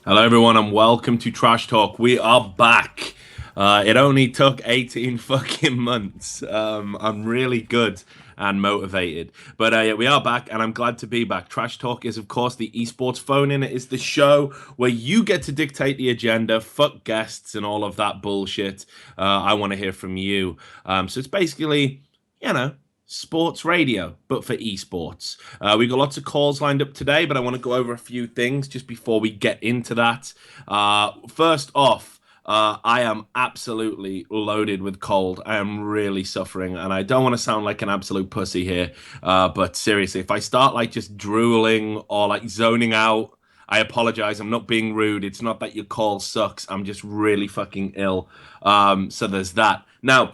Hello, everyone, and welcome to Trash Talk. We are back. It only took 18 fucking months. I'm really good and motivated. But yeah, we are back, and I'm glad to be back. Trash Talk is, of course, the esports phone in. It is the show where you get to dictate the agenda, fuck guests, and all of that bullshit. I want to hear from you. So it's basically, you know, sports radio, but for esports. We've got lots of calls lined up today, but I want to go over a few things just before we get into that. First off, I am absolutely loaded with cold. I am really suffering, and I don't want to sound like an absolute pussy here, but seriously, if I start like just drooling or like zoning out, I apologize. I'm not being rude. It's not that your call sucks. I'm just really fucking ill. So there's that. Now,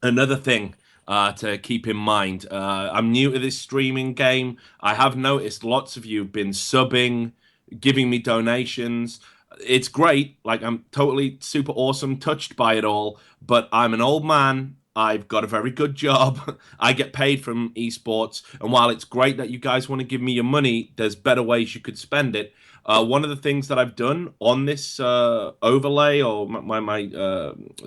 another thing to keep in mind. I'm new to this streaming game. I have noticed lots of you have been subbing, giving me donations. It's great. Like, I'm totally super awesome, touched by it all. But I'm an old man. I've got a very good job. I get paid from esports. And while it's great that you guys want to give me your money, there's better ways you could spend it. One of the things that I've done on this overlay or my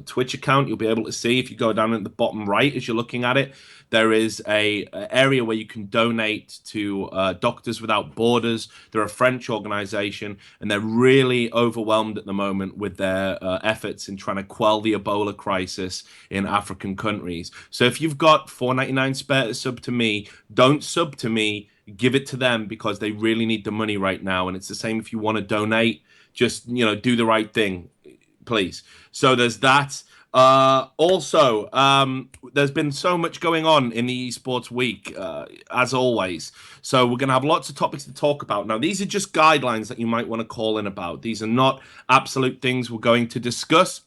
Twitch account, you'll be able to see if you go down at the bottom right as you're looking at it, there is a area where you can donate to Doctors Without Borders. They're a French organization, and they're really overwhelmed at the moment with their efforts in trying to quell the Ebola crisis in African countries. So if you've got 4.99 spare to sub to me, don't sub to me, give it to them because they really need the money right now. And it's the same if you want to donate, just, do the right thing, please. So there's that. Also, there's been so much going on in the esports week, as always. So we're going to have lots of topics to talk about. Now, these are just guidelines that you might want to call in about. These are not absolute things we're going to discuss,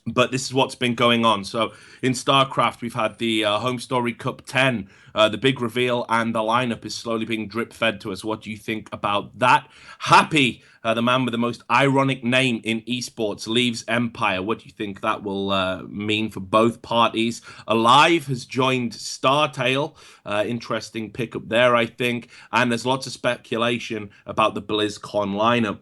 but this is what's been going on. So in StarCraft, we've had the Home Story Cup 10, the big reveal, and the lineup is slowly being drip fed to us. What do you think about that? Happy, the man with the most ironic name in esports, leaves Empire. What do you think that will mean for both parties? Alive has joined Startail. Interesting pickup there, I think. And there's lots of speculation about the BlizzCon lineup.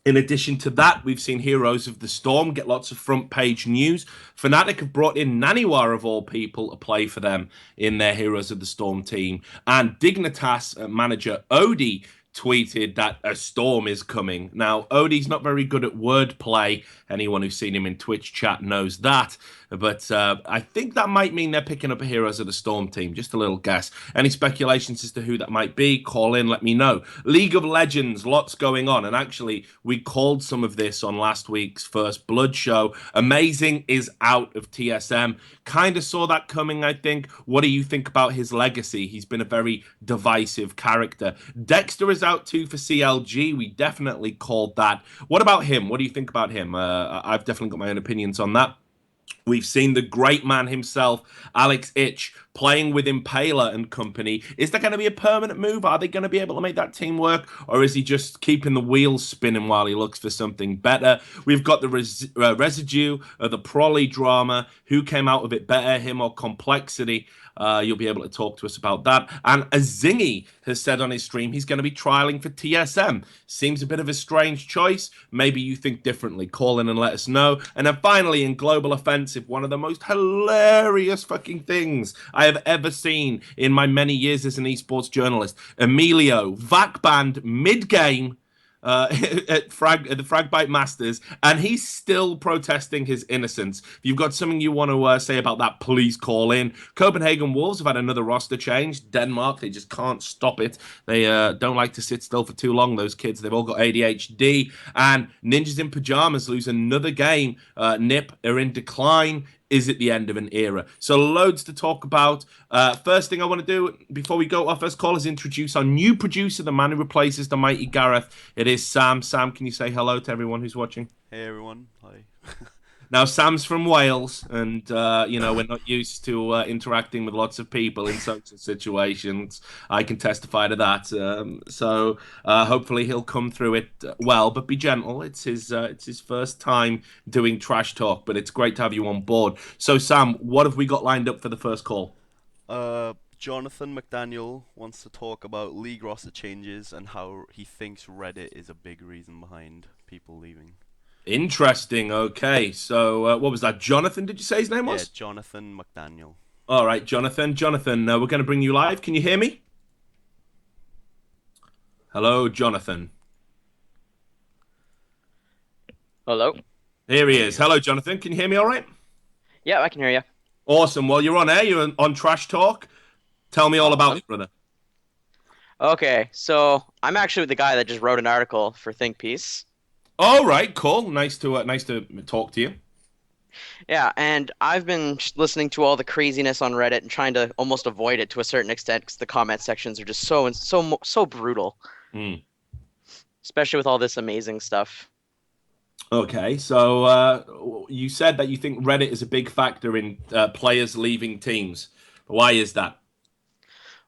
In addition to that, we've seen Heroes of the Storm get lots of front page news. Fnatic have brought in Naniwar, of all people, to play for them in their Heroes of the Storm team. And Dignitas manager Odie tweeted that a storm is coming. Now, Odie's not very good at wordplay. Anyone who's seen him in Twitch chat knows that. But I think that might mean they're picking up a Heroes of the Storm team. Just a little guess. Any speculations as to who that might be, call in, let me know. League of Legends, lots going on. And actually, we called some of this on last week's First Blood show. Amazing is out of TSM. Kind of saw that coming, I think. What do you think about his legacy? He's been a very divisive character. Dexter is out too for CLG. We definitely called that. What about him? What do you think about him? I've definitely got my own opinions on that. We've seen the great man himself, Alex Ich, playing with Impaler and company. Is that going to be a permanent move? Are they going to be able to make that team work? Or is he just keeping the wheels spinning while he looks for something better? We've got the residue of the Prolly drama. Who came out of it better, him or Complexity? You'll be able to talk to us about that. And Azingy has said on his stream he's going to be trialing for TSM. Seems a bit of a strange choice. Maybe you think differently. Call in and let us know. And then finally, in Global Offensive, one of the most hilarious fucking things I have ever seen in my many years as an esports journalist. Emilio, VAC banned mid-game at the Fragbite Masters, and he's still protesting his innocence. If you've got something you want to say about that, please call in. Copenhagen Wolves have had another roster change. Denmark, they just can't stop it. They don't like to sit still for too long, those kids. They've all got ADHD. And Ninjas in Pajamas lose another game. NIP are in decline. Is it the end of an era? So loads to talk about. First thing I want to do before we go, our first call is introduce our new producer, the man who replaces the mighty Gareth. It is Sam. Sam, can you say hello to everyone who's watching? Hey everyone, hi. Now, Sam's from Wales, and we're not used to interacting with lots of people in social situations. I can testify to that. So hopefully he'll come through it well, but be gentle. It's his first time doing trash talk, but it's great to have you on board. So, Sam, what have we got lined up for the first call? Jonathan McDaniel wants to talk about league roster changes and how he thinks Reddit is a big reason behind people leaving. Interesting. Okay. So, what was that? Jonathan, did you say his name Yeah, was? Jonathan McDaniel. All right, Jonathan. Jonathan, we're going to bring you live. Can you hear me? Hello, Jonathan. Hello? Here he There he is. Hello, is. Jonathan. Can you hear me all right? Yeah, I can hear you. Awesome. Well, you're on air. You're on Trash Talk. Tell me all about Awesome. it, brother. Okay, so I'm actually the guy that just wrote an article for Think Piece. All right, cool. Nice to talk to you. Yeah, and I've been just listening to all the craziness on Reddit and trying to almost avoid it to a certain extent because the comment sections are just so brutal, Hmm. especially with all this amazing stuff. Okay, so you said that you think Reddit is a big factor in players leaving teams. Why is that?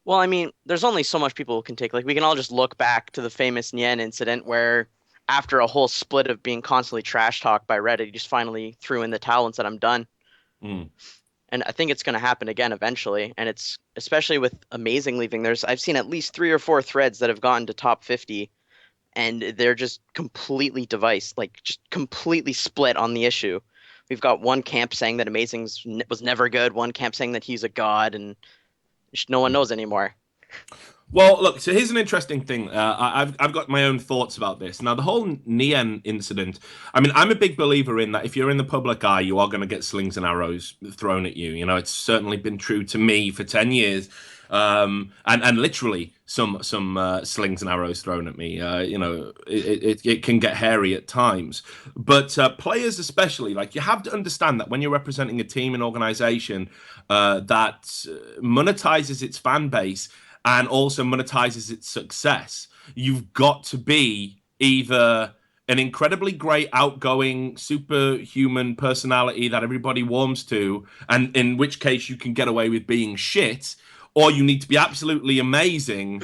Well, I mean, there's only so much people can take. Like, we can all just look back to the famous Nien incident where, after a whole split of being constantly trash talked by Reddit, he just finally threw in the towel and said, "I'm done." Hmm. And I think it's going to happen again eventually. And it's especially with Amazing leaving. I've seen at least three or four threads that have gotten to top 50, and they're just completely devised, like just completely split on the issue. We've got one camp saying that was never good, one camp saying that he's a god, and no one knows anymore. Well, look. So here's an interesting thing. I've got my own thoughts about this. Now, the whole Nien incident. I mean, I'm a big believer in that. If you're in the public eye, you are going to get slings and arrows thrown at you. You know, it's certainly been true to me for 10 years, and literally some slings and arrows thrown at me. You know, it can get hairy at times. But players, especially, like you have to understand that when you're representing a team and organization that monetizes its fan base and also monetizes its success, you've got to be either an incredibly great, outgoing, superhuman personality that everybody warms to, and in which case you can get away with being shit, or you need to be absolutely amazing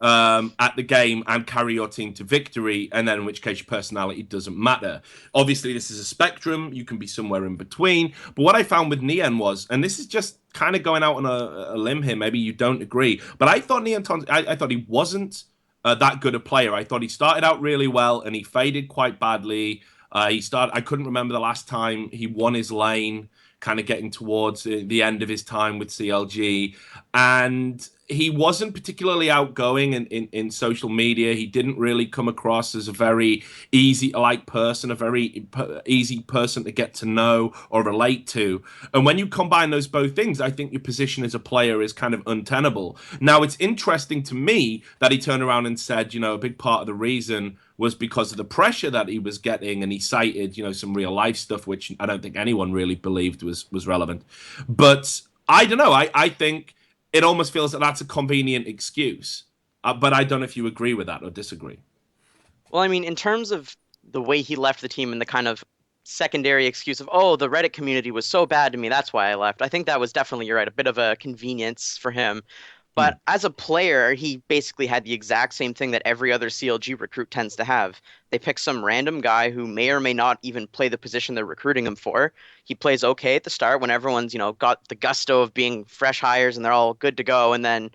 at the game and carry your team to victory, and then in which case your personality doesn't matter. Obviously, this is a spectrum. You can be somewhere in between. But what I found with Nien was, and this is just kind of going out on a limb here, maybe you don't agree, but I thought I thought he wasn't that good a player. I thought he started out really well and he faded quite badly. I couldn't remember the last time he won his lane, kind of getting towards the end of his time with CLG. And he wasn't particularly outgoing in social media. He didn't really come across as a very easy person, a very easy person to get to know or relate to. And when you combine those both things, I think your position as a player is kind of untenable. Now, it's interesting to me that he turned around and said, you know, a big part of the reason was because of the pressure that he was getting, and he cited, you know, some real life stuff, which I don't think anyone really believed was relevant. But I don't know. I think it almost feels that that's a convenient excuse. But I don't know if you agree with that or disagree. Well, I mean, in terms of the way he left the team and the kind of secondary excuse of, oh, the Reddit community was so bad to me, that's why I left. I think that was definitely, you're right, a bit of a convenience for him. Hmm. But as a player, he basically had the exact same thing that every other CLG recruit tends to have. They pick some random guy who may or may not even play the position they're recruiting him for. He plays okay at the start when everyone's, got the gusto of being fresh hires and they're all good to go. And then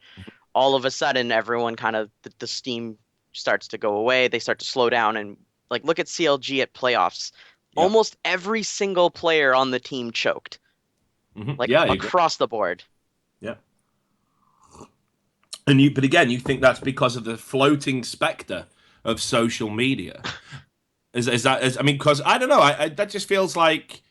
all of a sudden, everyone kind of, the steam starts to go away. They start to slow down. And like, look at CLG at playoffs. Yeah. Almost every single player on the team choked, like Yeah, I agree. across the board. Yeah. But again, you think that's because of the floating specter of social media. I mean, because I don't know, that just feels like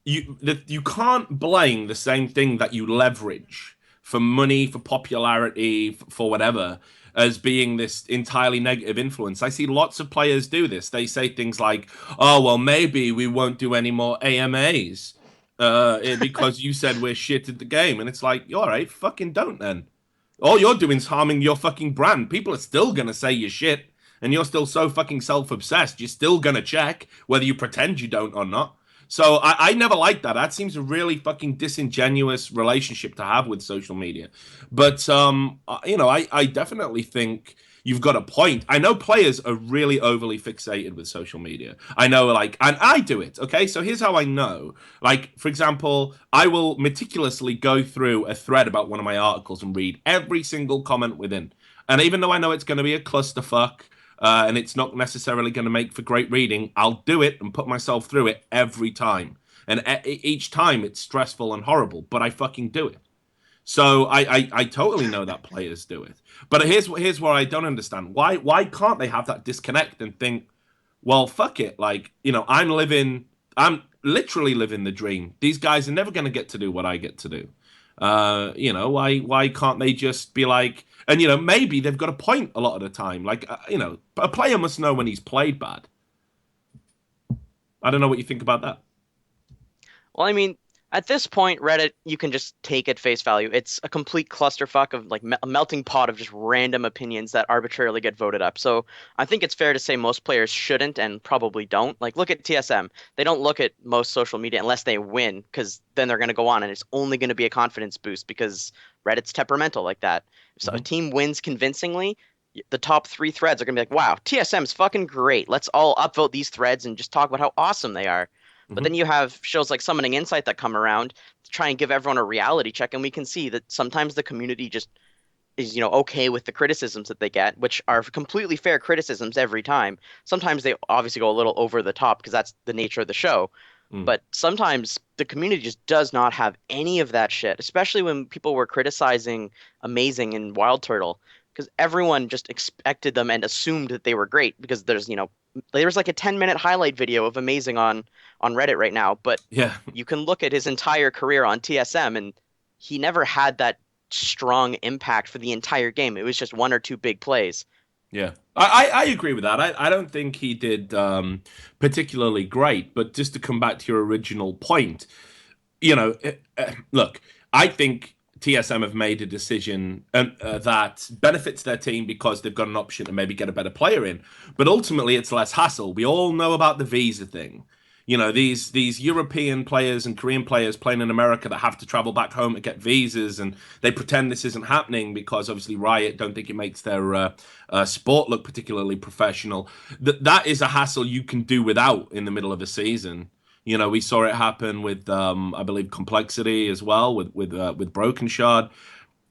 you can't blame the same thing that you leverage for money, for popularity, for whatever, as being this entirely negative influence. I see lots of players do this. They say things like, "Oh, well, maybe we won't do any more AMAs because you said we're shit at the game," and it's like, "All right, fucking don't then." All you're doing is harming your fucking brand. People are still gonna say you're shit, and you're still so fucking self-obsessed. You're still gonna check whether you pretend you don't or not. So I never liked that. That seems a really fucking disingenuous relationship to have with social media. But you know, I definitely think you've got a point. I know players are really overly fixated with social media. I know, like, and I do it. Okay, so here's how I know. Like, for example, I will meticulously go through a thread about one of my articles and read every single comment within. And even though I know it's going to be a clusterfuck, and it's not necessarily going to make for great reading, I'll do it and put myself through it every time. And each time it's stressful and horrible, but I fucking do it. So I totally know that players do it. But here's where I don't understand. Why can't they have that disconnect and think, well, fuck it. Like, I'm literally living the dream. These guys are never going to get to do what I get to do. Why can't they just be like, and maybe they've got a point a lot of the time. Like, a player must know when he's played bad. I don't know what you think about that. Well, I mean, at this point, Reddit, you can just take at face value. It's a complete clusterfuck of like a melting pot of just random opinions that arbitrarily get voted up. So I think it's fair to say most players shouldn't and probably don't. Like, look at TSM. They don't look at most social media unless they win, because then they're going to go on and it's only going to be a confidence boost because Reddit's temperamental like that. If a team wins convincingly, the top 3 threads are going to be like, wow, TSM's fucking great. Let's all upvote these threads and just talk about how awesome they are. But then you have shows like Summoning Insight that come around to try and give everyone a reality check, and we can see that sometimes the community just is, okay with the criticisms that they get, which are completely fair criticisms every time. Sometimes they obviously go a little over the top because that's the nature of the show. But sometimes the community just does not have any of that shit, especially when people were criticizing Amazing and Wild Turtle, because everyone just expected them and assumed that they were great because there's like a 10-minute highlight video of Amazing on Reddit right now, but Yeah. you can look at his entire career on TSM and he never had that strong impact for the entire game. It was just 1 or 2 big plays. Yeah, I agree with that. I don't think he did particularly great, but just to come back to your original point, look, I think TSM have made a decision that benefits their team because they've got an option to maybe get a better player in, but ultimately it's less hassle. We all know about the visa thing. These European players and Korean players playing in America that have to travel back home to get visas, and they pretend this isn't happening because obviously Riot don't think it makes their sport look particularly professional. That is a hassle you can do without in the middle of a season. We saw it happen with I believe Complexity as well with Broken Shard,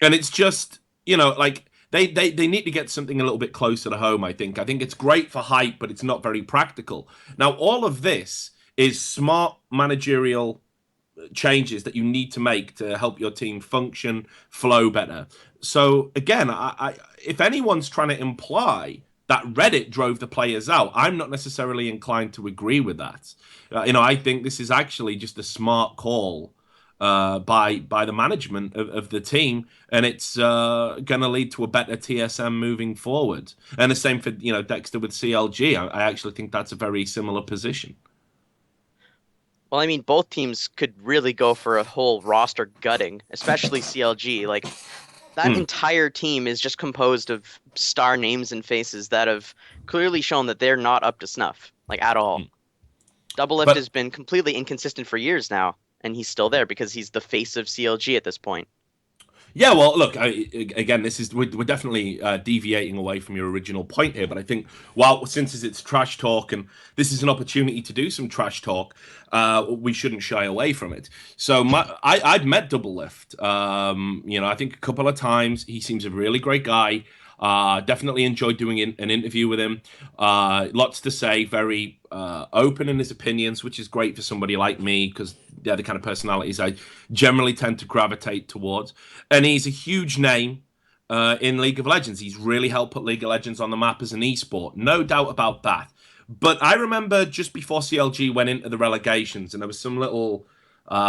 and it's just like they need to get something a little bit closer to home. I think it's great for hype, but it's not very practical. Now all of this is smart managerial changes that you need to make to help your team function, flow better. So again, if anyone's trying to imply that Reddit drove the players out, I'm not necessarily inclined to agree with that. I think this is actually just a smart call by the management of the team, and it's going to lead to a better TSM moving forward. And the same for Dexter with CLG. I actually think that's a very similar position. Well, I mean, both teams could really go for a whole roster gutting, especially CLG. Like, that entire team is just composed of star names and faces that have clearly shown that they're not up to snuff, like, at all. Doublelift has been completely inconsistent for years now, and he's still there because he's the face of CLG at this point. Yeah, well, look, again, we're definitely deviating away from your original point here, but I think since it's trash talk and this is an opportunity to do some trash talk, we shouldn't shy away from it. So I've met Doublelift, I think a couple of times. He seems a really great guy. Definitely enjoyed doing an interview with him. Lots to say, very open in his opinions, which is great for somebody like me because they're the kind of personalities I generally tend to gravitate towards. And he's a huge name in League of Legends. He's really helped put League of Legends on the map as an esport, no doubt about that. But I remember just before CLG went into the relegations, and there was some little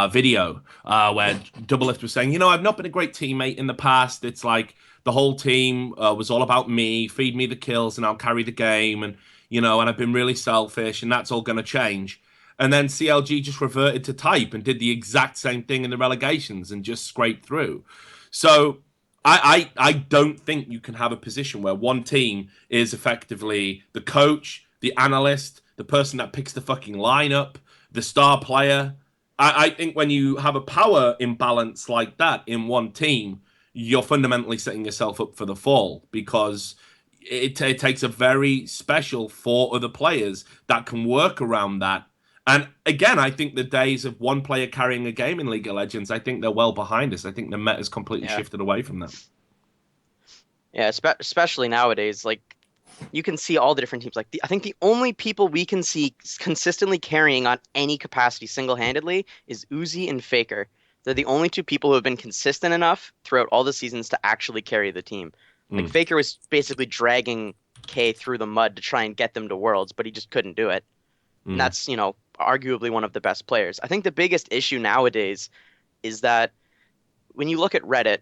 video where Doublelift was saying, I've not been a great teammate in the past. It's like the whole team was all about me, feed me the kills, and I'll carry the game, and and I've been really selfish, and that's all going to change. And then CLG just reverted to type and did the exact same thing in the relegations and just scraped through. So I don't think you can have a position where one team is effectively the coach, the analyst, the person that picks the fucking lineup, the star player. I think when you have a power imbalance like that in one team, you're fundamentally setting yourself up for the fall because it takes a very special 4 other players that can work around that. And again, I think the days of one player carrying a game in League of Legends, I think they're well behind us. I think the meta's completely Yeah. shifted away from that. Yeah, especially nowadays, like you can see all the different teams. Like I think the only people we can see consistently carrying on any capacity single-handedly is Uzi and Faker. They're the only two people who have been consistent enough throughout all the seasons to actually carry the team. Like Mm, Faker was basically dragging K through the mud to try and get them to Worlds, but he just couldn't do it. And mm. that's, arguably one of the best players. I think the biggest issue nowadays is that when you look at Reddit,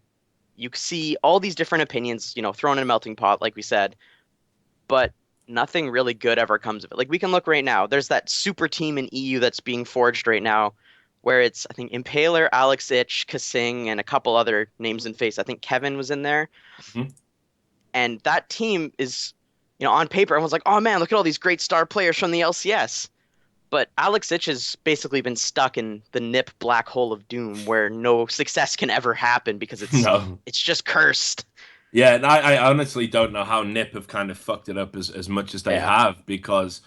you see all these different opinions, thrown in a melting pot, like we said, but nothing really good ever comes of it. Like we can look right now. There's that super team in EU that's being forged right now, where it's I think Impaler, Alex Ich, Kasing, and a couple other names and face. I think Kevin was in there, Mhm. and that team is, on paper, everyone's like, oh man, look at all these great star players from the LCS. But Alex Ich has basically been stuck in the NIP black hole of doom, where no success can ever happen because it's No. it's just cursed. Yeah, and I honestly don't know how NIP have kind of fucked it up as much as they Yeah, have because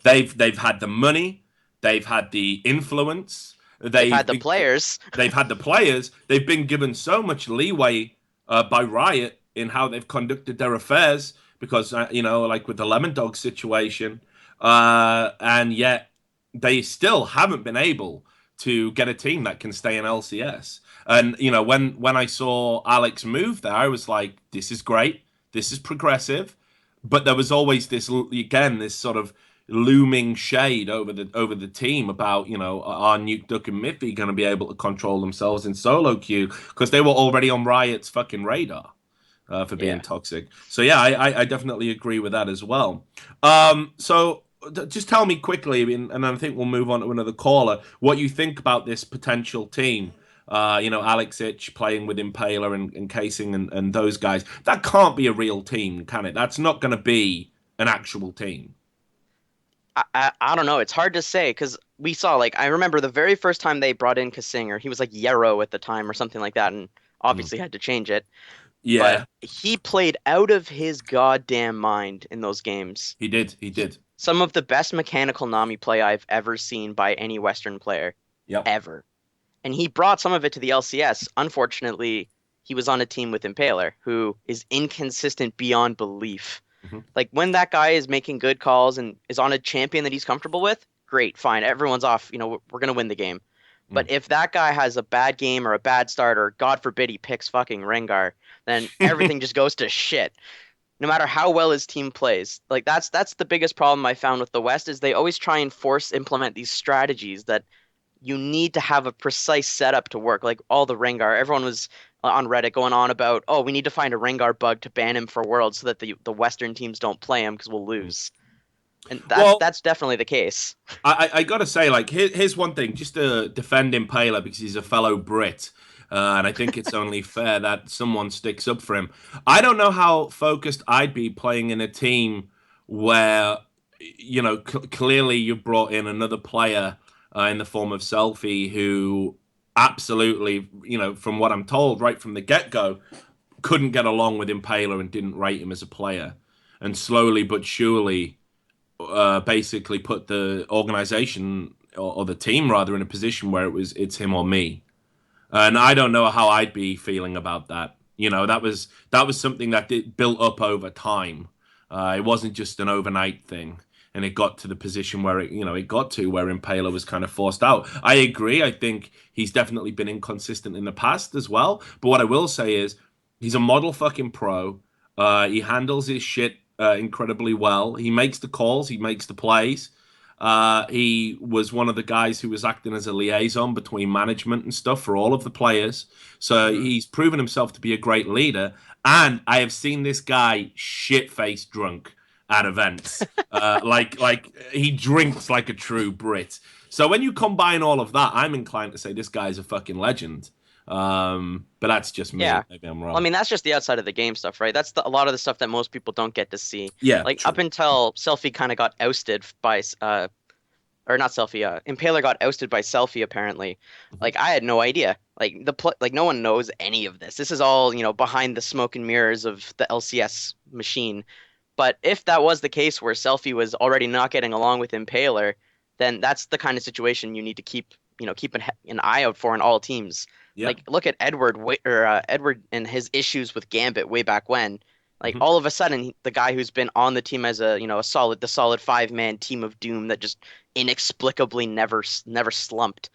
they've had the money, they've had the influence, they've they've had the been, players. they've had the players, they've been given so much leeway by Riot in how they've conducted their affairs because like with the Lemon Dog situation, and yet they still haven't been able to get a team that can stay in LCS. And when I saw Alex move there, I was like, "This is great. This is progressive." But there was always this sort of looming shade over the team about are Nuke Duck and Miffy going to be able to control themselves in solo queue because they were already on Riot's fucking radar for being Yeah. toxic. So yeah, I definitely agree with that as well. So just tell me quickly, and I think we'll move on to another caller, what you think about this potential team. Alex Ich playing with Impaler and Casing and those guys. That can't be a real team, can it? That's not going to be an actual team. I don't know. It's hard to say because we saw like I remember the very first time they brought in Kasinger, he was like Yarrow at the time or something like that, and Mm. obviously had to change it. But Yeah, he played out of his goddamn mind in those games. he did. He He, did. some of the best mechanical Nami play I've ever seen by any Western player Yep. ever. And he brought some of it to the LCS. Unfortunately, he was on a team with Impaler, who is inconsistent beyond belief. Hmm. Like when that guy is making good calls and is on a champion that he's comfortable with, great, fine. Everyone's off. We're gonna win the game. But Mm. if that guy has a bad game or a bad start, or God forbid he picks fucking Rengar, then everything just goes to shit. No matter how well his team plays. Like that's the biggest problem I found with the West is they always try and force implement these strategies that you need to have a precise setup to work. Like all the Rengar, everyone was on Reddit going on about, oh, we need to find a Rengar bug to ban him for Worlds so that the Western teams don't play him because we'll lose. And that's Well, that's definitely the case. I gotta say, like, here's one thing, just to defend Impaler because he's a fellow Brit, and I think it's only fair that someone sticks up for him. I don't know how focused I'd be playing in a team where, clearly you brought in another player in the form of Selfie who absolutely, from what I'm told, right from the get-go, couldn't get along with Impaler and didn't rate him as a player, and slowly but surely basically put the organization or the team rather in a position where it's him or me. And I don't know how I'd be feeling about that. That was something that built up over time. It wasn't just an overnight thing, and it got to the position where it got to where Impaler was kind of forced out. I agree. I think he's definitely been inconsistent in the past as well. But what I will say is he's a model fucking pro. He handles his shit incredibly well. He makes the calls. He makes the plays. He was one of the guys who was acting as a liaison between management and stuff for all of the players. So Hmm. he's proven himself to be a great leader. And I have seen this guy shit-faced drunk at events. Like he drinks like a true Brit. So when you combine all of that, I'm inclined to say this guy's a fucking legend. But that's just me. Yeah. Maybe I'm Well, I wrong. mean, that's just the outside of the game stuff, right? That's a lot of the stuff that most people don't get to see. Yeah, Like up true. until Selfie kind of got ousted by or not Selfie, Impaler got ousted by Selfie apparently. Mhm. Like I had no idea. Like no one knows any of this. This is all, behind the smoke and mirrors of the LCS machine. But if that was the case where Selfie was already not getting along with Impaler, then that's the kind of situation you need to keep an eye out for in all teams. Yeah. Like look at Edward and his issues with Gambit way back when. Like Mhm. all of a sudden, the guy who's been on the team as the solid five-man team of doom that just inexplicably never slumped.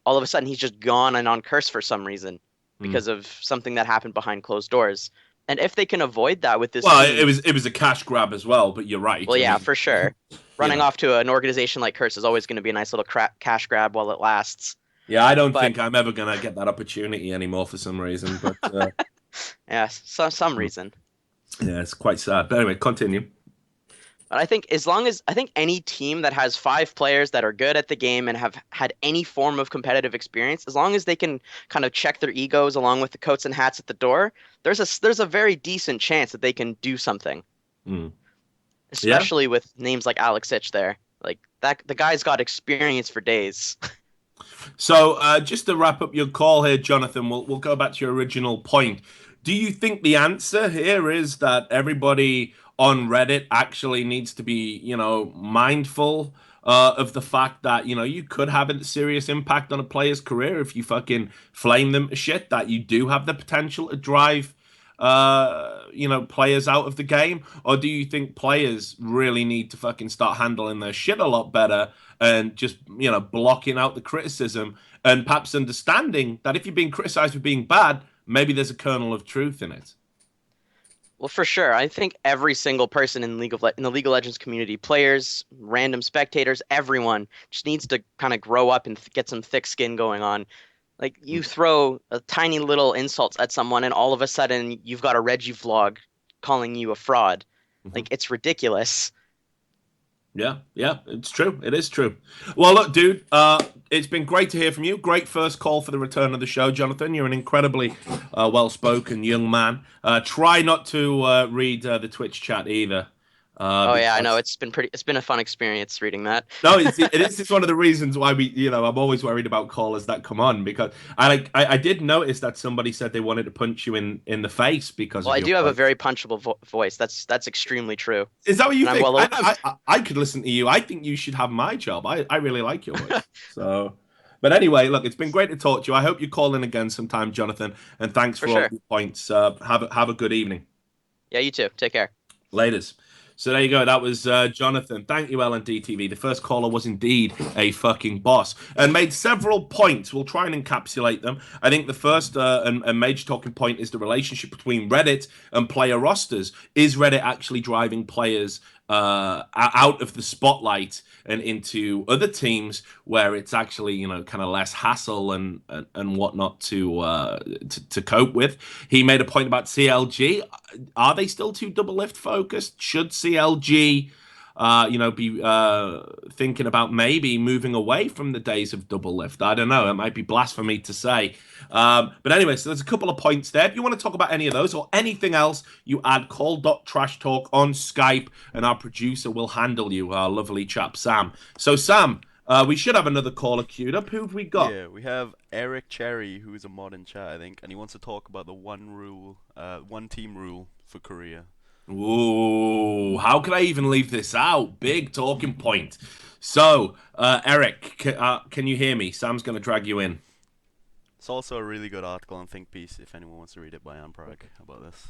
All of a sudden, he's just gone and on curse for some reason Mm. because of something that happened behind closed doors. And if they can avoid that with this Well, team, it was a cash grab as well, but you're right. well, I yeah, mean, for sure. you Running know, off to an organization like Curse is always going to be a nice little cash grab while it lasts. yeah, I don't But think I'm ever gonna get that opportunity anymore for some reason. But yeah, some reason. yeah, it's quite sad. But anyway, continue. But I think I think any team that has five players that are good at the game and have had any form of competitive experience, as long as they can kind of check their egos along with the coats and hats at the door, there's a very decent chance that they can do something. Mm. Yeah. Especially with names like Alex Itch there. Like that the guy's got experience for days. So, just to wrap up your call here, Jonathan, we'll go back to your original point. Do you think the answer here is that everybody on Reddit actually needs to be, mindful of the fact that, you could have a serious impact on a player's career if you fucking flame them to shit, that you do have the potential to drive, players out of the game? Or do you think players really need to fucking start handling their shit a lot better and just, blocking out the criticism and perhaps understanding that if you're being criticized for being bad, maybe there's a kernel of truth in it? Well, for sure. I think every single person in in the League of Legends community, players, random spectators, everyone just needs to kind of grow up and get some thick skin going on. Like you throw a tiny little insults at someone and all of a sudden you've got a Reggie vlog calling you a fraud. Mhm. Like it's ridiculous. Yeah, yeah, it's true. It is true. Well, look, dude, it's been great to hear from you. Great first call for the return of the show, Jonathan. You're an incredibly well-spoken young man. Try not to read the Twitch chat either, Oh yeah, I know. because It's been a fun experience reading that. no, it's one of the reasons why I'm always worried about callers that come on because I did notice that somebody said they wanted to punch you in the face because Well, of I your do have a voice. very punchable voice. That's extremely true. Is that what you And I'm think? well I could listen to you. I think you should have my job. I really like your voice. So, but anyway, look, it's been great to talk to you. I hope you call in again sometime, Jonathan. And thanks for for all sure. your points. Have a good evening. Yeah, you too. Take care. Laters. So there you go. That was Jonathan. Thank you, LND TV. The first caller was indeed a fucking boss and made several points. We'll try and encapsulate them. I think the first and major talking point is the relationship between Reddit and player rosters. Is Reddit actually driving players out of the spotlight and into other teams where it's actually kind of less hassle and whatnot to cope with? He made a point about CLG. Are they still too double lift focused? Should CLG, be thinking about maybe moving away from the days of double lift? I don't know. It might be blasphemy to say. But anyway, so there's a couple of points there. If you want to talk about any of those or anything else, you add call.trashtalk on Skype, and our producer will handle you, our lovely chap, Sam. So, Sam, we should have another caller queued up. Who've we got? Yeah, we have Eric Cherry, who is a mod in chat, I think, and he wants to talk about the one team rule for Korea. Ooh, how could I even leave this out? Big talking point. So, Eric, can you hear me? Sam's going to drag you in. It's also a really good article on Think Piece if anyone wants to read it by Amprag about this.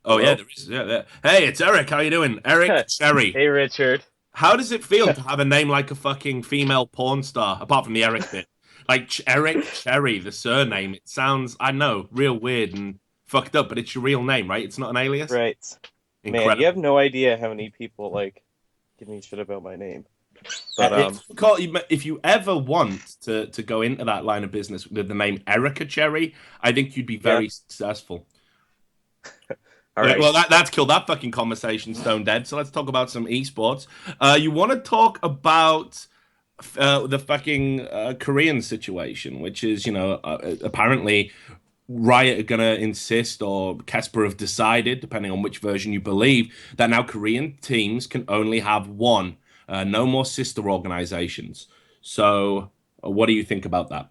Oh, Hello? yeah, there is. Yeah. Hey, it's Eric. How you doing? Eric Cherry. Hey, Richard. How does it feel to have a name like a fucking female porn star, apart from the Eric bit? Like Eric Cherry, the surname. It sounds, I know, real weird and fucked up, but it's your real name, right? It's not an alias? Right. Man, Incredible. you have no idea how many people, give me shit about my name. But, If you ever want to go into that line of business with the name Erica Cherry, I think you'd be very successful. all right. Well, that's killed that fucking conversation, stone dead. So let's talk about some esports. You want to talk about the fucking Korean situation, which is, apparently Riot are going to insist, or KeSPA have decided, depending on which version you believe, that now Korean teams can only have one, no more sister organizations. So what do you think about that?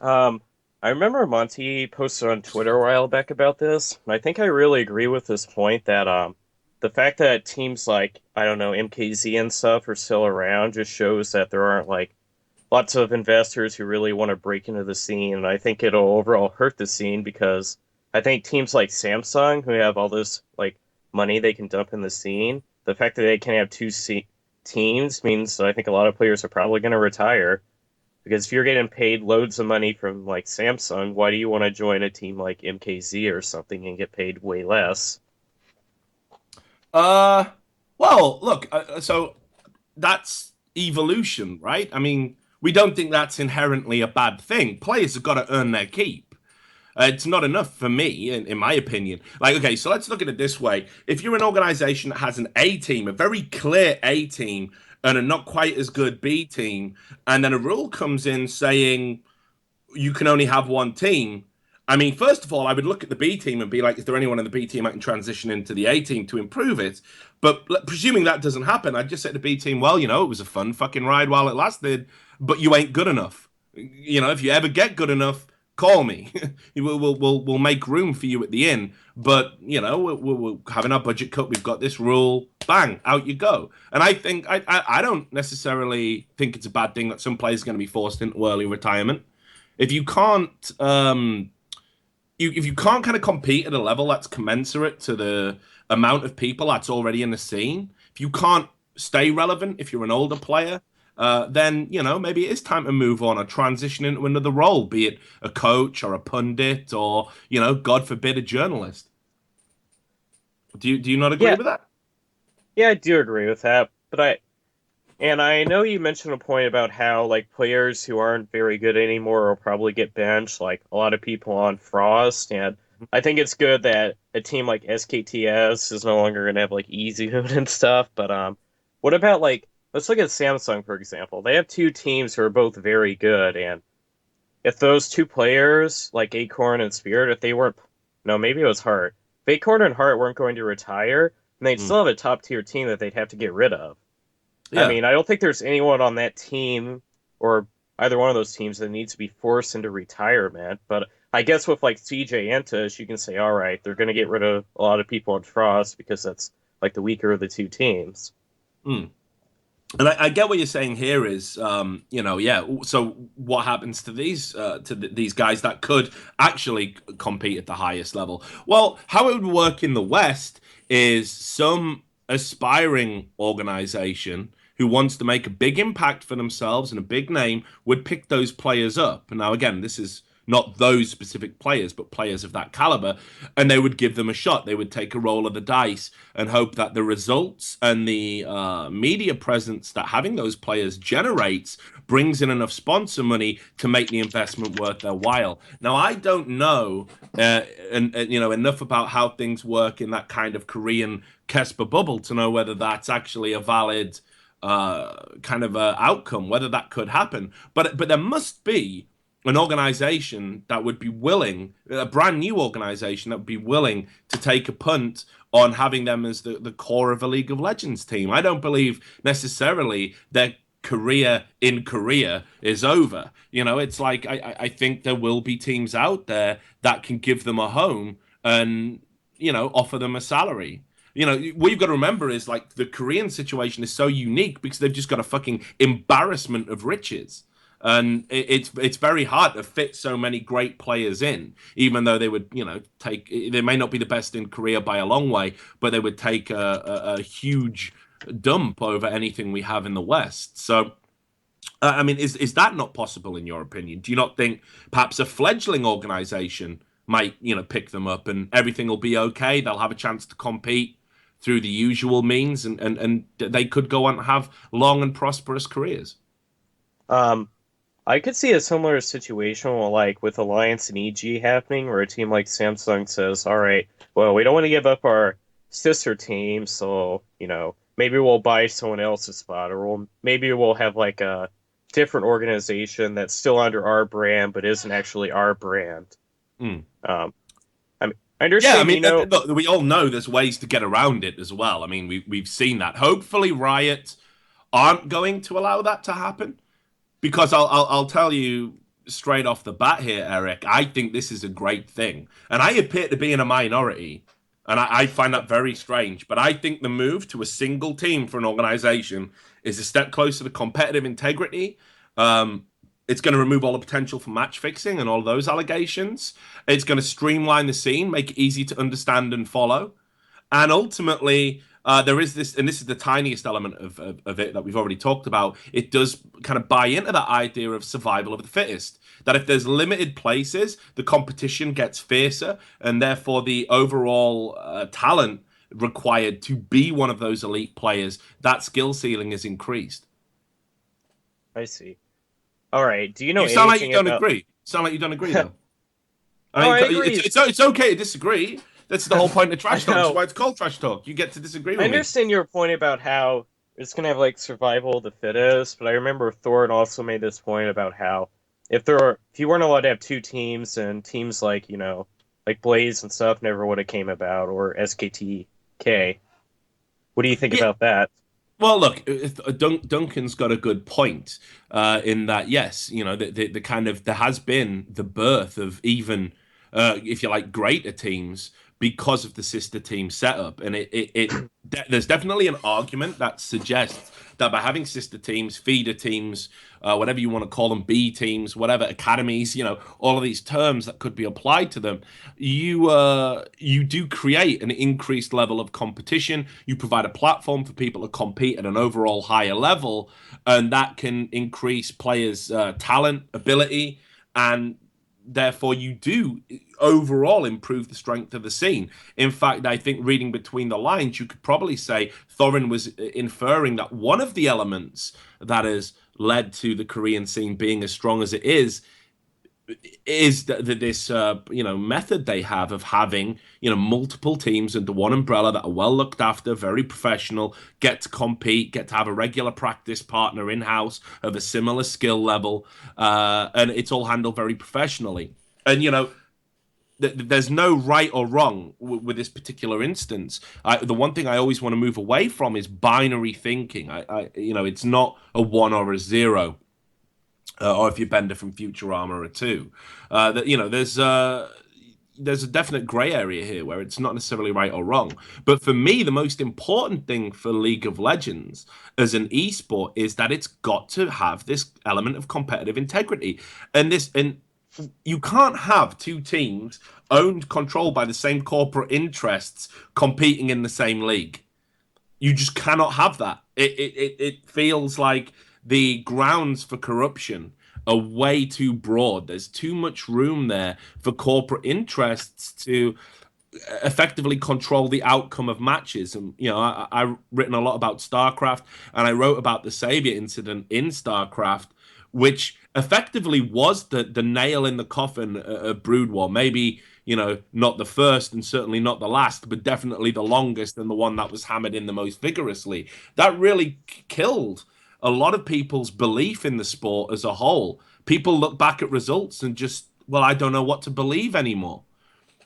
I remember Monty posted on Twitter a while back about this, and I think I really agree with this point that, the fact that teams like, I don't know, MKZ and stuff are still around just shows that there aren't like lots of investors who really want to break into the scene. And I think it'll overall hurt the scene because I think teams like Samsung, who have all this like money they can dump in the scene, the fact that they can have teams means that I think a lot of players are probably going to retire. Because if you're getting paid loads of money from like Samsung, why do you want to join a team like MKZ or something and get paid way less? Uh, well, look, so that's evolution, right? I mean, we don't think that's inherently a bad thing. Players have got to earn their keep. It's not enough for me, in my opinion. Like, okay, so let's look at it this way. If you're an organization that has an A team, a very clear A team, and a not quite as good B team, and then a rule comes in saying you can only have one team. I mean, first of all, I would look at the B team and be like, is there anyone in the B team I can transition into the A team to improve it? But presuming that doesn't happen, I'd just say to the B team, well, you know, it was a fun fucking ride while it lasted, but you ain't good enough. You know, if you ever get good enough, call me. we'll make room for you at the inn. But, you know, we're having our budget cut. We've got this rule. Bang, out you go. And I think, I don't necessarily think it's a bad thing that some players are going to be forced into early retirement. If you can't if you can't kind of compete at a level that's commensurate to the amount of people that's already in the scene, if you can't stay relevant, if you're an older player, then you know maybe it is time to move on or transition into another role, be it a coach or a pundit or you know, God forbid, a journalist. Do you not agree Yeah, with that? yeah, I do agree with that. And I know you mentioned a point about how like players who aren't very good anymore will probably get benched, like a lot of people on Frost. And I think it's good that a team like SKTS is no longer gonna have like easy hood and stuff. But what about like let's look at Samsung for example. They have two teams who are both very good, and if those two players like Acorn and Spirit, if they weren't, no, maybe it was Heart. If Acorn and Heart weren't going to retire, then they'd Mm. still have a top tier team that they'd have to get rid of. I Yeah. mean, I don't think there's anyone on that team or either one of those teams that needs to be forced into retirement. But I guess with like CJ Entus, you can say, all right, they're going to get rid of a lot of people on Frost because that's like the weaker of the two teams. Mm. And I get what you're saying here is, you know, yeah. So what happens to these guys that could actually compete at the highest level? Well, how it would work in the West is some aspiring organization who wants to make a big impact for themselves and a big name would pick those players up. And now, again, this is not those specific players, but players of that caliber, and they would give them a shot. They would take a roll of the dice and hope that the results and the media presence that having those players generates brings in enough sponsor money to make the investment worth their while. Now, I don't know, and you know, enough about how things work in that kind of Korean KeSPA bubble to know whether that's actually a valid kind of outcome, whether that could happen. But there must be an organization that would be willing, a brand new organization that would be willing to take a punt on having them as the core of a League of Legends team. I don't believe necessarily their career in Korea is over. You know, it's like I think there will be teams out there that can give them a home and, you know, offer them a salary. You know, what you've got to remember is like the Korean situation is so unique because they've just got a fucking embarrassment of riches. And it's very hard to fit so many great players in, even though they would, you know, take, they may not be the best in Korea by a long way, but they would take a huge dump over anything we have in the West. So, I mean, is that not possible in your opinion? Do you not think perhaps a fledgling organization might, you know, pick them up and everything will be okay? They'll have a chance to compete through the usual means and they could go on to have long and prosperous careers. Um, I could see a similar situation like with Alliance and EG happening, where a team like Samsung says, "All right, well, we don't want to give up our sister team, so you know, maybe we'll buy someone else's spot, or maybe we'll have like a different organization that's still under our brand but isn't actually our brand." Mm. Um, I Yeah, I understand, mean, look, we all know there's ways to get around it as well. I mean, we've seen that. Hopefully, Riot aren't going to allow that to happen because I'll tell you straight off the bat here, Eric. I think this is a great thing, and I appear to be in a minority. And I find that very strange. But I think the move to a single team for an organization is a step closer to competitive integrity. It's going to remove all the potential for match fixing and all those allegations. It's going to streamline the scene, make it easy to understand and follow. And ultimately, there is this, and this is the tiniest element of it that we've already talked about. It does kind of buy into that idea of survival of the fittest. That if there's limited places, the competition gets fiercer, and therefore the overall talent required to be one of those elite players, that skill ceiling is increased. I see. All right. Do you know You sound like you anything don't about? agree. You sound like you don't agree, though. No, I I mean, agree. it's okay to disagree. That's the whole point of trash I talk. That's know. why it's called trash talk. You get to disagree I with me. understand your point about how it's gonna have like survival of the fittest, but I remember Thorin also made this point about how if you weren't allowed to have two teams and teams like, like Blaze and stuff never would have came about, or SKTK. What do you think Yeah, about that? well, look, Duncan's got a good point in that, yes, the kind of there has been the birth of even, if you like, greater teams because of the sister team setup, and there's definitely an argument that suggests that by having sister teams, feeder teams, whatever you want to call them, B teams, whatever academies, all of these terms that could be applied to them, you do create an increased level of competition. You provide a platform for people to compete at an overall higher level, and that can increase players' talent, ability, and therefore you do overall improve the strength of the scene. In fact, I think reading between the lines, you could probably say Thorin was inferring that one of the elements that has led to the Korean scene being as strong as it is this method they have of having multiple teams under one umbrella that are well looked after, very professional, get to compete, get to have a regular practice partner in house of a similar skill level, and it's all handled very professionally. And there's no right or wrong with this particular instance. The one thing I always want to move away from is binary thinking. It's not a one or a zero. Or if you Bender from Futurama or a two, there's a definite gray area here where it's not necessarily right or wrong. But for me, the most important thing for League of Legends as an esport is that it's got to have this element of competitive integrity, and you can't have two teams owned, controlled by the same corporate interests competing in the same league. You just cannot have that. It feels like the grounds for corruption are way too broad. There's too much room there for corporate interests to effectively control the outcome of matches. And I've written a lot about StarCraft, and I wrote about the Savior incident in StarCraft, which effectively was the nail in the coffin of Brood War. Maybe not the first and certainly not the last, but definitely the longest and the one that was hammered in the most vigorously. That really killed a lot of people's belief in the sport as a whole. People look back at results and just, well, I don't know what to believe anymore.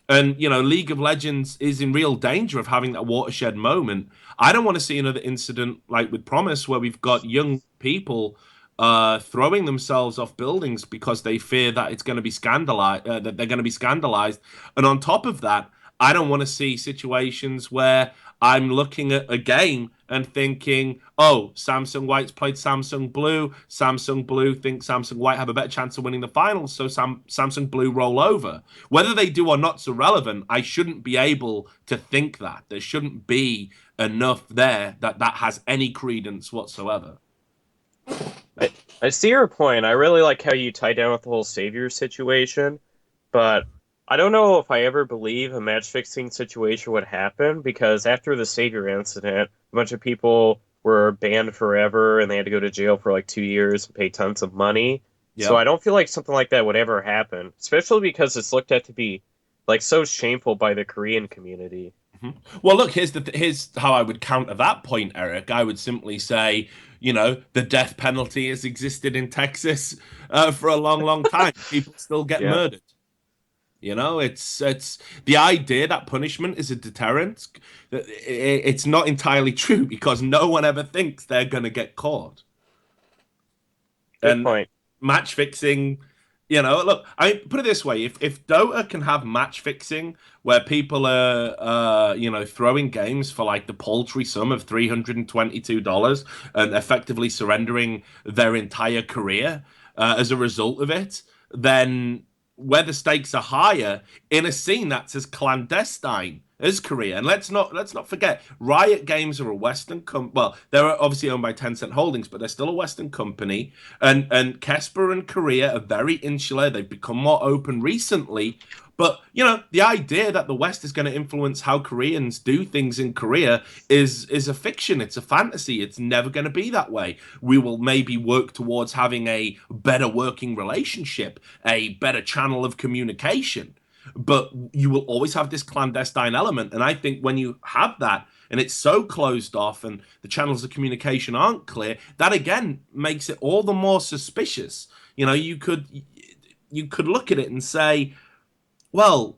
And, League of Legends is in real danger of having that watershed moment. I don't want to see another incident like with Promise, where we've got young people throwing themselves off buildings because they fear that it's going to be scandalized, that they're going to be scandalized. And on top of that, I don't want to see situations where I'm looking at a game and thinking, oh, Samsung White's played Samsung Blue. Samsung Blue thinks Samsung White have a better chance of winning the finals, so Samsung Blue roll over. Whether they do or not's irrelevant. I shouldn't be able to think that. There shouldn't be enough there that has any credence whatsoever. I see your point. I really like how you tie down with the whole savior situation, but I don't know if I ever believe a match fixing situation would happen because after the savior incident, a bunch of people were banned forever and they had to go to jail for like 2 years and pay tons of money. So Yep. I don't feel like something like that would ever happen, especially because it's looked at to be like so shameful by the Korean community. Well, look, here's how I would counter that point, Eric. I would simply say, the death penalty has existed in Texas for a long, long time. People still get Yeah. murdered. It's the idea that punishment is a deterrent. It's not entirely true because no one ever thinks they're going to get caught. Good And point. match fixing You know, look, I put it this way: if Dota can have match fixing where people are, throwing games for like the paltry sum of $322 and effectively surrendering their entire career as a result of it, then where the stakes are higher in a scene that's as clandestine as Korea. And let's not forget, Riot Games are a Western well, they're obviously owned by Tencent Holdings, but they're still a Western company. And KeSPA and Korea are very insular. They've become more open recently. But the idea that the West is going to influence how Koreans do things in Korea is a fiction. It's a fantasy. It's never going to be that way. We will maybe work towards having a better working relationship, a better channel of communication. But you will always have this clandestine element. And I think when you have that and it's so closed off and the channels of communication aren't clear, that again makes it all the more suspicious. You could look at it and say, well,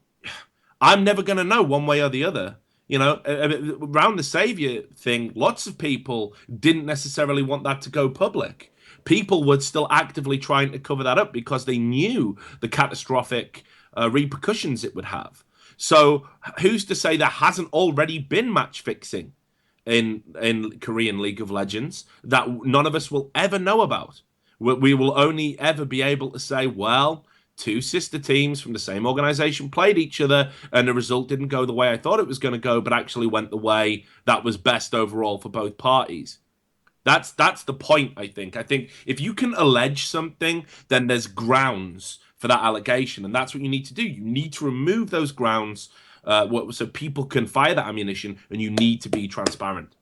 I'm never going to know one way or the other. Around the Savior thing, lots of people didn't necessarily want that to go public. People were still actively trying to cover that up because they knew the catastrophic repercussions it would have. So who's to say there hasn't already been match fixing in Korean League of Legends that none of us will ever know about? We will only ever be able to say, well, two sister teams from the same organization played each other and the result didn't go the way I thought it was going to go, but actually went the way that was best overall for both parties. That's the point, I think. I think if you can allege something, then there's grounds for that allegation, and that's what you need to do. You need to remove those grounds so people can fire that ammunition, and you need to be transparent.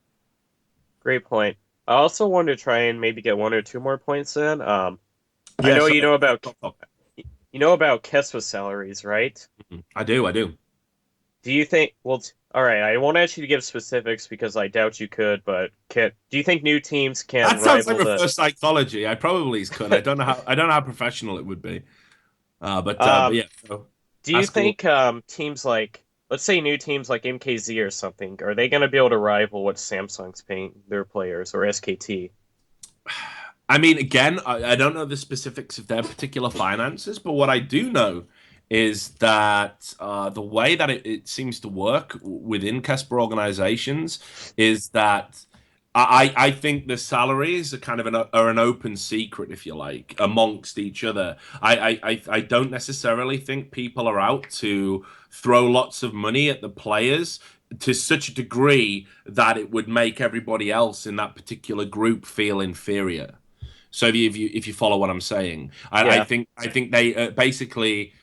Great point. I also wanted to try and maybe get one or two more points in. I know so- you know about KeSPA salaries, right? I do. Do you think? Well, all right. I won't ask you to give specifics because I doubt you could. But do you think new teams can That sounds like rival reverse psychology. I probably could. I don't know how professional it would be. But yeah. So do you that's cool. think teams like, let's say, new teams like MKZ or something, are they going to be able to rival what Samsung's paying their players or SKT? I mean, again, I don't know the specifics of their particular finances, but what I do know is that the way that it seems to work within KeSPA organizations is that I think the salaries are kind of an open secret, if you like, amongst each other. I don't necessarily think people are out to throw lots of money at the players to such a degree that it would make everybody else in that particular group feel inferior. So if you follow what I'm saying, I Yeah. think they basically.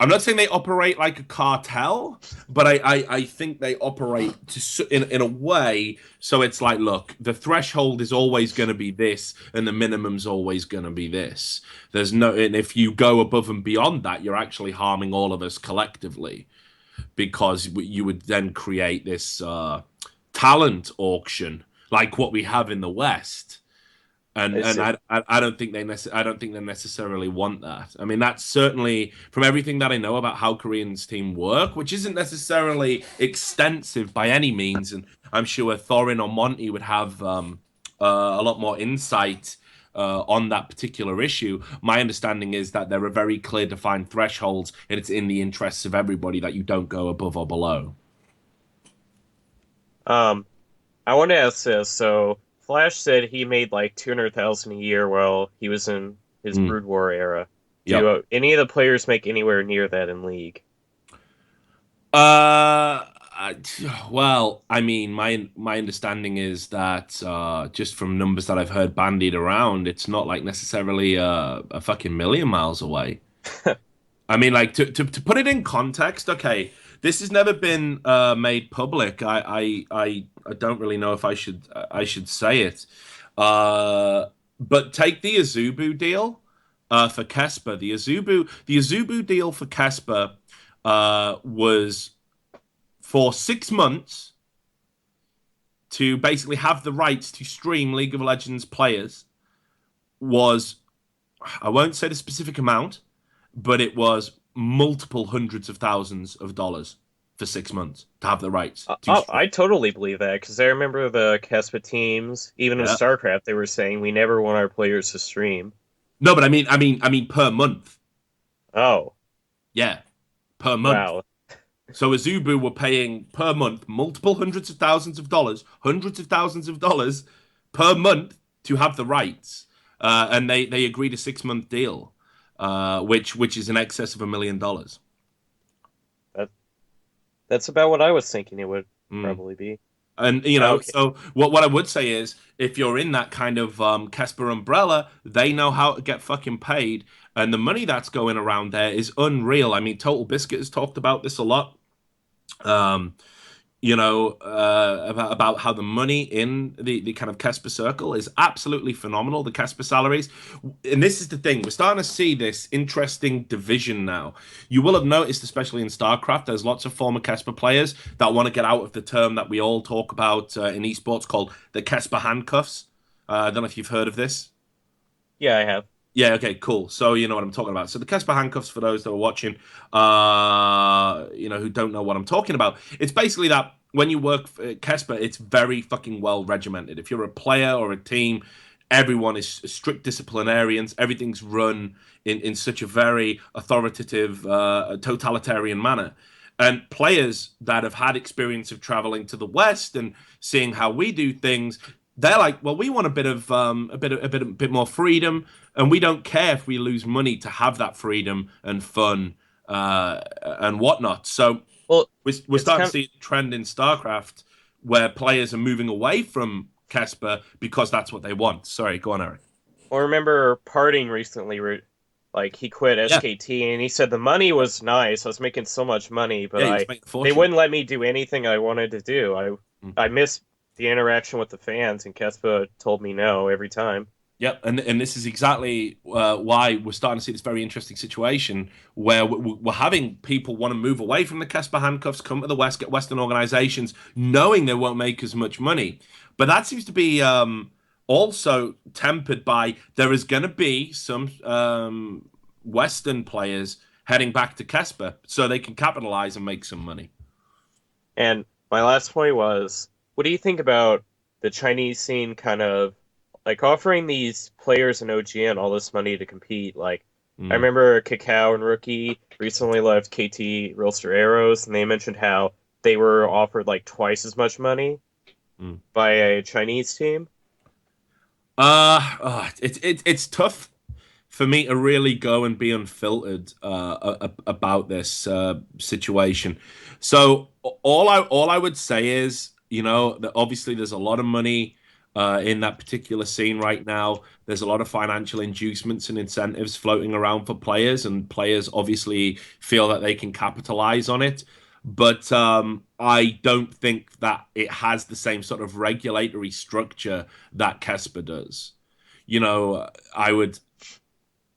I'm not saying they operate like a cartel, but I think they operate in a way so it's like, look, the threshold is always going to be this, and the minimum's always going to be this. And if you go above and beyond that, you're actually harming all of us collectively, because you would then create this talent auction like what we have in the West. And I don't think I don't think they necessarily want that. I mean, that's certainly from everything that I know about how Koreans team work, which isn't necessarily extensive by any means. And I'm sure Thorin or Monty would have a lot more insight on that particular issue. My understanding is that there are very clear defined thresholds, and it's in the interests of everybody that you don't go above or below. I want to ask this. So Flash said he made like 200,000 a year while he was in his Brood War era. Do any of the players make anywhere near that in League? Well, I mean, my understanding is that just from numbers that I've heard bandied around, it's not like necessarily a fucking million miles away. I mean, like to put it in context, okay, this has never been made public. I don't really know if I should say it, but take the Azubu deal for KeSPA. The Azubu deal for KeSPA was for 6 months to basically have the rights to stream League of Legends players. Was, I won't say the specific amount, but it was multiple hundreds of thousands of dollars for 6 months to have the rights. I totally believe that because I remember the KeSPA teams, even in StarCraft, they were saying we never want our players to stream. No, but I mean per month. Oh, Yeah, per month. wow. So Azubu were paying per month multiple hundreds of thousands of dollars per month to have the rights, and they agreed a 6 month deal, which is in excess of $1 million. That that's about what I was thinking it would Mm. probably be. And Okay. so what I would say is, if you're in that kind of Casper umbrella, they know how to get fucking paid, and the money that's going around there is unreal. I mean, Total Biscuit has talked about this a lot. Um, about how the money in the kind of KeSPA circle is absolutely phenomenal, the KeSPA salaries. And this is the thing, we're starting to see this interesting division now. You will have noticed, especially in StarCraft, there's lots of former KeSPA players that want to get out of the term that we all talk about in esports called the KeSPA handcuffs. I don't know if you've heard of this. Yeah, I have. Yeah, okay, cool. So you know what I'm talking about. So the KeSPA handcuffs, for those that are watching, who don't know what I'm talking about, it's basically that when you work for KeSPA, it's very fucking well regimented. If you're a player or a team, everyone is strict disciplinarians. Everything's run in such a very authoritative, totalitarian manner. And players that have had experience of traveling to the West and seeing how we do things, they're like, well, we want a bit more freedom, and we don't care if we lose money to have that freedom and fun and whatnot. So Well, we're it's starting to kind of, see a trend in StarCraft where players are moving away from KeSPA because that's what they want. Sorry, go on, Eric. well, I remember parting recently, like he quit Yeah, SKT and he said the money was nice. I was making so much money, but yeah, he was I making a they fortune. wouldn't let me do anything I wanted to do. I Mm. miss the interaction with the fans, and Kespa told me no every time. Yep, and this is exactly why we're starting to see this very interesting situation where we're having people want to move away from the KeSPA handcuffs, come to the West, get Western organizations, knowing they won't make as much money. But that seems to be also tempered by there is going to be some Western players heading back to KeSPA so they can capitalize and make some money. And my last point was, what do you think about the Chinese scene kind of like offering these players in OGN all this money to compete? Like, I Mm, remember Cacao and Rookie recently left KT Realster Arrows, and they mentioned how they were offered like twice as much money mm. by a Chinese team. It's tough for me to really go and be unfiltered about this situation. So all I would say is, that obviously there's a lot of money in that particular scene right now. There's a lot of financial inducements and incentives floating around for players, and players obviously feel that they can capitalize on it. But I don't think that it has the same sort of regulatory structure that KeSPA does. I would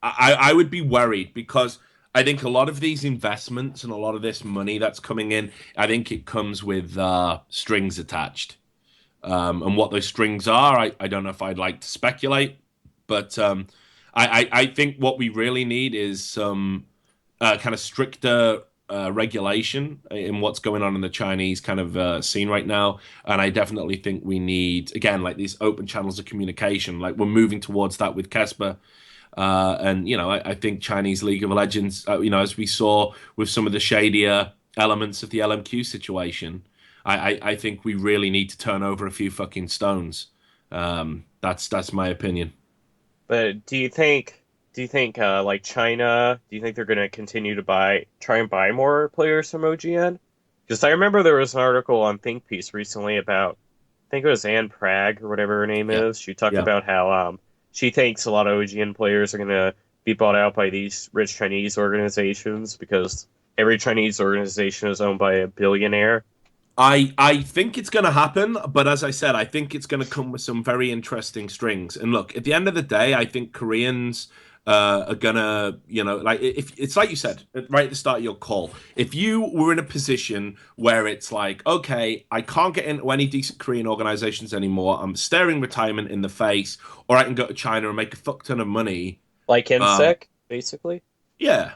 I would be worried because I think a lot of these investments and a lot of this money that's coming in, I think it comes with strings attached. And what those strings are, I don't know if I'd like to speculate, but I think what we really need is some kind of stricter regulation in what's going on in the Chinese kind of scene right now. And I definitely think we need, again, like these open channels of communication. Like we're moving towards that with KeSPA. And I think Chinese League of Legends, as we saw with some of the shadier elements of the LMQ situation, I think we really need to turn over a few fucking stones. That's my opinion. But do you think like China, do you think they're going to continue to try and buy more players from OGN? Because I remember there was an article on Think Piece recently about, I think it was Anne Prague or whatever her name Yeah, is. She talked yeah. about how she thinks a lot of OGN players are going to be bought out by these rich Chinese organizations because every Chinese organization is owned by a billionaire. I think it's going to happen, but as I said, I think it's going to come with some very interesting strings. And look, at the end of the day, I think Koreans are gonna, like if it's like you said right at the start of your call, if you were in a position where it's like, okay, I can't get into any decent Korean organizations anymore, I'm staring retirement in the face, or I can go to China and make a fuck ton of money. Like Um, InSec, basically. yeah,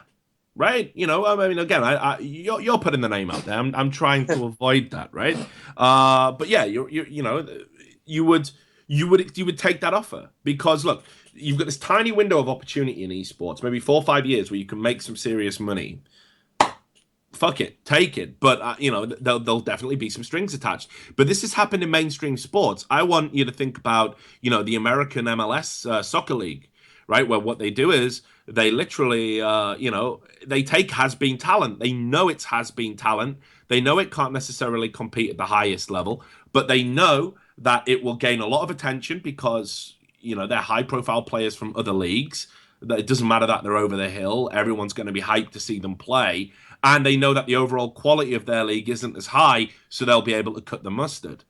right? I mean, again, you're putting the name out there. I'm trying to avoid that, right? But yeah, you would you would take that offer because look, you've got this tiny window of opportunity in esports, maybe 4 or 5 years, where you can make some serious money. Fuck it, take it. But there'll definitely be some strings attached. But this has happened in mainstream sports. I want you to think about the American MLS soccer league, right? Where what they do is they literally they take has-been talent. They know it's has-been talent. They know it can't necessarily compete at the highest level, but they know that it will gain a lot of attention because they're high-profile players from other leagues. That it doesn't matter that they're over the hill. Everyone's going to be hyped to see them play. And they know that the overall quality of their league isn't as high, so they'll be able to cut the mustard.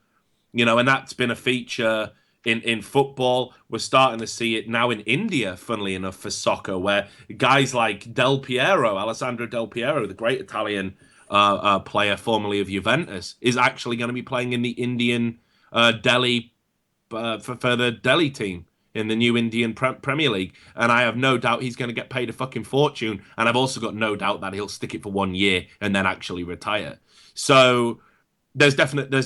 And that's been a feature in football. We're starting to see it now in India, funnily enough, for soccer, where guys like Alessandro Del Piero, the great Italian player formerly of Juventus, is actually going to be playing in the Indian Delhi for the Delhi team in the new Indian Premier League, and I have no doubt he's going to get paid a fucking fortune, and I've also got no doubt that he'll stick it for 1 year and then actually retire. So there's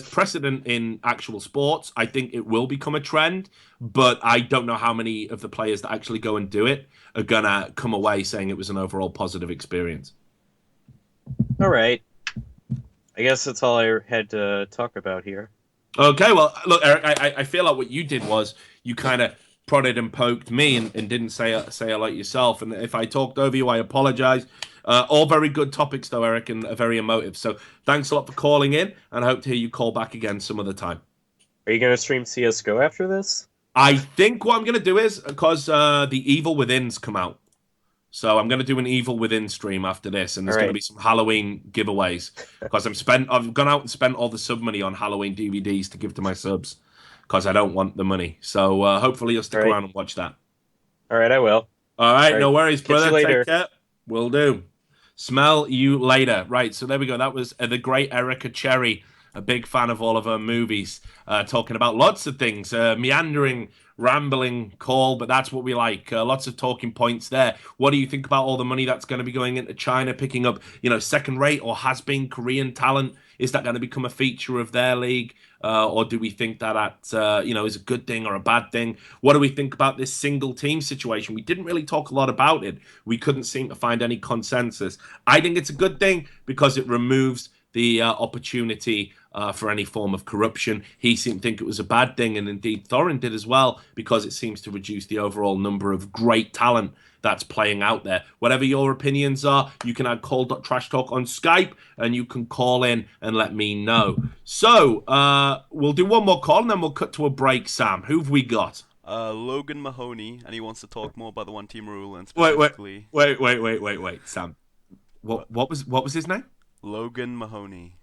precedent in actual sports. I think it will become a trend, but I don't know how many of the players that actually go and do it are going to come away saying it was an overall positive experience. All right. I guess that's all I had to talk about here. Okay, well, look, Eric, I feel like what you did was you kind of prodded and poked me and didn't say a lot yourself. And if I talked over you, I apologize. All very good topics, though, Eric, and very emotive. So thanks a lot for calling in, and I hope to hear you call back again some other time. Are you going to stream CSGO after this? I think what I'm going to do is, because the Evil Within's come out, so I'm going to do an Evil Within stream after this, and there's going to be some Halloween giveaways, because I've gone out and spent all the sub money on Halloween DVDs to give to my subs, because I don't want the money. So hopefully you'll stick around and watch that. All right, I will. All right, no worries, brother. Catch you later. Take care. Will do. Smell you later. Right, so there we go. That was the great Erica Cherry, a big fan of all of her movies, talking about lots of things, meandering, rambling call, but that's what we like. Lots of talking points there. What do you think about all the money that's going to be going into China, picking up, second rate or has been Korean talent? Is that going to become a feature of their league? Or do we think that is a good thing or a bad thing? What do we think about this single team situation? We didn't really talk a lot about it. We couldn't seem to find any consensus. I think it's a good thing because it removes the opportunity for any form of corruption. He seemed to think it was a bad thing, and indeed Thorin did as well, because it seems to reduce the overall number of great talent that's playing out there. Whatever your opinions are, you can add call.trashtalk on Skype, and you can call in and let me know. So, we'll do one more call, and then we'll cut to a break. Sam, who've we got? Logan Mahoney, and he wants to talk more about the one-team rule and specifically... Wait, Sam. What was his name? Logan Mahoney.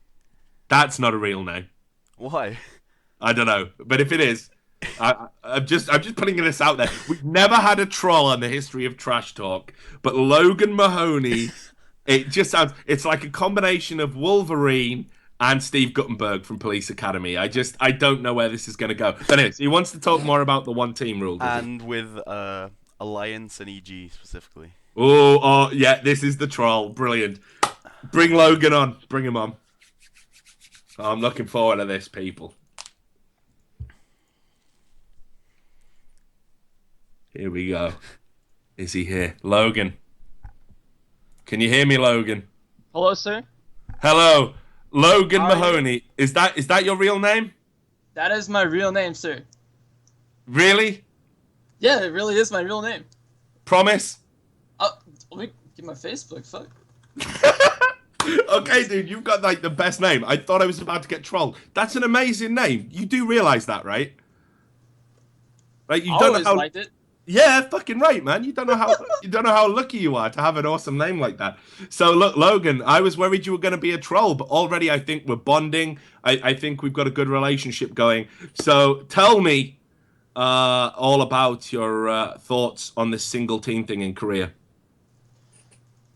That's not a real name. Why? I don't know, but if it is, I'm just putting this out there. We've never had a troll in the history of Trash Talk, but Logan Mahoney, it's like a combination of Wolverine and Steve Guttenberg from Police Academy. I don't know where this is going to go. But anyways, he wants to talk more about the one-team rule. And with Alliance and EG specifically. Oh, yeah, this is the troll. Brilliant. Bring Logan on. Bring him on. I'm looking forward to this, people. Here we go. Is he here? Logan. Can you hear me, Logan? Hello, sir. Hello. Logan Mahoney. Is that your real name? That is my real name, sir. Really? Yeah, it really is my real name. Promise? Let me get my Facebook. Fuck. Okay, dude, you've got like the best name. I thought I was about to get trolled. That's an amazing name. You do realize that, right? Like you don't know how. Liked it. Yeah, fucking right, man. You don't know how lucky you are to have an awesome name like that. So look, Logan, I was worried you were going to be a troll, but already I think we're bonding. I think we've got a good relationship going. So tell me all about your thoughts on this single team thing in Korea.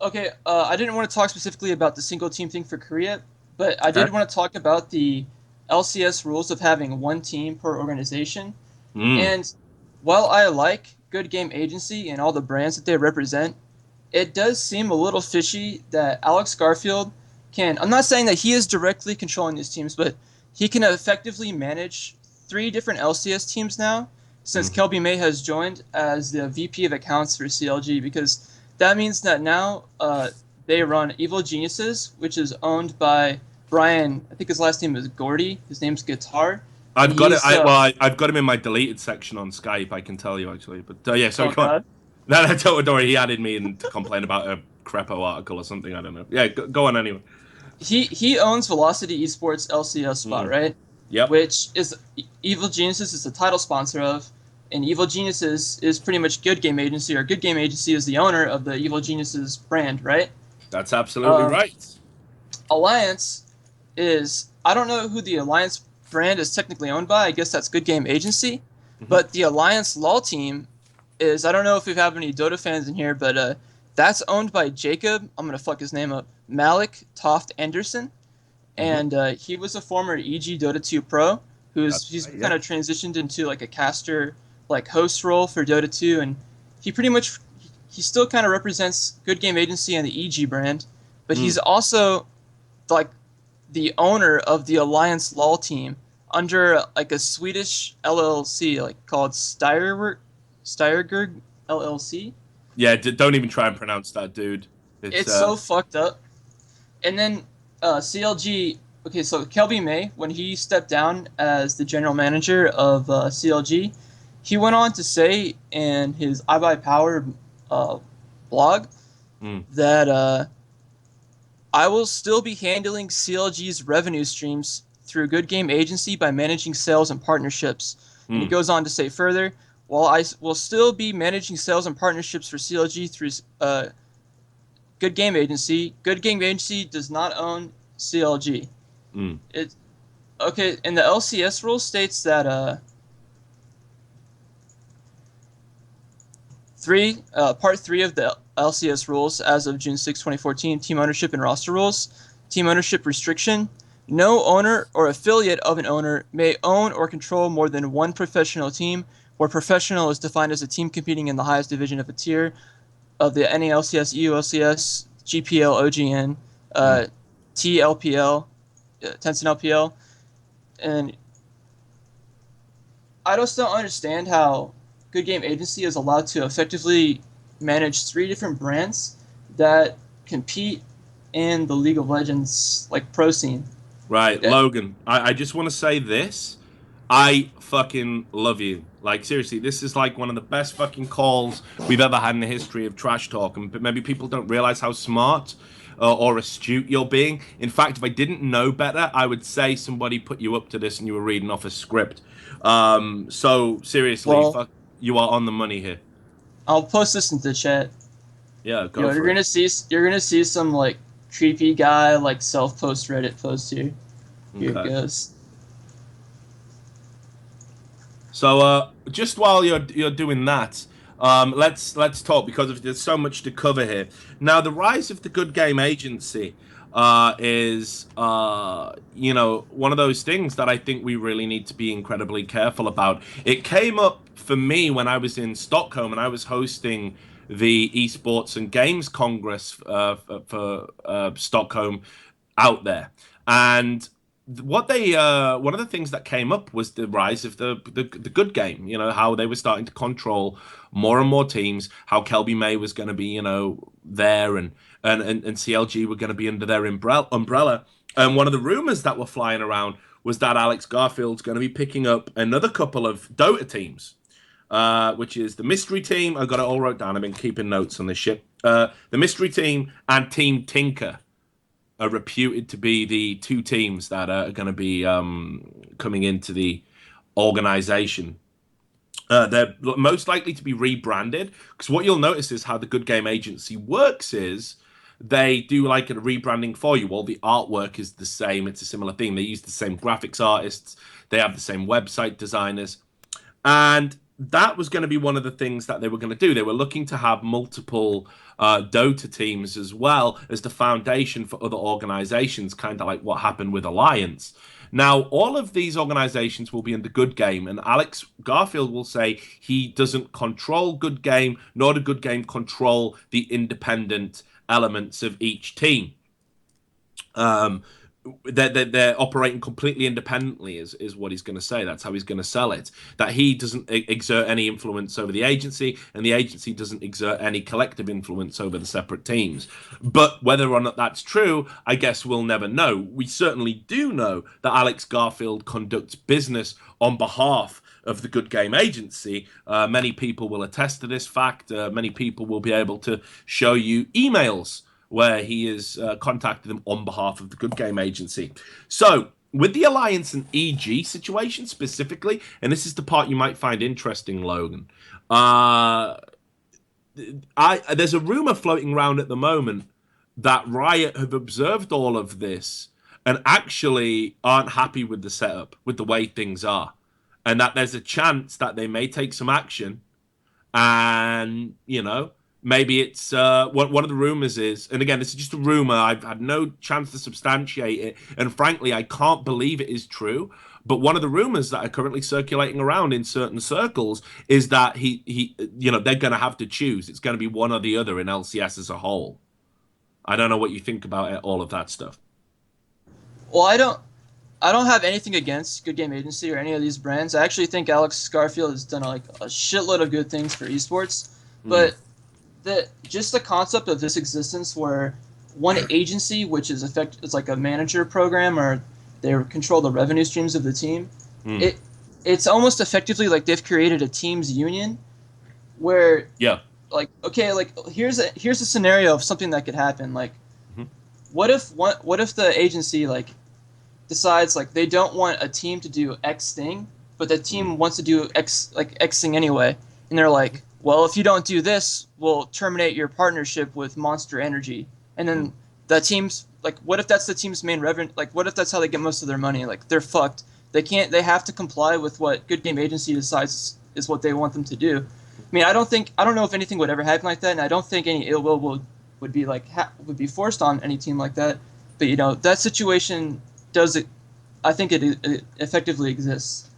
Okay, I didn't want to talk specifically about the single team thing for Korea, but I did want to talk about the LCS rules of having one team per organization. And while I like Good Game Agency and all the brands that they represent, it does seem a little fishy that Alex Garfield can... I'm not saying that he is directly controlling these teams, but he can effectively manage 3 different LCS teams now since Kelby May has joined as the VP of accounts for CLG, because that means that now they run Evil Geniuses, which is owned by Brian. I think his last name is Gordy. His name's Guitar. I've got it. I've got him in my deleted section on Skype. I can tell you actually, but yeah. Sorry, come on. No, don't worry. He added me in to complain about a Crepo article or something. I don't know. Yeah, go on anyway. He owns Velocity Esports LCS spot, right? Yep. Which is Evil Geniuses is the title sponsor of, and Evil Geniuses is pretty much Good Game Agency, or Good Game Agency is the owner of the Evil Geniuses brand, right? That's absolutely right. Alliance is, I don't know who the Alliance brand is technically owned by. I guess that's Good Game Agency. But the Alliance LoL team is, I don't know if we have any Dota fans in here, but that's owned by Jacob. I'm going to fuck his name up. Malik Toft Anderson. And he was a former EG Dota 2 pro he's kind of transitioned into like a caster, like host role for Dota 2. And he still kind of represents Good Game Agency and the EG brand. But he's also like the owner of the Alliance LoL team under like a Swedish LLC, like called Styrgerg LLC. Yeah, don't even try and pronounce that, dude. It's so fucked up. And then CLG. Okay, so Kelby May, when he stepped down as the general manager of CLG, he went on to say in his I Buy Power blog that I will still be handling CLG's revenue streams through Good Game Agency by managing sales and partnerships. And he goes on to say further, while I will still be managing sales and partnerships for CLG through Good Game Agency does not own CLG. Okay, and the LCS rule states that Part 3 of the LCS rules as of June 6, 2014, team ownership and roster rules. Team ownership restriction. No owner or affiliate of an owner may own or control more than one professional team, where professional is defined as a team competing in the highest division of a tier of the NALCS, EULCS, GPL, OGN, TLPL, Tencent LPL. And I just don't understand how Good Game Agency is allowed to effectively manage 3 different brands that compete in the League of Legends like pro scene. Right, yeah. Logan, I just want to say this. I fucking love you. Like, seriously, this is like one of the best fucking calls we've ever had in the history of Trash Talk. And maybe people don't realize how smart or astute you're being. In fact, if I didn't know better, I would say somebody put you up to this and you were reading off a script. So, seriously, you are on the money here. I'll post this into the chat. Yeah, go for it. You're gonna see some like creepy guy like self-post Reddit post here. Here it goes. So just while you're doing that, let's talk, because there's so much to cover here. Now, the rise of the Good Game Agency is one of those things that I think we really need to be incredibly careful about. It came up for me when I was in Stockholm and I was hosting the eSports and Games Congress for Stockholm out there. And what one of the things that came up was the rise of the good game, how they were starting to control more and more teams, how Kelby May was going to be, there, and CLG were going to be under their umbrella. And one of the rumors that were flying around was that Alex Garfield's going to be picking up another couple of Dota teams, which is the Mystery Team. I got it all wrote down. I've been keeping notes on this shit. The Mystery Team and Team Tinker are reputed to be the 2 teams that are going to be coming into the organization. They're most likely to be rebranded, because what you'll notice is how the Good Game Agency works is they do like a rebranding for you. All the artwork is the same. It's a similar theme. They use the same graphics artists. They have the same website designers. And that was going to be one of the things that they were going to do. They were looking to have multiple Dota teams as well as the foundation for other organizations, kind of like what happened with Alliance. Now, all of these organizations will be in the Good Game, and Alex Garfield will say he doesn't control Good Game, nor do Good Game control the independent elements of each team. they're operating completely independently is what he's going to say. That's how he's going to sell it. That he doesn't exert any influence over the agency, and the agency doesn't exert any collective influence over the separate teams. But whether or not that's true, I guess we'll never know. We certainly do know that Alex Garfield conducts business on behalf of the Good Game agency. Many people will attest to this fact. Many people will be able to show you emails where he has contacted them on behalf of the Good Game agency. So, with the Alliance and EG situation specifically, and this is the part you might find interesting, Logan, there's a rumor floating around at the moment that Riot have observed all of this and actually aren't happy with the setup, with the way things are, and that there's a chance that they may take some action. And, maybe it's one of the rumors is, and again, this is just a rumor. I've had no chance to substantiate it, and frankly, I can't believe it is true. But one of the rumors that are currently circulating around in certain circles is that they're going to have to choose. It's going to be one or the other in LCS as a whole. I don't know what you think about all of that stuff. Well, I don't have anything against Good Game Agency or any of these brands. I actually think Alex Garfield has done a shitload of good things for esports, but just the concept of this existence where one agency, which is it's like a manager program, or they control the revenue streams of the team, it's almost effectively like they've created a team's union, where here's a scenario of something that could happen. Like, what if the agency decides they don't want a team to do X thing, but the team wants to do X thing anyway, and they're like, well, if you don't do this, we'll terminate your partnership with Monster Energy. And then the team's what if that's the team's main revenue? What if that's how they get most of their money? They're fucked. They have to comply with what Good Game Agency decides is what they want them to do. I mean, I don't know if anything would ever happen like that, and I don't think any ill will would be forced on any team like that. But that situation I think it effectively exists.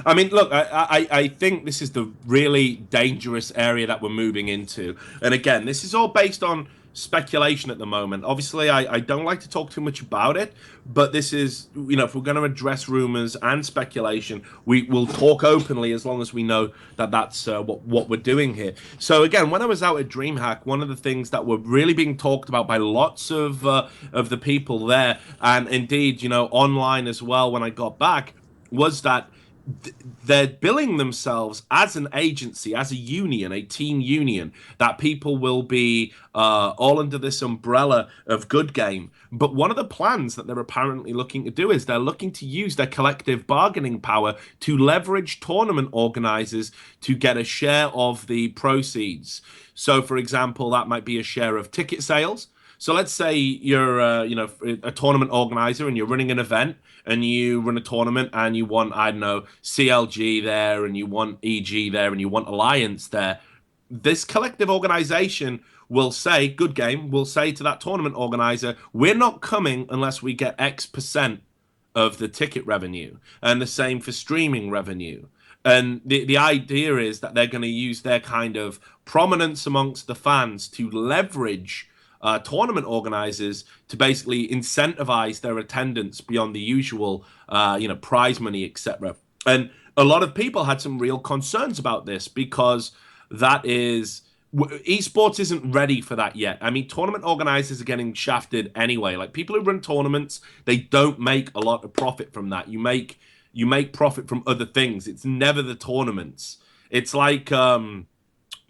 I mean, look, I think this is the really dangerous area that we're moving into. And again, this is all based on speculation at the moment. Obviously, I don't like to talk too much about it, but this is, if we're going to address rumors and speculation, we will talk openly as long as we know that that's what we're doing here. So again, when I was out at DreamHack, one of the things that were really being talked about by lots of the people there, and indeed, online as well when I got back, was that they're billing themselves as an agency, as a union, a team union, that people will be all under this umbrella of Good Game. But one of the plans that they're apparently looking to do is they're looking to use their collective bargaining power to leverage tournament organizers to get a share of the proceeds. So, for example, that might be a share of ticket sales. So let's say you're, a tournament organizer and you're running an event and you run a tournament and you want, I don't know, CLG there and you want EG there and you want Alliance there. This collective organization will say, Good Game will say to that tournament organizer, we're not coming unless we get X% of the ticket revenue, and the same for streaming revenue. And the idea is that they're going to use their kind of prominence amongst the fans to leverage tournament organizers to basically incentivize their attendance beyond the usual, prize money, etc. And a lot of people had some real concerns about this because esports isn't ready for that yet. I mean, tournament organizers are getting shafted anyway. Like, people who run tournaments, they don't make a lot of profit from that. You make profit from other things. It's never the tournaments. It's like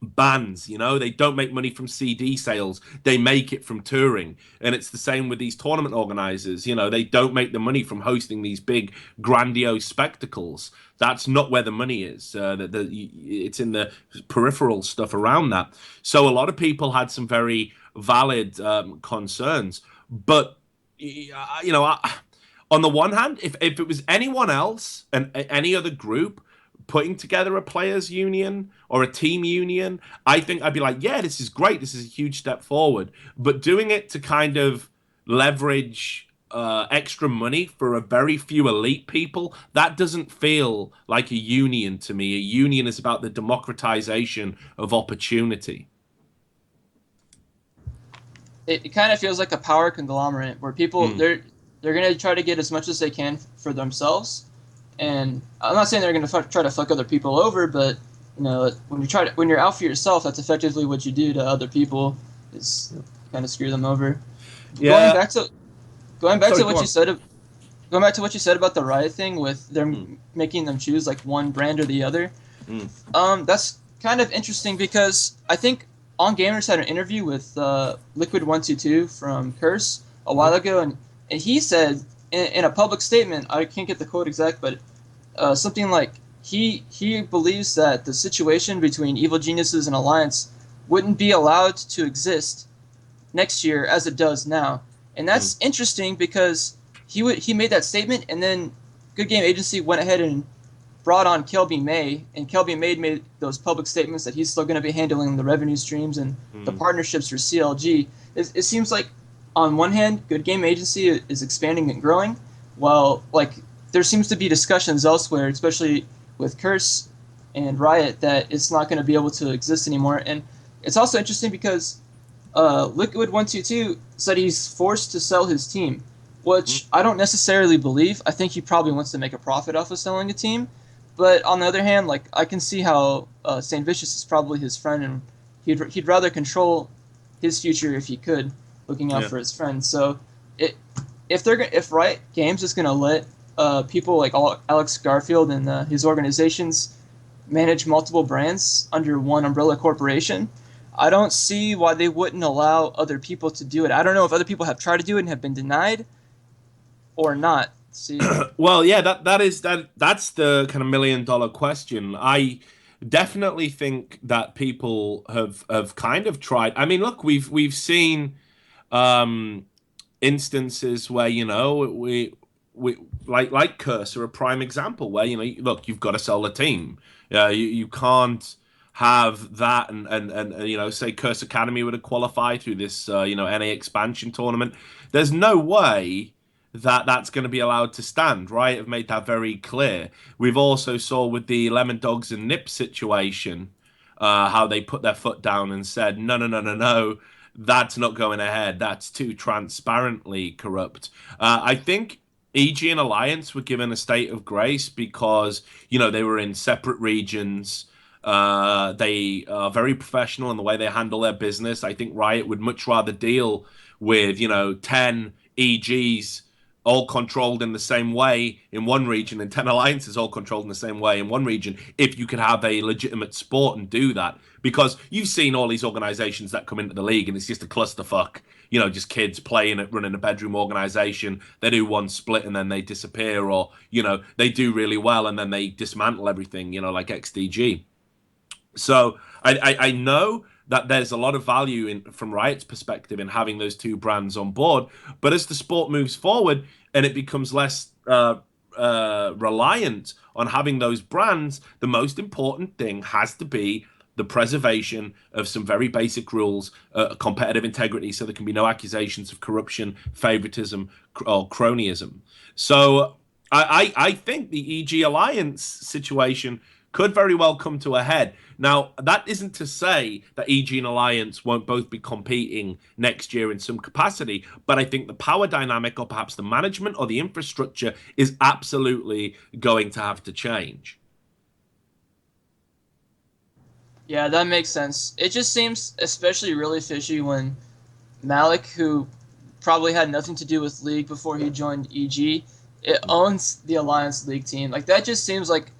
bands, they don't make money from CD sales, they make it from touring. And it's the same with these tournament organizers. They don't make the money from hosting these big grandiose spectacles. That's not where the money is. It's in the peripheral stuff around that. So a lot of people had some very valid concerns, but on the one hand, if it was anyone else and any other group putting together a players union or a team union, I think I'd be like, yeah, this is great. This is a huge step forward. But doing it to kind of leverage extra money for a very few elite people, that doesn't feel like a union to me. A union is about the democratization of opportunity. It kind of feels like a power conglomerate where people they're gonna try to get as much as they can for themselves. And I'm not saying they're gonna try to fuck other people over, but when you're out for yourself, that's effectively what you do to other people, is kind of screw them over. Yeah. Going back to what Go you said. Going back to what you said about the Riot thing with them making them choose like one brand or the other, that's kind of interesting because I think On Gamers had an interview with Liquid122 from Curse a while ago, and he said in a public statement, I can't get the quote exact, but something like he believes that the situation between Evil Geniuses and Alliance wouldn't be allowed to exist next year as it does now, and that's interesting because he made that statement, and then Good Game Agency went ahead and brought on Kelby May, and Kelby May made those public statements that he's still going to be handling the revenue streams and the partnerships for CLG. It seems like, on one hand, Good Game Agency is expanding and growing, while like there seems to be discussions elsewhere, especially with Curse and Riot, that it's not going to be able to exist anymore. And it's also interesting because Liquid122 said he's forced to sell his team, which I don't necessarily believe. I think he probably wants to make a profit off of selling a team. But on the other hand, like I can see how St. Vicious is probably his friend, and he'd rather control his future if he could, looking out for his friends. So if Riot Games is going to let people like Alex Garfield and his organizations manage multiple brands under one umbrella corporation, I don't see why they wouldn't allow other people to do it. I don't know if other people have tried to do it and have been denied or not. See? Well, yeah, that's the kind of $1 million question. I definitely think that people have kind of tried. I mean, look, we've seen instances where we like Curse are a prime example where look, you've got to sell the team. You can't have that and say Curse Academy would have qualified through this NA expansion tournament. There's no way that's going to be allowed to stand. Riot have made that very clear. We've also saw with the Lemon Dogs and Nip situation how they put their foot down and said no, that's not going ahead. That's too transparently corrupt. I think EG and Alliance were given a state of grace because they were in separate regions. They are very professional in the way they handle their business. I think Riot would much rather deal with 10 EGs all controlled in the same way in one region and 10 alliances all controlled in the same way in one region, if you could have a legitimate sport and do that. Because you've seen all these organizations that come into the league and it's just a clusterfuck, just kids playing it, running a bedroom organization. They do one split and then they disappear, or they do really well and then they dismantle everything, like XDG. So I know that there's a lot of value from Riot's perspective in having those two brands on board. But as the sport moves forward and it becomes less reliant on having those brands, the most important thing has to be the preservation of some very basic rules, competitive integrity, so there can be no accusations of corruption, favoritism, or cronyism. So I think the EG Alliance situation could very well come to a head. Now, that isn't to say that EG and Alliance won't both be competing next year in some capacity, but I think the power dynamic, or perhaps the management or the infrastructure, is absolutely going to have to change. Yeah, that makes sense. It just seems especially really fishy when Malik, who probably had nothing to do with League before he joined EG, it owns the Alliance League team. Like, that just seems like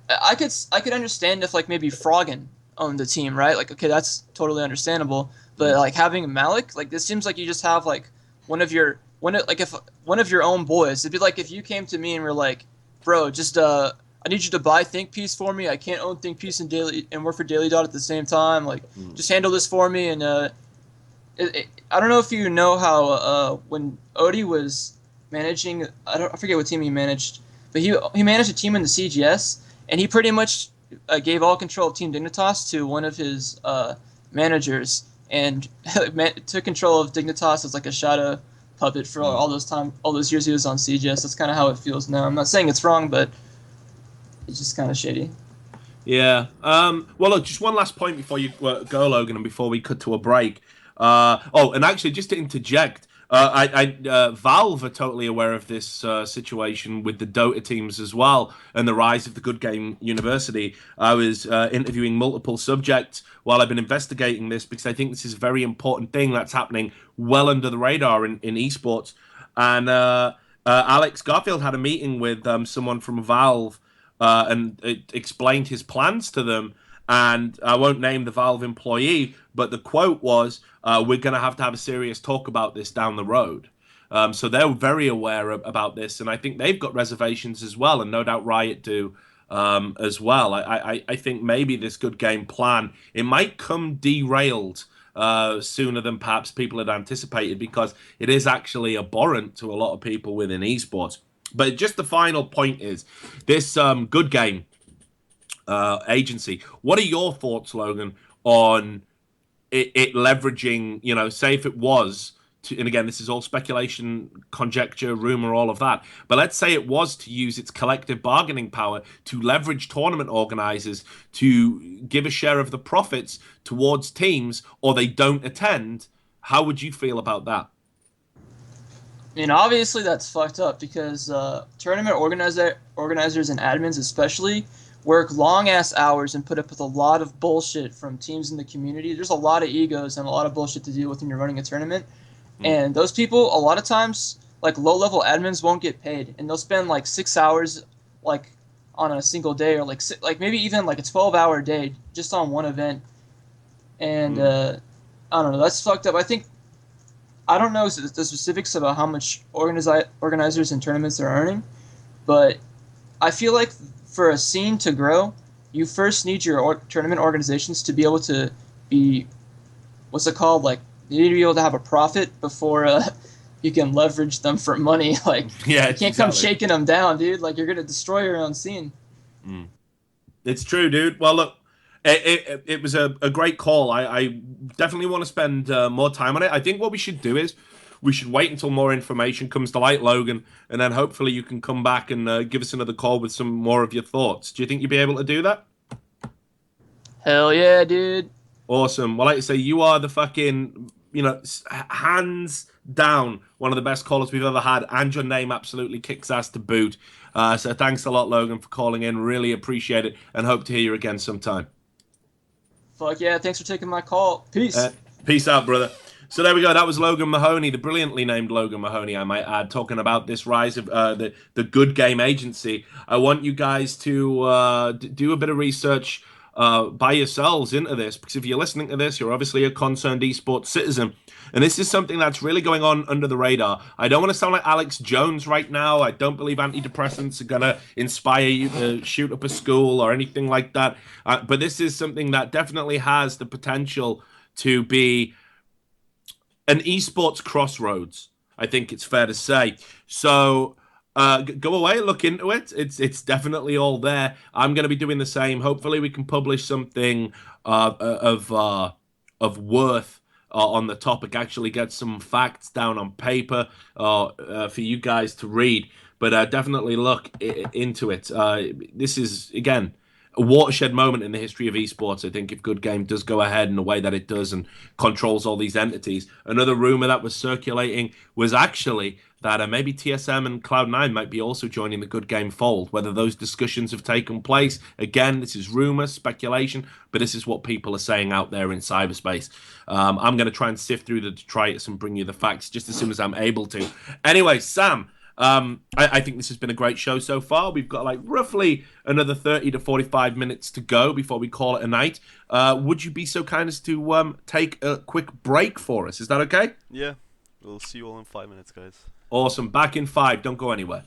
I could understand if like maybe Froggen owned the team, right? Like, okay, that's totally understandable. But like having Malik, like this seems like you just have like if one of your own boys. It'd be like if you came to me and were like, bro, just I need you to buy Think Piece for me. I can't own Think Piece and work for Daily Dot at the same time. Like, just handle this for me. And I don't know if you know how when Odie was managing, I forget what team he managed, but he managed a team in the CGS. And he pretty much gave all control of Team Dignitas to one of his managers, and took control of Dignitas as like a shadow puppet for all those years he was on CGS. That's kind of how it feels now. I'm not saying it's wrong, but it's just kind of shady. Yeah. Well, look, just one last point before you go, Logan, and before we cut to a break. And actually, just to interject, Valve are totally aware of this situation with the Dota teams as well, and the rise of the Good Game University. I was interviewing multiple subjects while I've been investigating this, because I think this is a very important thing that's happening well under the radar in esports. And Alex Garfield had a meeting with someone from Valve, and it explained his plans to them. And I won't name the Valve employee, but the quote was, we're going to have a serious talk about this down the road. So they're very aware about this, and I think they've got reservations as well, and no doubt Riot do as well. I think maybe this Good Game plan, it might come derailed sooner than perhaps people had anticipated, because it is actually abhorrent to a lot of people within esports. But just the final point is, this Good Game agency, what are your thoughts, Logan, on it leveraging, say if it was to, and again, this is all speculation, conjecture, rumor, all of that, but let's say it was to use its collective bargaining power to leverage tournament organizers to give a share of the profits towards teams, or they don't attend. How would you feel about that? I mean, obviously that's fucked up, because tournament organizers and admins especially work long-ass hours and put up with a lot of bullshit from teams in the community. There's a lot of egos and a lot of bullshit to deal with when you're running a tournament. And those people, a lot of times, like, low-level admins won't get paid. And they'll spend, like, 6 hours, like, on a single day, or, like maybe even, like, a 12-hour day just on one event. And, I don't know, that's fucked up. I don't know the specifics about how much organizers and tournaments are earning, but I feel like for a scene to grow, you first need your tournament organizations to be able to be, what's it called? Like, you need to be able to have a profit before you can leverage them for money. Like, yeah, you can't come shaking them down, dude. Like, you're gonna destroy your own scene. It's true, dude. Well, look, it was a great call. I definitely want to spend more time on it. I think what we should do is we should wait until more information comes to light, Logan, and then hopefully you can come back and give us another call with some more of your thoughts. Do you think you'd be able to do that? Hell yeah, dude. Awesome. Well, like I say, you are the fucking, hands down one of the best callers we've ever had, and your name absolutely kicks ass to boot. So thanks a lot, Logan, for calling in. Really appreciate it, and hope to hear you again sometime. Fuck yeah, thanks for taking my call. Peace. Peace out, brother. So there we go. That was Logan Mahoney, the brilliantly named Logan Mahoney, I might add, talking about this rise of the Good Game agency. I want you guys to do a bit of research by yourselves into this, because if you're listening to this, you're obviously a concerned esports citizen, and this is something that's really going on under the radar. I don't want to sound like Alex Jones right now. I don't believe antidepressants are going to inspire you to shoot up a school or anything like that, but this is something that definitely has the potential to be an esports crossroads, I think it's fair to say. So go away, look into it. It's definitely all there. I'm going to be doing the same. Hopefully we can publish something of worth on the topic, actually get some facts down on paper for you guys to read. But definitely look into it. This is, again, a watershed moment in the history of esports, I think, if Good Game does go ahead in the way that it does and controls all these entities. Another rumor that was circulating was actually that maybe TSM and Cloud9 might be also joining the Good Game fold. Whether those discussions have taken place, again, this is rumor, speculation, but this is what people are saying out there in cyberspace. I'm going to try and sift through the tryouts and bring you the facts just as soon as I'm able to. Anyway, Sam, I think this has been a great show so far. We've got like roughly another 30 to 45 minutes to go before we call it a night. Would you be so kind as to take a quick break for us? Is that okay? Yeah, we'll see you all in 5 minutes, guys. Awesome. Back in 5. Don't go anywhere.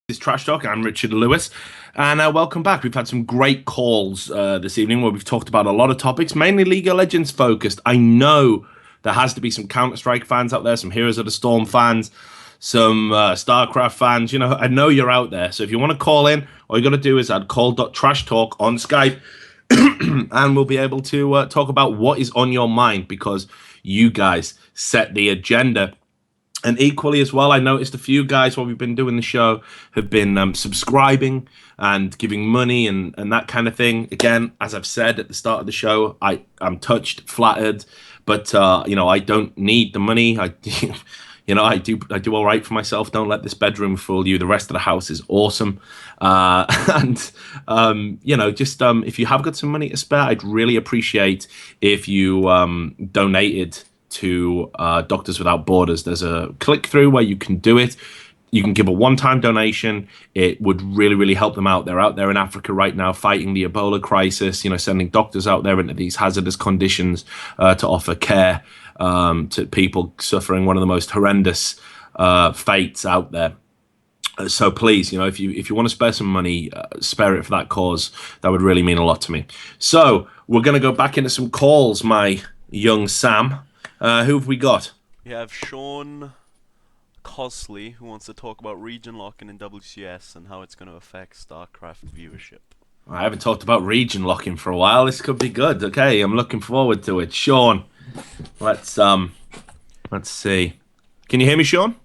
It's Trash Talk. I'm Richard Lewis, and welcome back. We've had some great calls this evening where we've talked about a lot of topics, mainly League of Legends focused. I know there has to be some Counter-Strike fans out there, some Heroes of the Storm fans, some StarCraft fans. You know, I know you're out there. So if you want to call in, all you got to do is add call.trashtalk on Skype, and we'll be able to talk about what is on your mind, because you guys set the agenda. And equally as well, I noticed a few guys while we've been doing the show have been subscribing and giving money and that kind of thing. Again, as I've said at the start of the show, I'm touched, flattered, but I don't need the money. I do all right for myself. Don't let this bedroom fool you. The rest of the house is awesome. If you have got some money to spare, I'd really appreciate if you donated to Doctors Without Borders. There's a click through where you can do it. You can give a one-time donation. It would really, really help them out. They're out there in Africa right now fighting the Ebola crisis, sending doctors out there into these hazardous conditions to offer care to people suffering one of the most horrendous fates out there. So please, if you want to spare some money, spare it for that cause. That would really mean a lot to me. So we're going to go back into some calls, my young Sam. Who have we got? We have Sean Cosley, who wants to talk about region locking in WCS and how it's going to affect StarCraft viewership. I haven't talked about region locking for a while. This could be good. Okay, I'm looking forward to it. Sean, let's see. Can you hear me, Sean?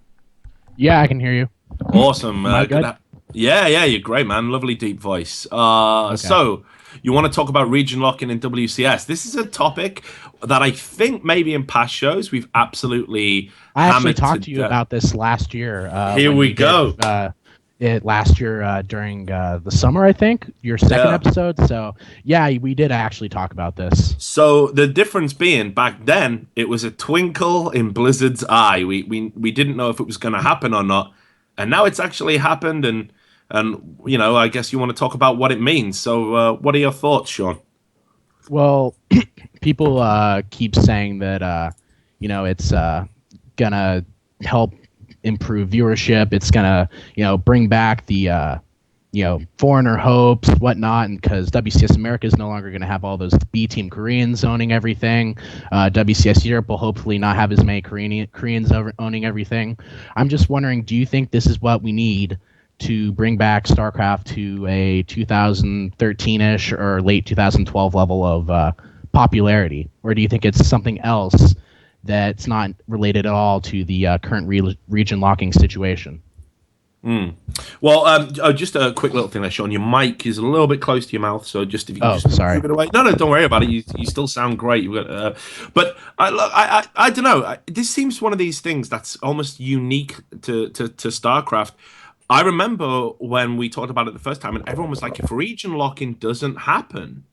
Yeah, I can hear you. Awesome. Am I good? Yeah, you're great, man. Lovely deep voice. Okay. So you want to talk about region locking in WCS? This is a topic that I think maybe in past shows we've absolutely I actually hammered talked to you about this last year. Here we go. Last year during the summer, I think, your second episode. So yeah, we did actually talk about this. So the difference being, back then it was a twinkle in Blizzard's eye. We didn't know if it was going to happen or not, and now it's actually happened. And I guess you want to talk about what it means. So what are your thoughts, Sean? Well, people keep saying that it's gonna help improve viewership. It's gonna bring back the foreigner hopes, whatnot, and because WCS America is no longer going to have all those B team Koreans owning everything. WCS Europe will hopefully not have as many Koreans owning everything. I'm just wondering, do you think this is what we need to bring back StarCraft to a 2013-ish or late 2012 level of popularity? Or do you think it's something else that's not related at all to the current region locking situation? Well, just a quick little thing there, Sean. Your mic is a little bit close to your mouth, so just if you can sorry. move it away. No, don't worry about it. You still sound great. But I don't know. This seems one of these things that's almost unique to StarCraft. I remember when we talked about it the first time, and everyone was like, if region locking doesn't happen,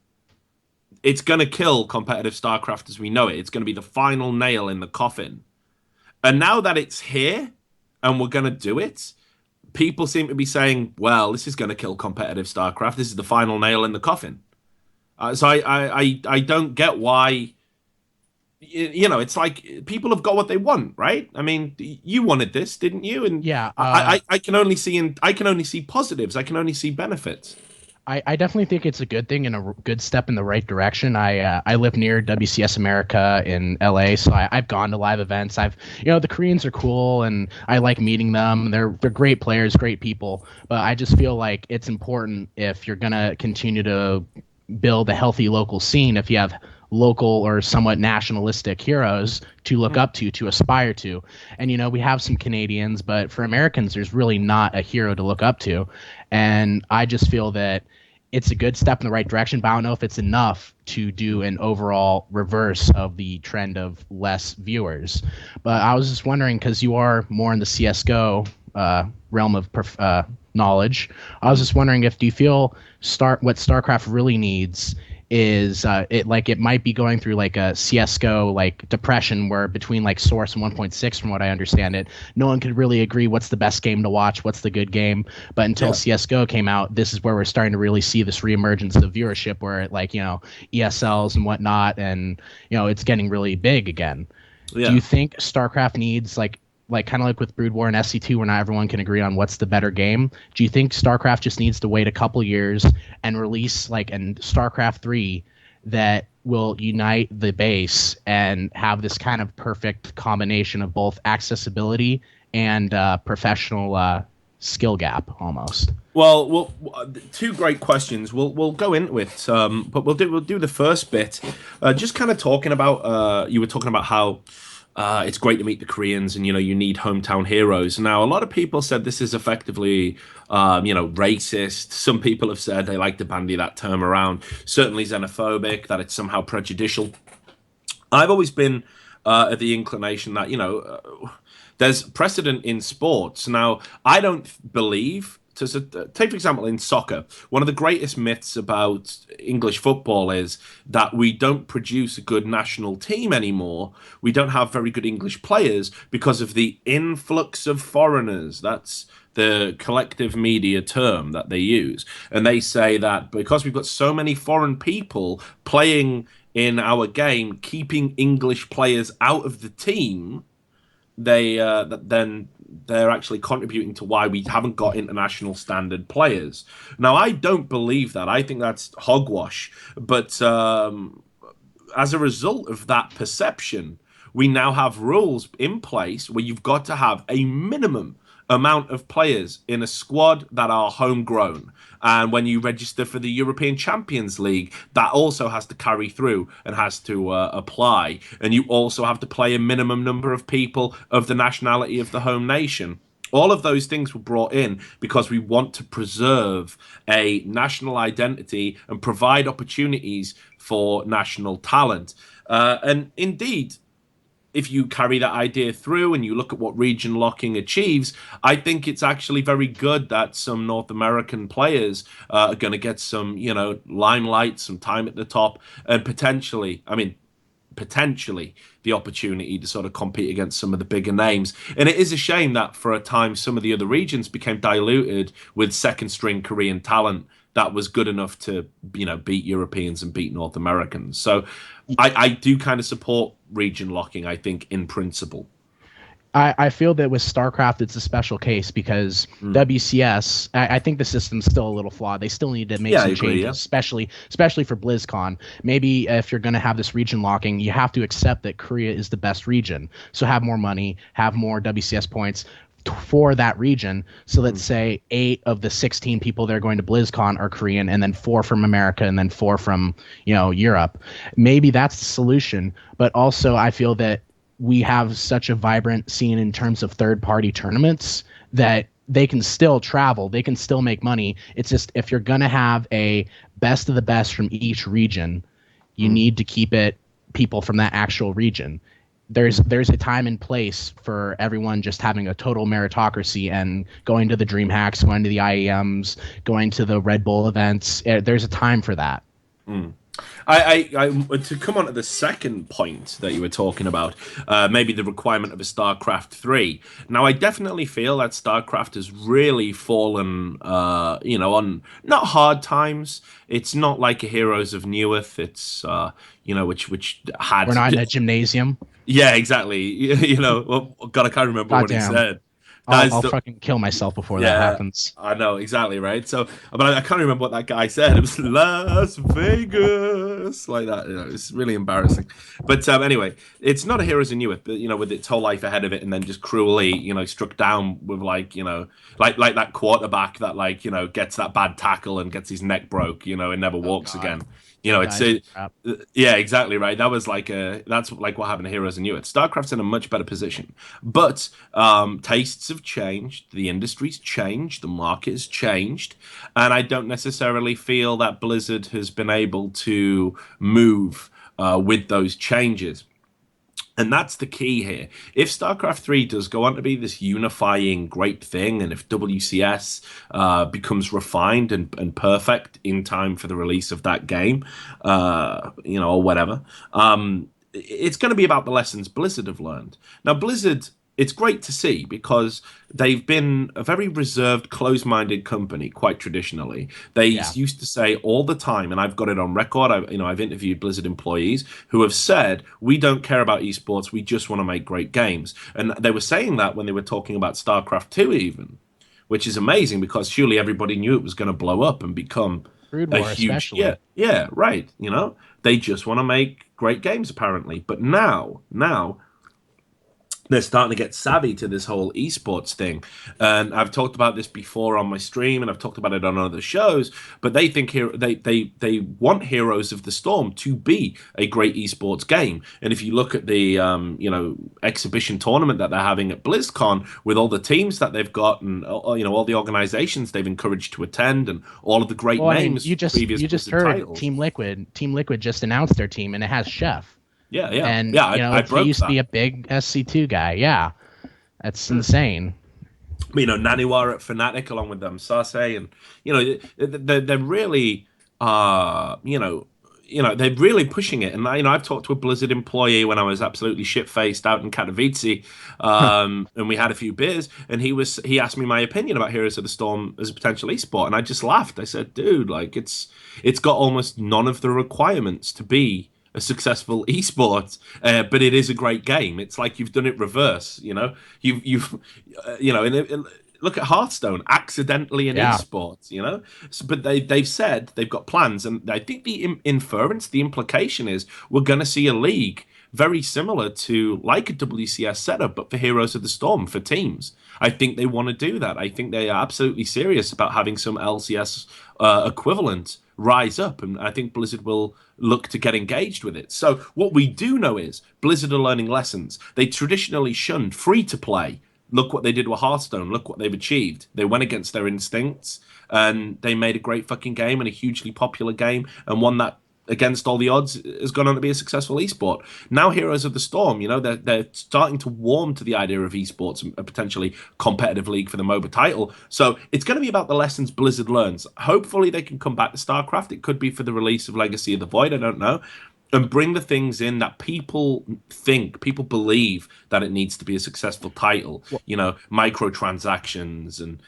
it's going to kill competitive StarCraft as we know it. It's going to be the final nail in the coffin. And now that it's here and we're going to do it, people seem to be saying, well, this is going to kill competitive StarCraft. This is the final nail in the coffin. So I don't get why. It's like people have got what they want, right? I mean, you wanted this, didn't you? And yeah, I can only see positives. I can only see benefits. I definitely think it's a good thing and a good step in the right direction. I live near WCS America in LA, so I've gone to live events. The Koreans are cool and I like meeting them. They're great players, great people. But I just feel like it's important, if you're gonna continue to build a healthy local scene, if you have local or somewhat nationalistic heroes to look up to aspire to. And we have some Canadians, but for Americans there's really not a hero to look up to. And I just feel that it's a good step in the right direction, but I don't know if it's enough to do an overall reverse of the trend of less viewers. But I was just wondering, because you are more in the CSGO realm of knowledge, I was just wondering, do you feel what StarCraft really needs is it might be going through like a CSGO like depression, where between like Source and 1.6, from what I understand it, no one could really agree what's the best game to watch, what's the good game. But until CSGO came out, this is where we're starting to really see this reemergence of viewership, where ESLs and whatnot, and it's getting really big again. Do you think StarCraft needs like like kind of like with Brood War and SC2, where not everyone can agree on what's the better game. Do you think StarCraft just needs to wait a couple years and release like an StarCraft 3 that will unite the base and have this kind of perfect combination of both accessibility and professional skill gap almost? Well, two great questions. We'll go into it, but we'll do the first bit, just kind of talking about. You were talking about how it's great to meet the Koreans, and you need hometown heroes. Now, a lot of people said this is effectively, racist. Some people have said they like to bandy that term around. Certainly xenophobic. That it's somehow prejudicial. I've always been at the inclination that there's precedent in sports. Now, I don't believe, take for example in soccer, one of the greatest myths about English football is that we don't produce a good national team anymore. We don't have very good English players because of the influx of foreigners. That's the collective media term that they use. And they say that because we've got so many foreign people playing in our game, keeping English players out of the team, then they're actually contributing to why we haven't got international standard players. Now, I don't believe that. I think that's hogwash. But as a result of that perception, we now have rules in place where you've got to have a minimum amount of players in a squad that are homegrown. And when you register for the European Champions League, that also has to carry through and has to apply. And you also have to play a minimum number of people of the nationality of the home nation. All of those things were brought in because we want to preserve a national identity and provide opportunities for national talent. And indeed, if you carry that idea through and you look at what region locking achieves, I think it's actually very good that some North American players are going to get some, limelight, some time at the top, and potentially the opportunity to sort of compete against some of the bigger names. And it is a shame that for a time some of the other regions became diluted with second string Korean talent that was good enough to, beat Europeans and beat North Americans. So I do kind of support region locking, I think, in principle. I feel that with StarCraft, it's a special case because WCS, I think the system's still a little flawed. They still need to make some changes, especially for BlizzCon. Maybe if you're going to have this region locking, you have to accept that Korea is the best region. So have more money, have more WCS points for that region. So let's say 8 of the 16 people that are going to BlizzCon are Korean, and then 4 from America, and then 4 from Europe. Maybe that's the solution. But also, I feel that we have such a vibrant scene in terms of third-party tournaments that they can still travel, they can still make money. It's just if you're going to have a best of the best from each region, you need to keep it people from that actual region. There's a time and place for everyone just having a total meritocracy and going to the DreamHacks, going to the IEMs, going to the Red Bull events. There's a time for that. I to come on to the second point that you were talking about, maybe the requirement of a StarCraft 3. Now, I definitely feel that StarCraft has really fallen, on not hard times. It's not like a Heroes of Newerth. It's, which had... We're not in a gymnasium. Yeah, exactly. God, I can't remember what he said. I'll fucking kill myself before that happens. I know, exactly, right? So, but I can't remember what that guy said. It was Las Vegas, like that. It's really embarrassing. But anyway, it's not a Heroes of Newerth, but with its whole life ahead of it, and then just cruelly, struck down with like that quarterback that gets that bad tackle and gets his neck broke, and never walks again. Yeah, exactly right. That was that's like what happened to Heroes of Newerth. StarCraft's in a much better position, but tastes have changed, the industry's changed, the market has changed, and I don't necessarily feel that Blizzard has been able to move with those changes. And that's the key here. If StarCraft 3 does go on to be this unifying great thing, and if WCS becomes refined and perfect in time for the release of that game, or whatever, it's going to be about the lessons Blizzard have learned. Now, Blizzard it's great to see because they've been a very reserved, closed-minded company quite traditionally. They used to say all the time, and I've got it on record. I've interviewed Blizzard employees who have said, "We don't care about esports. We just want to make great games." And they were saying that when they were talking about StarCraft 2 even, which is amazing because surely everybody knew it was going to blow up and become Brood a War, huge, especially. yeah, right. They just want to make great games apparently. But now they're starting to get savvy to this whole esports thing. And I've talked about this before on my stream, and I've talked about it on other shows, but they think they want Heroes of the Storm to be a great esports game. And if you look at the exhibition tournament that they're having at BlizzCon with all the teams that they've got and all the organizations they've encouraged to attend and all of the great names you just heard titles. Team Liquid just announced their team, and it has Chef. Yeah. And I he used to be a big SC2 guy. Yeah, that's insane. Naniwa at Fnatic along with them, Sase, and they're really they're really pushing it. And I've talked to a Blizzard employee when I was absolutely shit-faced out in Katowice, and we had a few beers, and he asked me my opinion about Heroes of the Storm as a potential esport, and I just laughed. I said, dude, like it's got almost none of the requirements to be a successful esport, but it is a great game. It's like you've done it reverse. You've look at Hearthstone, accidentally an esport. But they've said they've got plans, and I think the the implication is we're going to see a league very similar to like a WCS setup, but for Heroes of the Storm for teams. I think they want to do that. I think they are absolutely serious about having some LCS equivalent rise up, and I think Blizzard will look to get engaged with it. So what we do know is Blizzard are learning lessons. They traditionally shunned free-to-play. Look what they did with Hearthstone. Look what they've achieved. They went against their instincts, and they made a great fucking game and a hugely popular game, and one that, against all the odds, has gone on to be a successful esport. Now Heroes of the Storm, they're starting to warm to the idea of esports and a potentially competitive league for the MOBA title. So it's going to be about the lessons Blizzard learns. Hopefully they can come back to StarCraft. It could be for the release of Legacy of the Void, I don't know, and bring the things in that people believe that it needs to be a successful title. Microtransactions and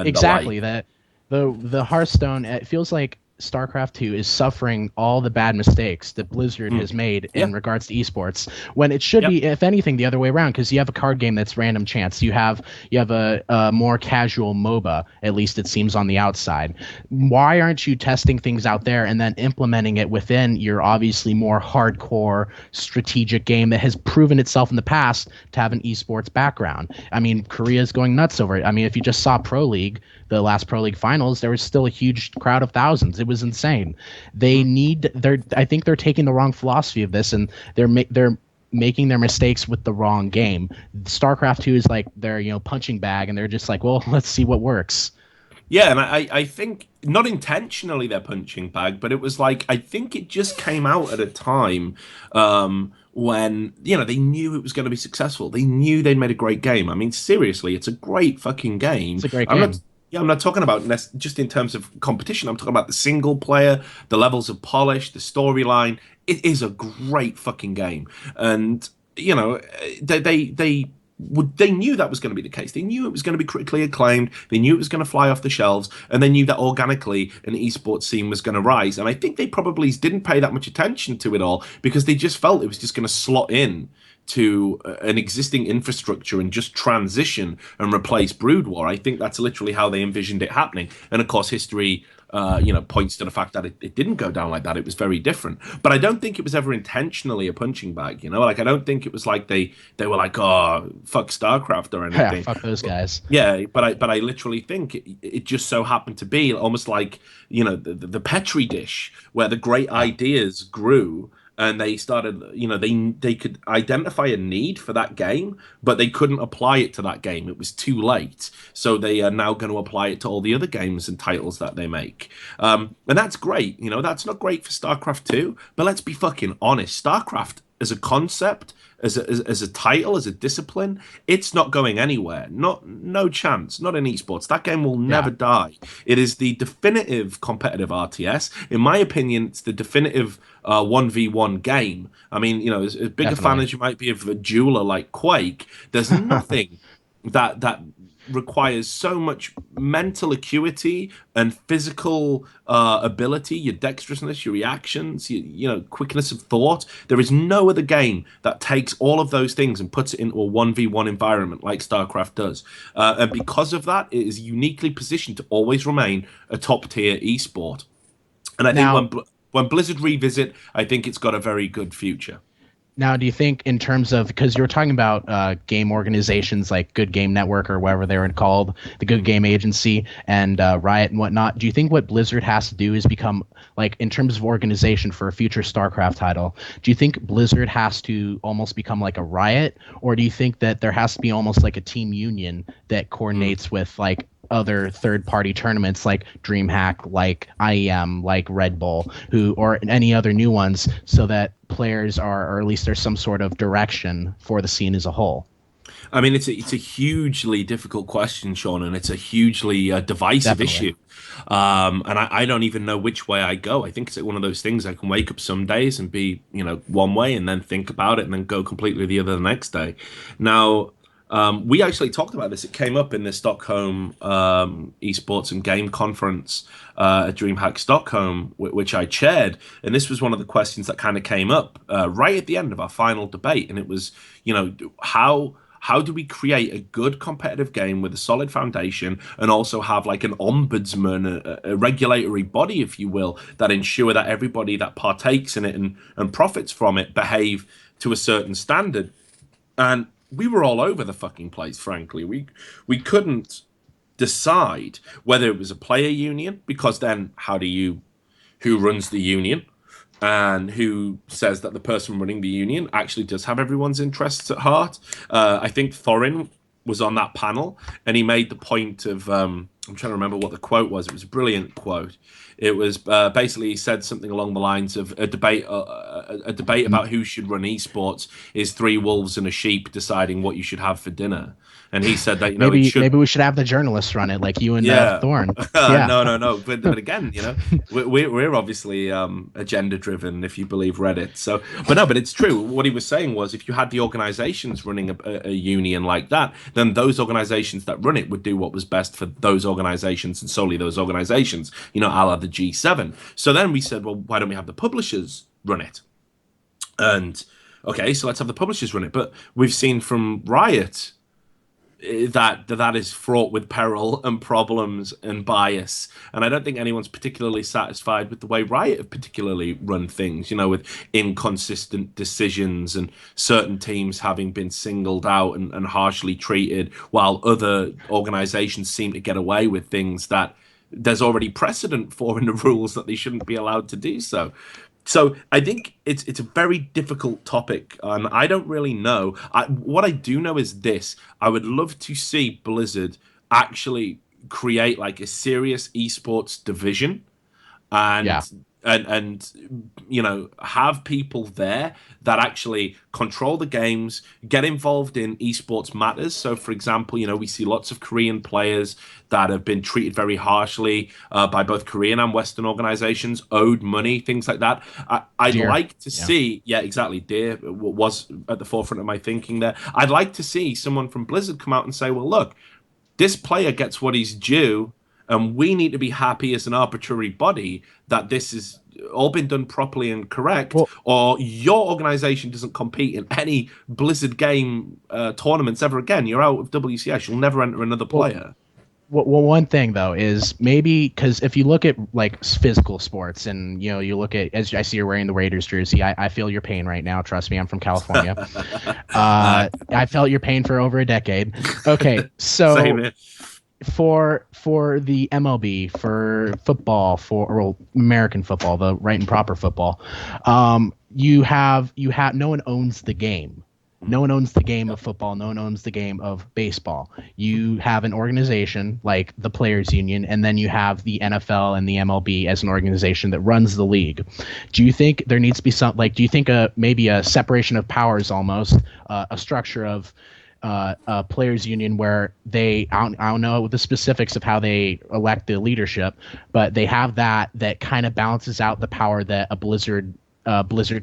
exactly the like. that. The Hearthstone, it feels like StarCraft 2 is suffering all the bad mistakes that Blizzard has made in regards to esports, when it should be, if anything, the other way around, because you have a card game that's random chance. You have a more casual MOBA, at least it seems on the outside. Why aren't you testing things out there and then implementing it within your obviously more hardcore strategic game that has proven itself in the past to have an esports background? I mean, Korea's going nuts over it. I mean, if you just saw Pro League, the last Pro League finals, there was still a huge crowd of thousands. It was insane. I think they're taking the wrong philosophy of this, and they're making their mistakes with the wrong game. StarCraft 2 is like their punching bag, and they're just like, well, let's see what works. Yeah, and I think not intentionally they're punching bag, but it was like, I think it just came out at a time when they knew it was going to be successful. They knew they'd made a great game. I mean, seriously, it's a great fucking game. It's a great game. I'm not talking about just in terms of competition. I'm talking about the single player, the levels of polish, the storyline. It is a great fucking game, and they knew that was going to be the case. They knew it was going to be critically acclaimed. They knew it was going to fly off the shelves, and they knew that organically an esports scene was going to rise. And I think they probably didn't pay that much attention to it all because they just felt it was just going to slot in to an existing infrastructure and just transition and replace Brood War. I think that's literally how they envisioned it happening. And of course, history, points to the fact that it didn't go down like that. It was very different. But I don't think it was ever intentionally a punching bag. Like I don't think it was like they were like, oh, fuck StarCraft or anything. Yeah, fuck those guys. Yeah, but I literally think it just so happened to be almost like the Petri dish where the great ideas grew. And they started, they could identify a need for that game, but they couldn't apply it to that game. It was too late. So they are now going to apply it to all the other games and titles that they make. And that's great. That's not great for StarCraft 2, but let's be fucking honest. StarCraft as a concept, as a title, as a discipline, it's not going anywhere. No chance. Not in esports. That game will never die. It is the definitive competitive RTS. In my opinion, it's the definitive 1v1 game. I mean, you know, as big a fan as you might be of a jeweler like Quake, there's nothing that requires so much mental acuity and physical ability, your dexterousness, your reactions, you know, quickness of thought. There is no other game that takes all of those things and puts it into a 1v1 environment like StarCraft does. And because of that, it is uniquely positioned to always remain a top-tier esport. And I think when Blizzard revisit, I think it's got a very good future. Now, do you think in terms of, because you were talking about game organizations like Good Game Network or whatever they were called, the Good Game Agency and Riot and whatnot, do you think what Blizzard has to do is become, like, in terms of organization for a future StarCraft title, do you think Blizzard has to almost become like a Riot, or do you think that there has to be almost like a team union that coordinates with, like, other third-party tournaments like DreamHack, like IEM, like Red Bull, or any other new ones, so that players are, or at least there's some sort of direction for the scene as a whole? I mean, it's a hugely difficult question, Sean, and it's a hugely divisive issue. And I don't even know which way I go. I think it's one of those things I can wake up some days and be, you know, one way and then think about it and then go completely the other the next day. Now, we actually talked about this. It came up in the Stockholm esports and game conference at DreamHack Stockholm, which I chaired. And this was one of the questions that kind of came up right at the end of our final debate. And it was, you know, how do we create a good competitive game with a solid foundation and also have like an ombudsman, a regulatory body, if you will, that ensure that everybody that partakes in it and profits from it behave to a certain standard? And we were all over the fucking place, frankly. We couldn't decide whether it was a player union, because then who runs the union and who says that the person running the union actually does have everyone's interests at heart. I think Thorin was on that panel, and he made the point of I'm trying to remember what the quote was. It was a brilliant quote. It was basically, he said something along the lines of a debate about who should run esports is three wolves and a sheep deciding what you should have for dinner. And he said that, you know, maybe we should have the journalists run it, like you and Thorn. No. But again, you know, we're obviously agenda driven, if you believe Reddit. So, but it's true. What he was saying was, if you had the organizations running a union like that, then those organizations that run it would do what was best for those organizations and solely those organizations. You know, a la the G7. So then we said, well, why don't we have the publishers run it? And okay, so let's have the publishers run it. But we've seen from Riot that is fraught with peril and problems and bias, and I don't think anyone's particularly satisfied with the way Riot have particularly run things, you know, with inconsistent decisions and certain teams having been singled out and harshly treated, while other organizations seem to get away with things that there's already precedent for in the rules that they shouldn't be allowed to do so. So I think it's a very difficult topic, and I don't really know. What I do know is this: I would love to see Blizzard actually create like a serious esports division, and you know, have people there that actually control the games, get involved in esports matters. So, for example, you know, we see lots of Korean players that have been treated very harshly by both Korean and Western organizations, owed money, things like that. I'd like to see, exactly, Deer was at the forefront of my thinking there. I'd like to see someone from Blizzard come out and say, well, look, this player gets what he's due, and we need to be happy as an arbitrary body that this is all been done properly and correct, or your organization doesn't compete in any Blizzard game tournaments ever again. You're out of WCS. You'll never enter another player. Well, one thing though is maybe because if you look at like physical sports, and you know, you look at, as I see you're wearing the Raiders jersey, I feel your pain right now. Trust me, I'm from California. I felt your pain for over a decade. Okay, so for the MLB, for football, for American football, the right and proper football, you have no one owns the game. No one owns the game of football. No one owns the game of baseball. You have an organization like the Players Union, and then you have the NFL and the MLB as an organization that runs the league. Do you think there needs to be do you think maybe a separation of powers almost, a structure of a Players Union where I don't know the specifics of how they elect the leadership, but they have that kind of balances out the power that a Blizzard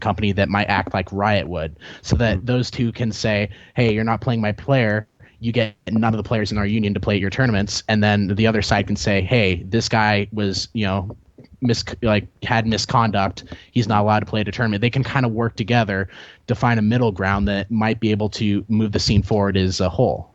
company that might act like Riot would, so that those two can say, hey, you're not playing my player, you get none of the players in our union to play at your tournaments, and then the other side can say, hey, this guy was, had misconduct, he's not allowed to play at a tournament. They can kind of work together to find a middle ground that might be able to move the scene forward as a whole.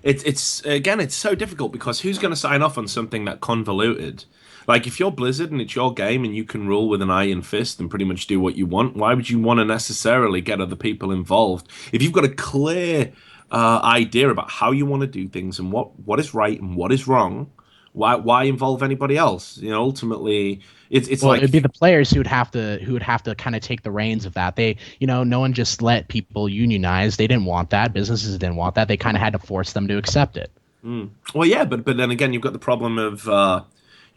It's again, it's so difficult because who's going to sign off on something that convoluted? Like, if you're Blizzard and it's your game and you can rule with an iron fist and pretty much do what you want, why would you want to necessarily get other people involved? If you've got a clear idea about how you want to do things and what is right and what is wrong, why involve anybody else? Ultimately, it's well, like it'd be the players who would have to kind of take the reins of that. They, no one just let people unionize. They didn't want that. Businesses didn't want that. They kind of had to force them to accept it. Well, yeah, but then again, you've got the problem of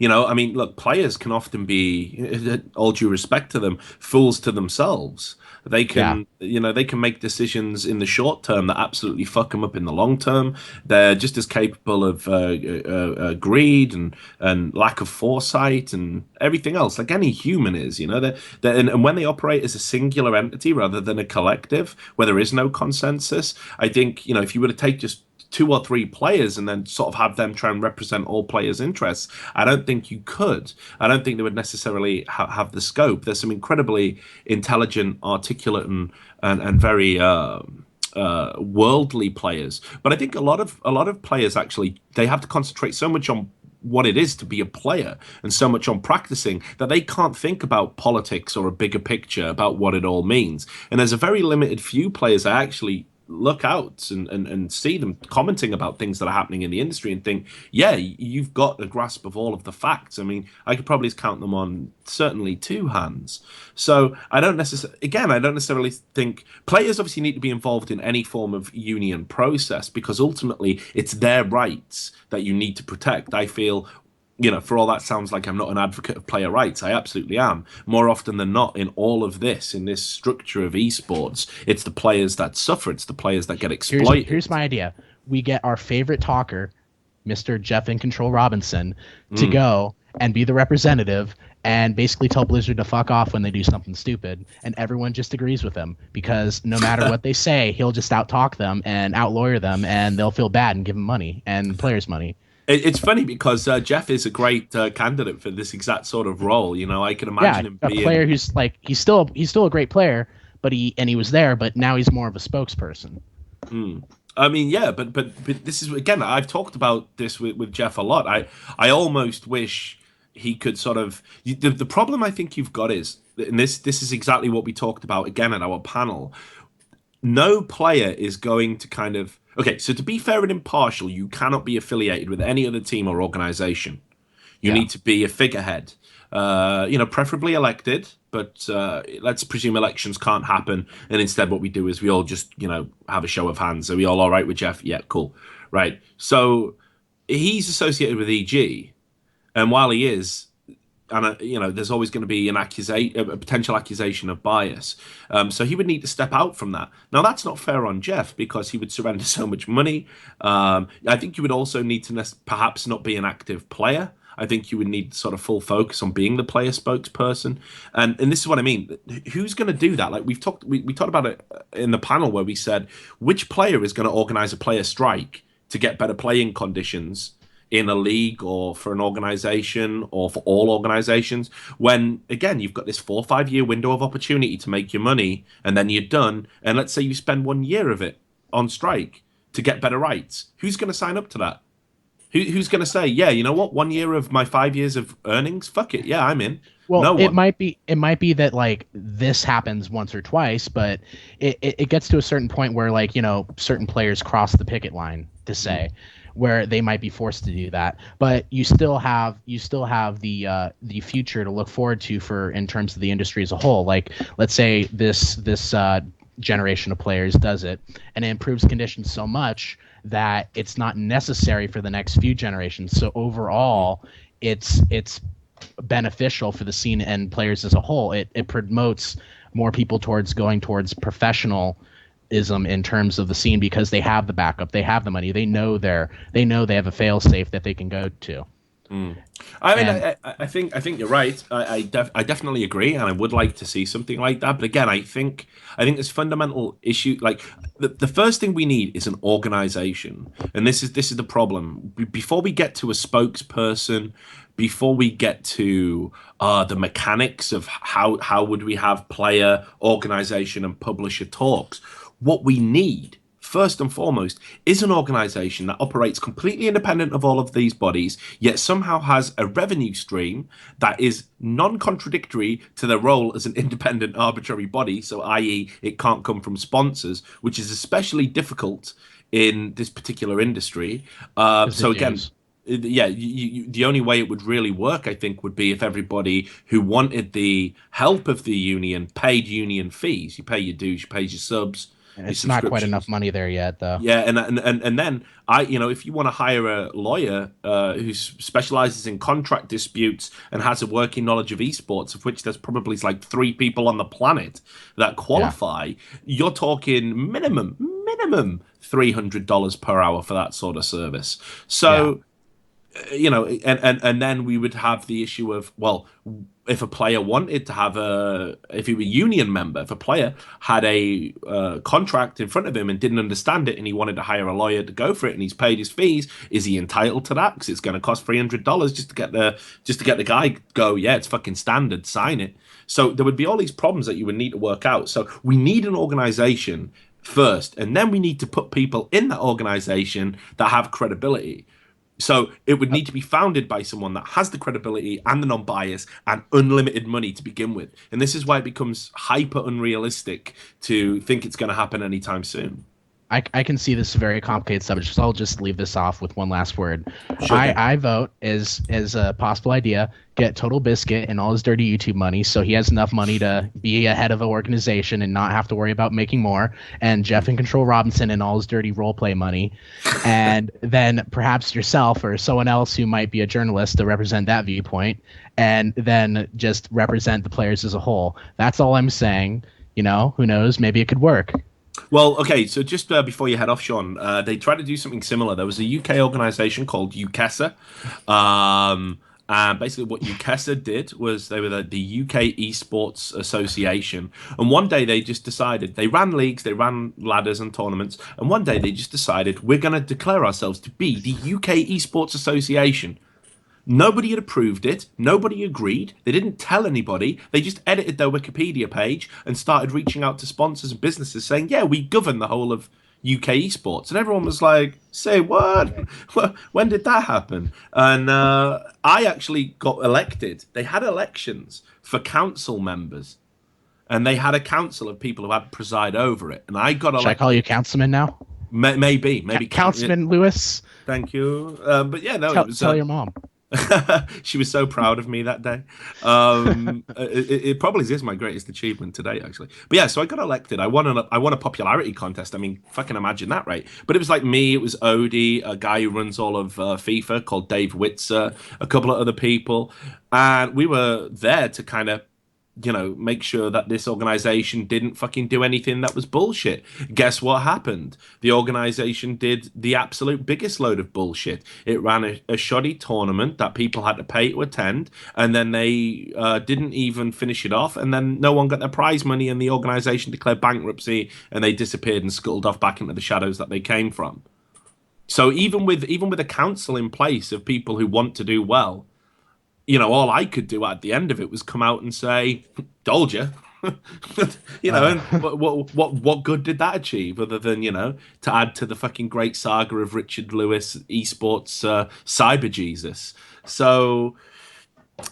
look, players can often be, all due respect to them, fools to themselves. They can, they can make decisions in the short term that absolutely fuck them up in the long term. They're just as capable of greed and lack of foresight and everything else, like any human is. And when they operate as a singular entity rather than a collective, where there is no consensus, I think, if you were to take just 2 or 3 players and then sort of have them try and represent all players' interests, I don't think you could. I don't think they would necessarily have the scope. There's some incredibly intelligent, articulate, and very worldly players, but I think a lot of players actually, they have to concentrate so much on what it is to be a player and so much on practicing that they can't think about politics or a bigger picture about what it all means. And there's a very limited few players that actually look out and see them commenting about things that are happening in the industry and think, yeah, you've got a grasp of all of the facts. I mean, I could probably count them on certainly 2 hands. So I don't necessarily think players obviously need to be involved in any form of union process, because ultimately it's their rights that you need to protect. I feel, for all that sounds like I'm not an advocate of player rights, I absolutely am. More often than not, in all of this, in this structure of esports, it's the players that suffer. It's the players that get exploited. Here's my idea. We get our favorite talker, Mr. Jeff in Control Robinson, to go and be the representative and basically tell Blizzard to fuck off when they do something stupid, and everyone just agrees with him, because no matter what they say, he'll just out-talk them and out-lawyer them, and they'll feel bad and give him money and players money. It's funny because Jeff is a great candidate for this exact sort of role. I can imagine him being a player who's like, he's still a great player, but he was there, but now he's more of a spokesperson. I mean, yeah, but this is, again, I've talked about this with Jeff a lot. I almost wish he could sort of. The problem I think you've got is, and this is exactly what we talked about again at our panel. No player is going to kind of. Okay, so to be fair and impartial, you cannot be affiliated with any other team or organization. You need to be a figurehead, preferably elected, but let's presume elections can't happen. And instead what we do is we all just, have a show of hands. Are we all right with Jeff? Yeah, cool. Right. So he's associated with EG. And while he is, and there's always going to be a potential accusation of bias. So he would need to step out from that. Now, that's not fair on Jeff, because he would surrender so much money. I think you would also need to perhaps not be an active player. I think you would need sort of full focus on being the player spokesperson. And this is what I mean. Who's going to do that? Like we talked about it in the panel where we said, which player is going to organize a player strike to get better playing conditions in a league or for an organization or for all organizations, when again you've got this 4 or 5 year window of opportunity to make your money, and then you're done, and let's say you spend 1 year of it on strike to get better rights. Who's going to sign up to that? Who's going to say, yeah, you know what, 1 year of my 5 years of earnings, fuck it, yeah, I'm in? Well, no it might be that like this happens once or twice, but it gets to a certain point where, like, certain players cross the picket line, to say, where they might be forced to do that. But you still have the future to look forward to in terms of the industry as a whole. Like, let's say this generation of players does it, and it improves conditions so much that it's not necessary for the next few generations. So overall, it's beneficial for the scene and players as a whole. It promotes more people towards going towards professionalism in terms of the scene, because they have the backup, they have the money, they know they have a fail safe that they can go to. I mean, I think you're right. I definitely agree, and I would like to see something like that. But again, I think this fundamental issue, like the first thing we need is an organization, and this is the problem. Before we get to a spokesperson, before we get to the mechanics of how would we have player organization and publisher talks, what we need first and foremost is an organization that operates completely independent of all of these bodies, yet somehow has a revenue stream that is non-contradictory to their role as an independent arbitrary body. So i.e. it can't come from sponsors, which is especially difficult in this particular industry. So again, yeah, the only way it would really work, I think, would be if everybody who wanted the help of the union paid union fees. You pay your dues, you pay your subs. It's not quite enough money there yet, though. Yeah, and then if you want to hire a lawyer who specializes in contract disputes and has a working knowledge of esports, of which there's probably like 3 people on the planet that qualify, you're talking minimum $300 per hour for that sort of service. So. And then we would have the issue of, well, if a player wanted to have if he were a union member, if a player had a contract in front of him and didn't understand it and he wanted to hire a lawyer to go for it and he's paid his fees, is he entitled to that? Because it's going to cost $300 just to get the guy go, yeah, it's fucking standard, sign it. So there would be all these problems that you would need to work out. So we need an organization first, and then we need to put people in that organization that have credibility. So it would need to be founded by someone that has the credibility and the non-bias and unlimited money to begin with. And this is why it becomes hyper unrealistic to think it's going to happen anytime soon. I can see this very complicated subject, so I'll just leave this off with one last word. Sure. I vote as a possible idea, get Total Biscuit and all his dirty YouTube money so he has enough money to be a head of an organization and not have to worry about making more, and Jeff and Control Robinson and all his dirty roleplay money, and then perhaps yourself or someone else who might be a journalist to represent that viewpoint, and then just represent the players as a whole. That's all I'm saying. Who knows? Maybe it could work. Well, okay, so just before you head off, Sean, they tried to do something similar. There was a UK organization called UKeSA. And basically what UKeSA did was they were the UK Esports Association. And one day they just decided, they ran leagues, they ran ladders and tournaments. And one day they just decided, we're going to declare ourselves to be the UK Esports Association. Nobody had approved it. Nobody agreed. They didn't tell anybody. They just edited their Wikipedia page and started reaching out to sponsors and businesses saying, yeah, we govern the whole of UK esports. And everyone was like, say what? When did that happen? And I actually got elected. They had elections for council members. And they had a council of people who had to preside over it. And I got elected. Should I call you councilman now? Maybe. Councilman Lewis. Thank you. But yeah, no. Tell your mom. She was so proud of me that day. It probably is my greatest achievement today, actually. But yeah, so I got elected. I won a popularity contest. I mean, fucking imagine that, right? But it was like me, it was Odie, a guy who runs all of FIFA called Dave Witzer, a couple of other people, and we were there to kind of make sure that this organization didn't fucking do anything that was bullshit. Guess what happened? The organization did the absolute biggest load of bullshit. It ran a shoddy tournament that people had to pay to attend, and then they didn't even finish it off, and then no one got their prize money, and the organization declared bankruptcy, and they disappeared and scuttled off back into the shadows that they came from. So even with a council in place of people who want to do well, all I could do at the end of it was come out and say, told you. And what good did that achieve other than, to add to the fucking great saga of Richard Lewis esports cyber Jesus. So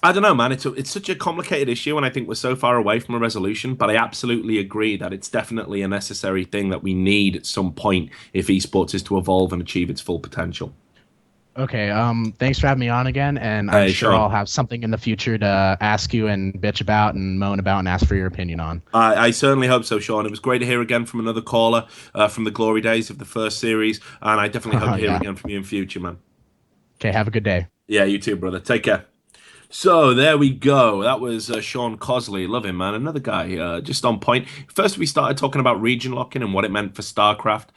I don't know, man. It's such a complicated issue, and I think we're so far away from a resolution, but I absolutely agree that it's definitely a necessary thing that we need at some point if esports is to evolve and achieve its full potential. Okay, thanks for having me on again, and Hey, I'm sure Sean. I'll have something in the future to ask you and bitch about and moan about and ask for your opinion on. I certainly hope so, Sean. It was great to hear again from another caller from the glory days of the first series, and I definitely hope to hear Yeah. again from you in future, man. Okay, have a good day. Yeah, you too, brother. Take care. So there we go. That was Sean Cosley. Love him, man. Another guy, just on point. First, we started talking about region locking and what it meant for StarCraft.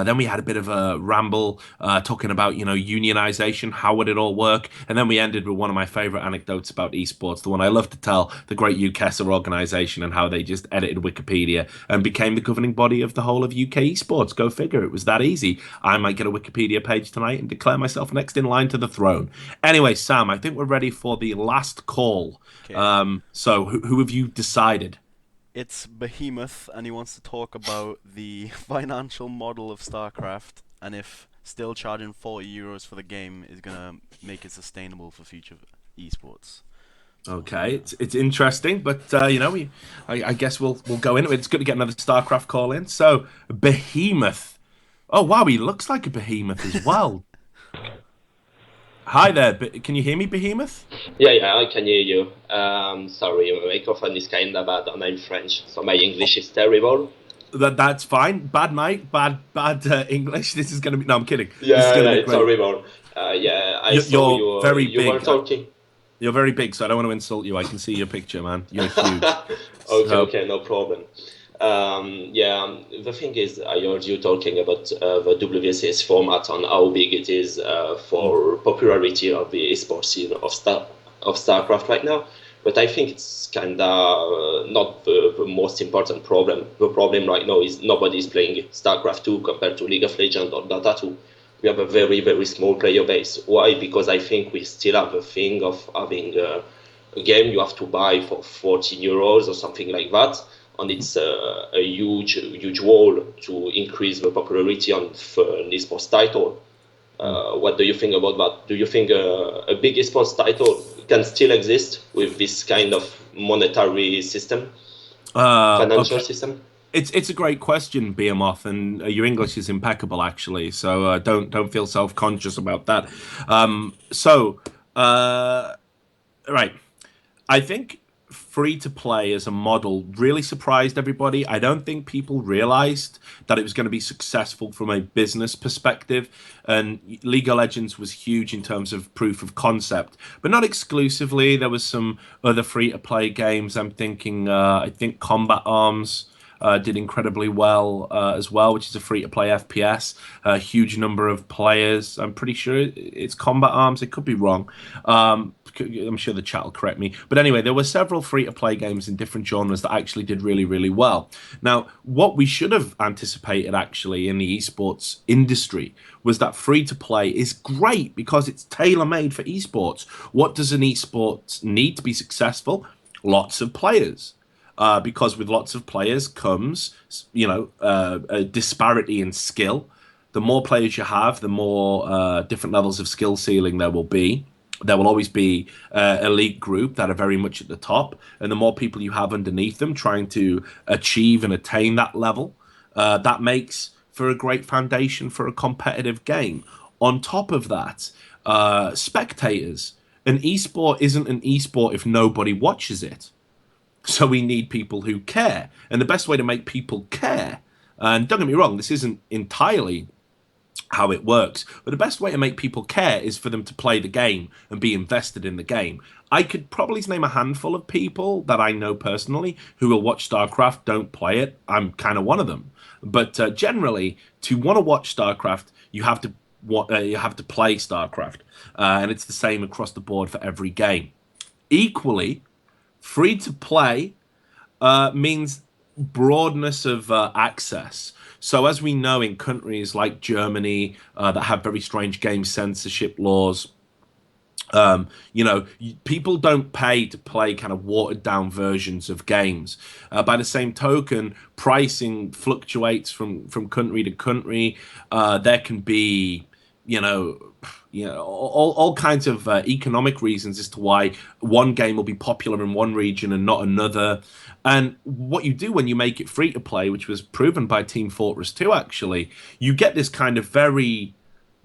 Then we had a bit of a ramble talking about, unionization. How would it all work? And then we ended with one of my favorite anecdotes about esports, the one I love to tell, the great UKeSA organization and how they just edited Wikipedia and became the governing body of the whole of UK esports. Go figure. It was that easy. I might get a Wikipedia page tonight and declare myself next in line to the throne. Anyway, Sam, I think we're ready for the last call. Okay. So who have you decided? It's Behemoth, and he wants to talk about the financial model of StarCraft and if still charging €40 for the game is gonna make it sustainable for future esports. Okay, it's interesting, but I guess we'll go into it. It's good to get another StarCraft call in. So Behemoth. Oh wow, he looks like a behemoth as well. Hi there, can you hear me, Behemoth? Yeah, I can hear you. Sorry, my microphone is kinda bad, and I'm French, so my English is terrible. That's fine. Bad mic, bad English. This is gonna be. No, I'm kidding. This is Yeah, gonna yeah, be it's great. horrible. Yeah, I saw You're you. very You were big. talking. You're very big, so I don't want to insult you. I can see your picture, man. You're huge. Okay, no problem. The thing is, I heard you talking about the WCS format and how big it is for popularity of the esports scene of StarCraft right now. But I think it's kind of not the most important problem. The problem right now is nobody's playing StarCraft 2 compared to League of Legends or Dota 2. We have a very, very small player base. Why? Because I think we still have a thing of having a game you have to buy for €14 or something like that, and it's a huge wall to increase the popularity of an esports title. What do you think about that? Do you think a big esports title can still exist with this kind of monetary system, financial Okay. system? It's a great question, Behemoth, and your English is impeccable, actually. So don't feel self-conscious about that. So right. I think free to play as a model really surprised everybody. I don't think people realized that it was going to be successful from a business perspective. And League of Legends was huge in terms of proof of concept, but not exclusively. There was some other free to play games. I'm thinking, I think Combat Arms. Did incredibly well as well, which is a free-to-play FPS. A huge number of players. I'm pretty sure it's Combat Arms. It could be wrong. I'm sure the chat will correct me. But anyway, there were several free-to-play games in different genres that actually did really, really well. Now, what we should have anticipated actually in the esports industry was that free-to-play is great because it's tailor-made for esports. What does an esports need to be successful? Lots of players. Because with lots of players comes, a disparity in skill. The more players you have, the more different levels of skill ceiling there will be. There will always be elite group that are very much at the top, and the more people you have underneath them trying to achieve and attain that level, that makes for a great foundation for a competitive game. On top of that, spectators. An esport isn't an esport if nobody watches it. So we need people who care. And the best way to make people care, and don't get me wrong, this isn't entirely how it works, but the best way to make people care is for them to play the game and be invested in the game. I could probably name a handful of people that I know personally who will watch StarCraft, don't play it. I'm kind of one of them. But generally, to want to watch StarCraft, you have to play StarCraft, and it's the same across the board for every game. Equally, free to play means broadness of access. So, as we know in countries like Germany that have very strange game censorship laws, people don't pay to play kind of watered down versions of games. By the same token, pricing fluctuates from country to country. There can be, all kinds of economic reasons as to why one game will be popular in one region and not another. And what you do when you make it free to play, which was proven by Team Fortress 2, actually, you get this kind of very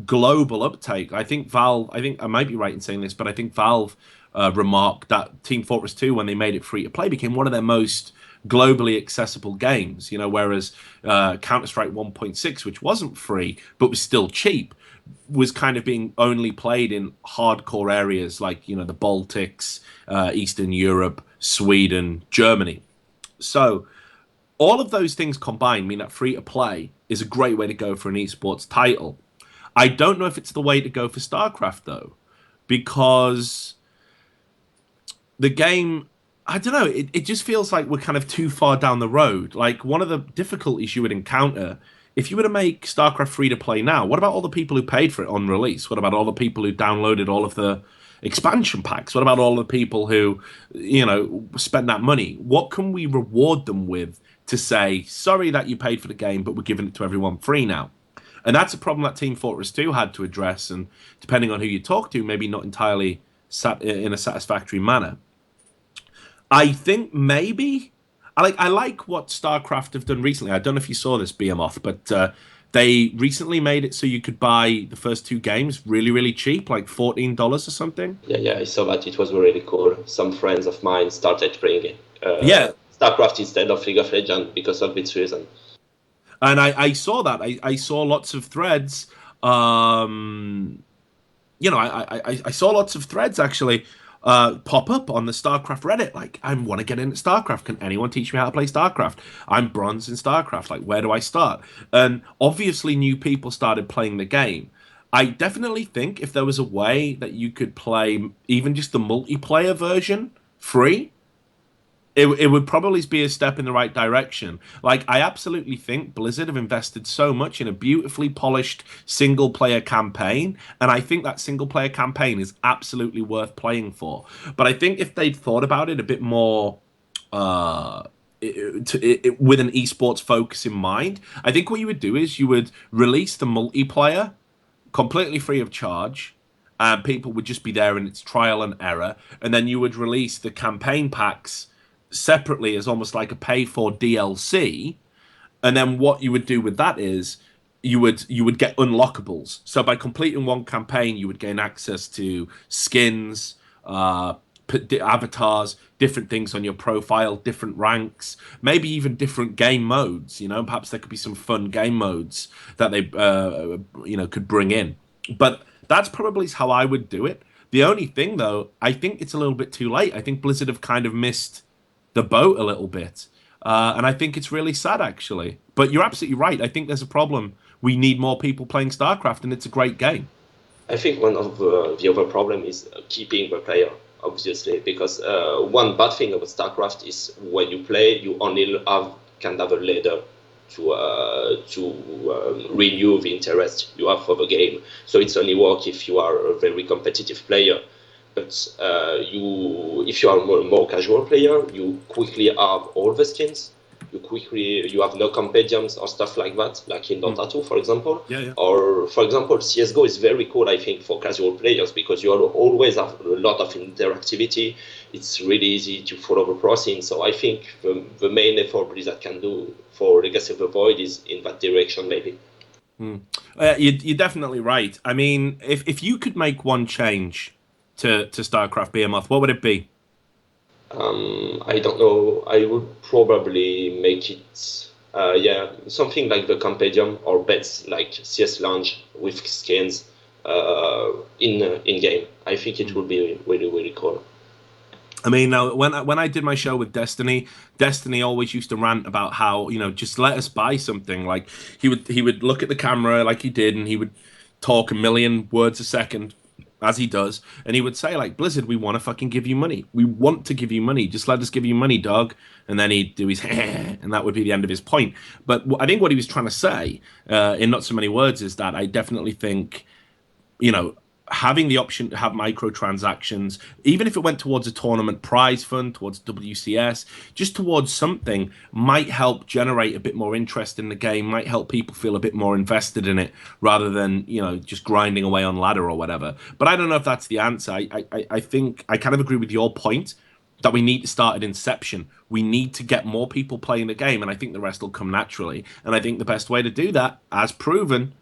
global uptake. I think I might be right in saying this, but I think Valve remarked that Team Fortress 2, when they made it free to play, became one of their most globally accessible games. Whereas Counter-Strike 1.6, which wasn't free but was still cheap, was kind of being only played in hardcore areas like the Baltics, Eastern Europe, Sweden, Germany. So all of those things combined mean that free to play is a great way to go for an esports title. I don't know if it's the way to go for StarCraft though, because the game, I don't know, it just feels like we're kind of too far down the road. Like, one of the difficulties you would encounter if you were to make StarCraft free to play now, what about all the people who paid for it on release? What about all the people who downloaded all of the expansion packs? What about all the people who, spend that money? What can we reward them with to say, sorry that you paid for the game, but we're giving it to everyone free now? And that's a problem that Team Fortress 2 had to address, and depending on who you talk to, maybe not entirely in a satisfactory manner. I think maybe I like what StarCraft have done recently. I don't know if you saw this, behemoth, but they recently made it so you could buy the first 2 games really, really cheap, like $14 or something. Yeah, I saw that. It was really cool. Some friends of mine started playing Yeah. StarCraft instead of League of Legends because of this reason. And I saw that. I saw lots of threads. I saw lots of threads actually pop up on the StarCraft Reddit. Like, I want to get into StarCraft. Can anyone teach me how to play StarCraft? I'm bronze in StarCraft. Like, where do I start? And obviously, new people started playing the game. I definitely think if there was a way that you could play even just the multiplayer version free, it would probably be a step in the right direction. Like, I absolutely think Blizzard have invested so much in a beautifully polished single-player campaign, and I think that single-player campaign is absolutely worth playing for. But I think if they'd thought about it a bit more with an esports focus in mind, I think what you would do is you would release the multiplayer completely free of charge, and people would just be there in its trial and error, and then you would release the campaign packs separately as almost like a pay for DLC. And then what you would do with that is you would get unlockables. So by completing one campaign, you would gain access to skins, avatars, different things on your profile, different ranks, maybe even different game modes. Perhaps there could be some fun game modes that they could bring in. But that's probably how I would do it. The only thing though, I think it's a little bit too late. I think Blizzard have kind of missed the boat a little bit. And I think it's really sad, actually. But you're absolutely right. I think there's a problem. We need more people playing StarCraft, and it's a great game. I think one of the other problem is keeping the player, obviously, because one bad thing about StarCraft is when you play, you only have kind of a ladder to renew the interest you have for the game. So it's only work if you are a very competitive player. But if you are a more casual player, you quickly have all the skins. You have no compendiums or stuff like that, like in Dota 2, for example. Yeah. Or, for example, CSGO is very cool, I think, for casual players because you always have a lot of interactivity. It's really easy to follow the process. So I think the main effort Blizzard can do for Legacy of the Void is in that direction, maybe. You're definitely right. I mean, if you could make one change to StarCraft Behemoth, what would it be? I don't know. I would probably make it, something like the Compendium or bets like CS Lounge with skins in game. I think it would be really, really cool. I mean, now when I did my show with Destiny always used to rant about how just let us buy something. Like he would look at the camera like he did, and he would talk a million words a second, as he does, and he would say, like, Blizzard, we want to fucking give you money. We want to give you money. Just let us give you money, dog. And then he'd do his and that would be the end of his point. But I think what he was trying to say, in not so many words, is that I definitely think, having the option to have microtransactions, even if it went towards a tournament prize fund, towards WCS, just towards something, might help generate a bit more interest in the game, might help people feel a bit more invested in it, rather than, just grinding away on ladder or whatever. But I don't know if that's the answer. I think I kind of agree with your point that we need to start at inception. We need to get more people playing the game, and I think the rest will come naturally. And I think the best way to do that, as proven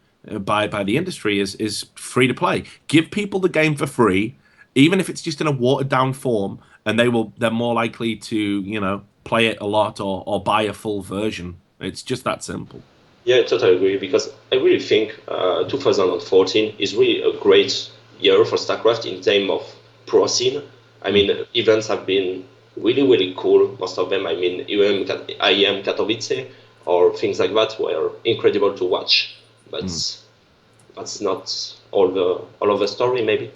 by the industry is free to play. Give people the game for free, even if it's just in a watered down form, and they're more likely to play it a lot or buy a full version. It's just that simple. Yeah, I totally agree, because I really think 2014 is really a great year for StarCraft in terms of pro scene. I mean, events have been really, really cool, most of them. I mean, IEM Katowice or things like that were incredible to watch, but that's not all of the story, maybe.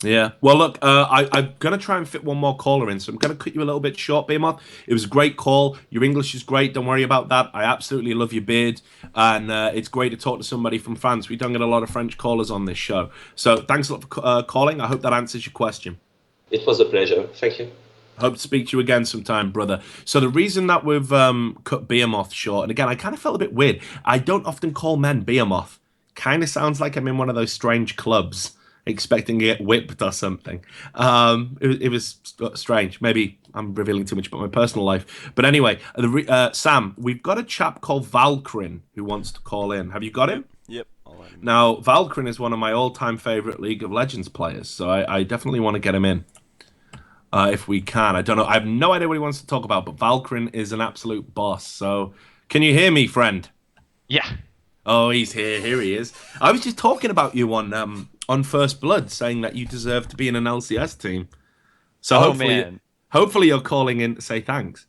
Yeah. Well, look, I'm going to try and fit one more caller in, so I'm going to cut you a little bit short, Behemoth. It was a great call. Your English is great. Don't worry about that. I absolutely love your beard, and it's great to talk to somebody from France. We don't get a lot of French callers on this show. So thanks a lot for calling. I hope that answers your question. It was a pleasure. Thank you. Hope to speak to you again sometime, brother. So the reason that we've cut Behemoth short, and again, I kind of felt a bit weird. I don't often call men Behemoth. Kind of sounds like I'm in one of those strange clubs, expecting to get whipped or something. It was strange. Maybe I'm revealing too much about my personal life. But anyway, Sam, we've got a chap called Valkryn who wants to call in. Have you got him? Yep. Now, Valkryn is one of my all-time favorite League of Legends players, so I definitely want to get him in. If we can. I don't know. I have no idea what he wants to talk about, but Valkryn is an absolute boss. So, can you hear me, friend? Yeah. Oh, he's here. Here he is. I was just talking about you on First Blood, saying that you deserve to be in an LCS team. So hopefully you're calling in to say thanks.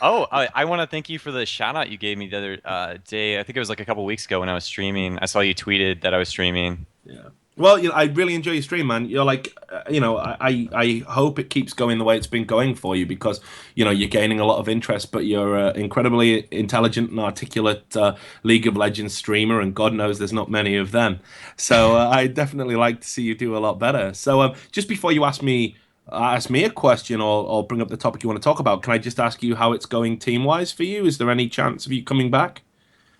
Oh, I want to thank you for the shout out you gave me the other day. I think it was like a couple weeks ago when I was streaming. I saw you tweeted that I was streaming. Yeah. Well, I really enjoy your stream, man. You're like, I hope it keeps going the way it's been going for you, because, you're gaining a lot of interest, but you're an incredibly intelligent and articulate League of Legends streamer, and God knows there's not many of them. So I definitely like to see you do a lot better. So just before you ask me a question or bring up the topic you want to talk about, can I just ask you how it's going team-wise for you? Is there any chance of you coming back?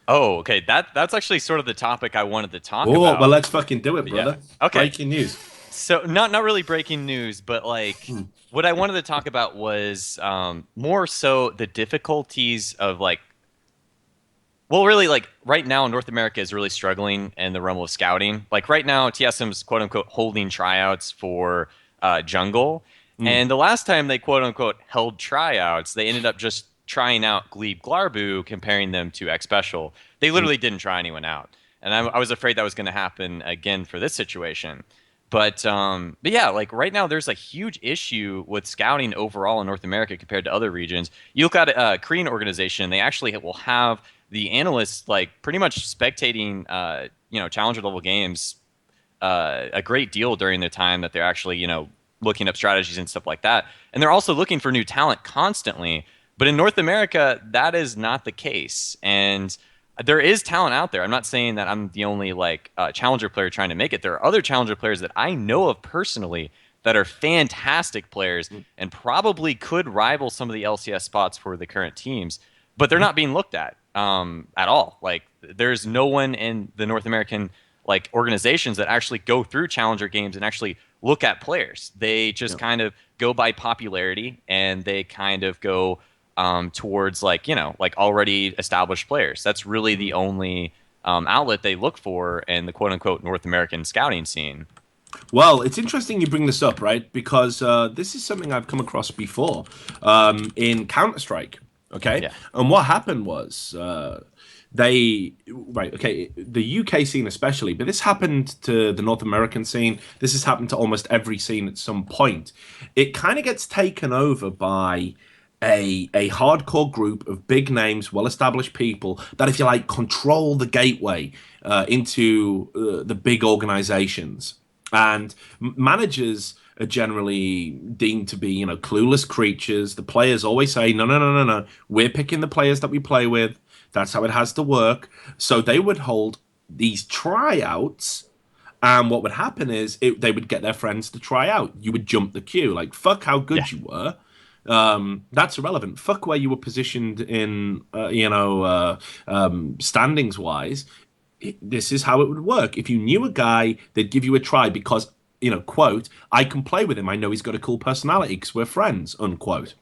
Oh, okay. That's actually sort of the topic I wanted to talk about. Well, let's fucking do it, brother. Yeah. Okay. Breaking news. So not really breaking news, but like what I wanted to talk about was more so the difficulties of really right now North America is really struggling in the realm of scouting. Like right now, TSM's quote unquote holding tryouts for jungle, and the last time they quote unquote held tryouts, they ended up just trying out Glebe Glarbu, comparing them to X Special. They literally didn't try anyone out. And I was afraid that was going to happen again for this situation. But yeah, like right now there's a huge issue with scouting overall in North America compared to other regions. You look at a Korean organization, they actually will have the analysts like pretty much spectating challenger level games a great deal during the time that they're actually, looking up strategies and stuff like that. And they're also looking for new talent constantly. But in North America, that is not the case. And there is talent out there. I'm not saying that I'm the only challenger player trying to make it. There are other challenger players that I know of personally that are fantastic players and probably could rival some of the LCS spots for the current teams, but they're not being looked at all. Like there's no one in the North American organizations that actually go through challenger games and actually look at players. They just kind of go by popularity, and they kind of go towards already established players. That's really the only outlet they look for in the quote unquote North American scouting scene. Well, it's interesting you bring this up, right? Because this is something I've come across before in Counter-Strike. Okay. Yeah. And what happened was the UK scene especially, but this happened to the North American scene. This has happened to almost every scene at some point. It kind of gets taken over by a hardcore group of big names, well-established people that, if you like, control the gateway into the big organizations. And managers are generally deemed to be, clueless creatures. The players always say, no. We're picking the players that we play with. That's how it has to work. So they would hold these tryouts, and what would happen is they would get their friends to try out. You would jump the queue. Like, fuck how good you were. That's irrelevant. Fuck where you were positioned in, standings wise. This is how it would work. If you knew a guy, they'd give you a try because, quote, I can play with him. I know he's got a cool personality because we're friends, unquote.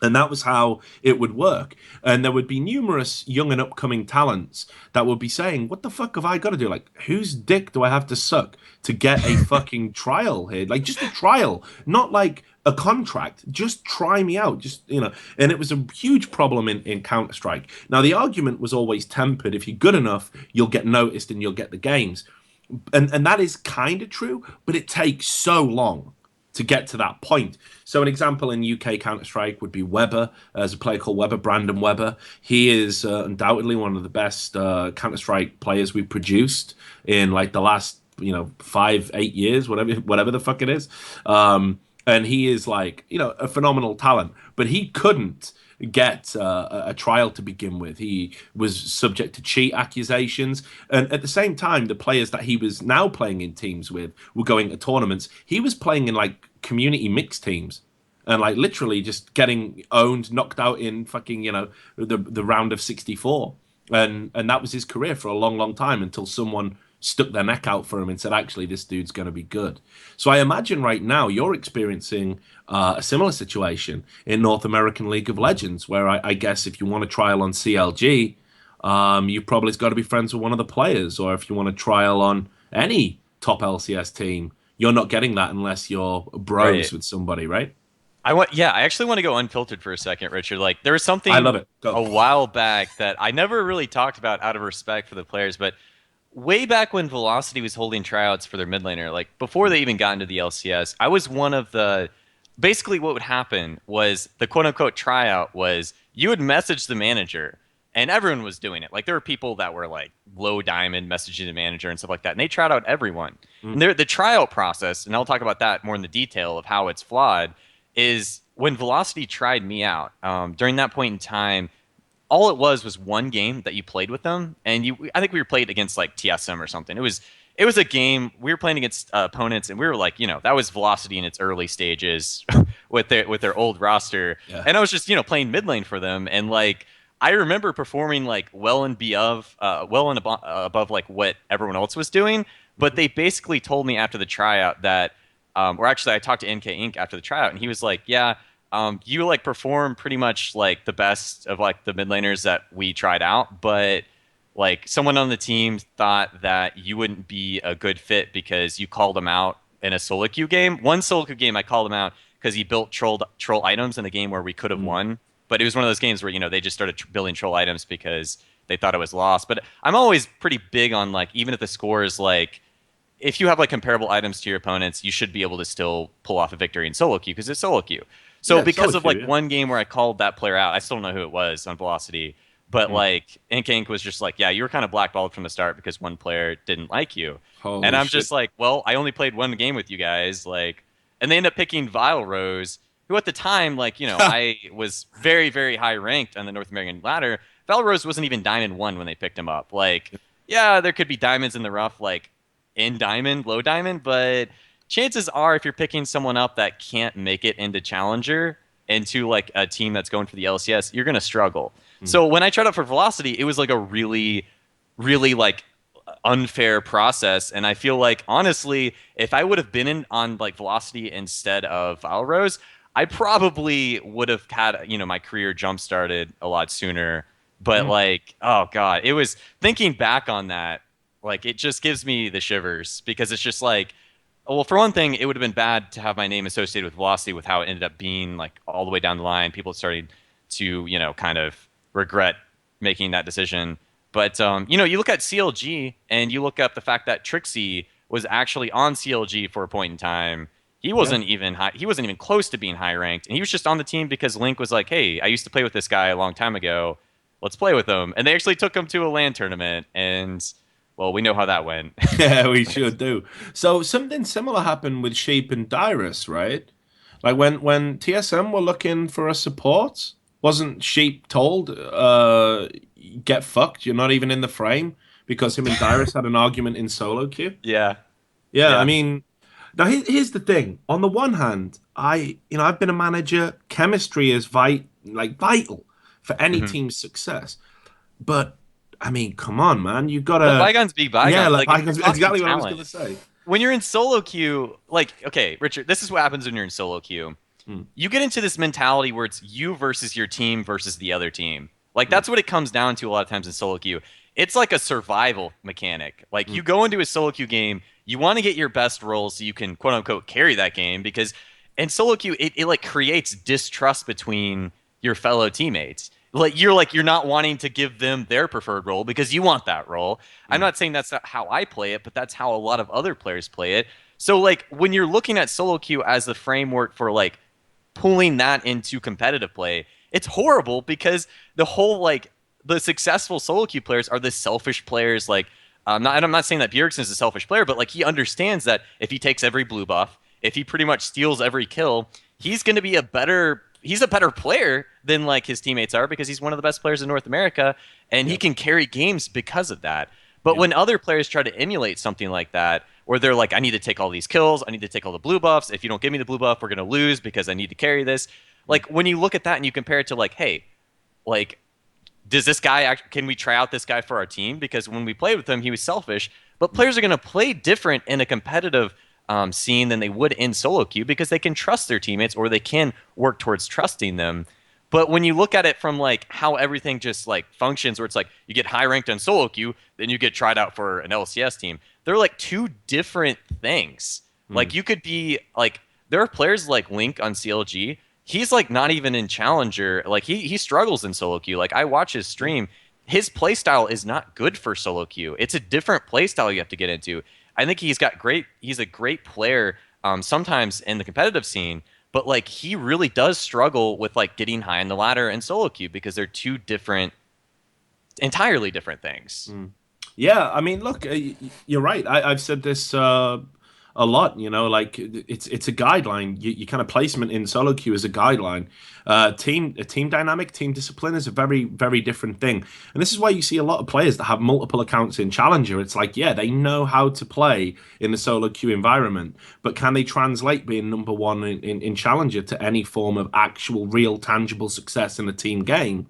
And that was how it would work. And there would be numerous young and upcoming talents that would be saying, what the fuck have I got to do? Like, whose dick do I have to suck to get a fucking trial here? Like, just a trial, not like a contract. Just try me out. Just, you know. And it was a huge problem in Counter-Strike. Now, the argument was always tempered. If you're good enough, you'll get noticed and you'll get the games. And that is kind of true, but it takes so long to get to that point. So an example in UK Counter-Strike would be Weber. There's a player called Weber, Brandon Weber. He is undoubtedly one of the best Counter-Strike players we've produced in like the last 5-8 years, whatever the fuck it is. And he is like a phenomenal talent, but he couldn't get a trial to begin with. He was subject to cheat accusations, and at the same time, the players that he was now playing in teams with were going to tournaments. He was playing in like community mixed teams, and like literally just getting owned, knocked out in fucking the round of 64, and that was his career for a long time until someone stuck their neck out for him and said, actually, this dude's going to be good. So I imagine right now you're experiencing a similar situation in North American League of Legends, where I guess if you want to trial on CLG, you've probably got to be friends with one of the players, or if you want to trial on any top LCS team, you're not getting that unless you're bros with somebody, right? I actually want to go unfiltered for a second, Richard. Like, there was something I love it. a while back that I never really talked about out of respect for the players, but way back when Velocity was holding tryouts for their mid laner, like before they even got into the LCS, I was one of the... Basically what would happen was the quote-unquote tryout was you would message the manager, and everyone was doing it. Like, there were people that were like low diamond messaging the manager and stuff like that, and they tried out everyone. And the tryout process, and I'll talk about that more in the detail of how it's flawed, is when Velocity tried me out, during that point in time, all it was one game that you played with them, and I think we were played against like TSM or something. It was a game we were playing against opponents, and we were like, that was Velocity in its early stages with their old roster, and I was just playing mid lane for them, and like I remember performing like well and above like what everyone else was doing, but they basically told me after the tryout that, or actually I talked to NK Inc. after the tryout, and he was like, yeah. You like perform pretty much like the best of like the mid laners that we tried out, but like someone on the team thought that you wouldn't be a good fit because you called him out in a solo queue game. One solo queue game, I called him out because he built troll items in a game where we could have won, but it was one of those games where they just started building troll items because they thought it was lost. But I'm always pretty big on like, even if the score is like, if you have like comparable items to your opponents, you should be able to still pull off a victory in solo queue because it's solo queue. So because of like one game where I called that player out, I still don't know who it was on Velocity, but like Ink was just like, yeah, you were kind of blackballed from the start because one player didn't like you. Holy and I'm shit. just like, well, I only played one game with you guys, like, and they end up picking Vileroze, who at the time, like, I was very, very high ranked on the North American ladder. Vileroze wasn't even Diamond 1 when they picked him up. Like, yeah, there could be diamonds in the rough, like in Diamond, low Diamond, but chances are, if you're picking someone up that can't make it into Challenger, into like a team that's going for the LCS, you're gonna struggle. So when I tried out for Velocity, it was like a really, really like unfair process, and I feel like honestly, if I would have been on like Velocity instead of Vileroze, I probably would have had my career jump started a lot sooner. But like, oh god, it was thinking back on that, like it just gives me the shivers because it's just like. Well, for one thing, it would have been bad to have my name associated with Velocity with how it ended up being, like, all the way down the line. People started to, kind of regret making that decision. But, you look at CLG, and you look up the fact that Trixie was actually on CLG for a point in time. He wasn't even high. He wasn't even close to being high ranked. And he was just on the team because Link was like, hey, I used to play with this guy a long time ago. Let's play with him. And they actually took him to a LAN tournament, and... Well, we know how that went. Yeah, we sure do. So something similar happened with Sheep and Dyrus, right? Like when TSM were looking for a support, wasn't Sheep told, get fucked, you're not even in the frame? Because him and Dyrus had an argument in solo queue? Yeah. Yeah, I mean, now here's the thing. On the one hand, I've been a manager. Chemistry is vital for any team's success. But I mean, come on, man. You've got to... Let bygones be bygones. Yeah, like bygones. Exactly what I was talent. going to say. When you're in solo queue, like, okay, Richard, this is what happens when you're in solo queue. you get into this mentality where it's you versus your team versus the other team. Like, that's what it comes down to a lot of times in solo queue. It's like a survival mechanic. Like, you go into a solo queue game, you want to get your best roles so you can, quote unquote, carry that game, because in solo queue, it like creates distrust between your fellow teammates. You're not wanting to give them their preferred role because you want that role. I'm not saying that's not how I play it, but that's how a lot of other players play it. So, like, when you're looking at solo queue as the framework for, like, pulling that into competitive play, it's horrible, because the whole, like, the successful solo queue players are the selfish players. Like, and I'm not saying that Bjergsen is a selfish player, but, like, he understands that if he takes every blue buff, if he pretty much steals every kill, he's going to be a better player than, like, his teammates are, because he's one of the best players in North America, and he can carry games because of that. But when other players try to emulate something like that, or they're like, I need to take all these kills, I need to take all the blue buffs, if you don't give me the blue buff, we're going to lose because I need to carry this. Like, when you look at that and you compare it to, like, hey, like, does this guy can we try out this guy for our team? Because when we played with him, he was selfish. But players are going to play different in a competitive scene than they would in solo queue, because they can trust their teammates, or they can work towards trusting them. But when you look at it from, like, how everything just, like, functions, where it's like you get high ranked on solo queue, then you get tried out for an LCS team, they're, like, two different things. Like, you could be, like, there are players like Link on CLG. He's, like, not even in Challenger. Like, he struggles in solo queue. Like, I watch his stream. His playstyle is not good for solo queue. It's a different playstyle you have to get into. I think he's a great player sometimes in the competitive scene, but, like, he really does struggle with, like, getting high in the ladder and solo queue, because they're two entirely different things. Yeah, I mean, look, you're right. I've said this a lot. You know, like, it's a guideline. You kind of placement in solo queue is a guideline. Team dynamic, team discipline is a very, very different thing. And this is why you see a lot of players that have multiple accounts in Challenger. It's like, yeah, they know how to play in the solo queue environment, but can they translate being number one in Challenger to any form of actual, real, tangible success in a team game?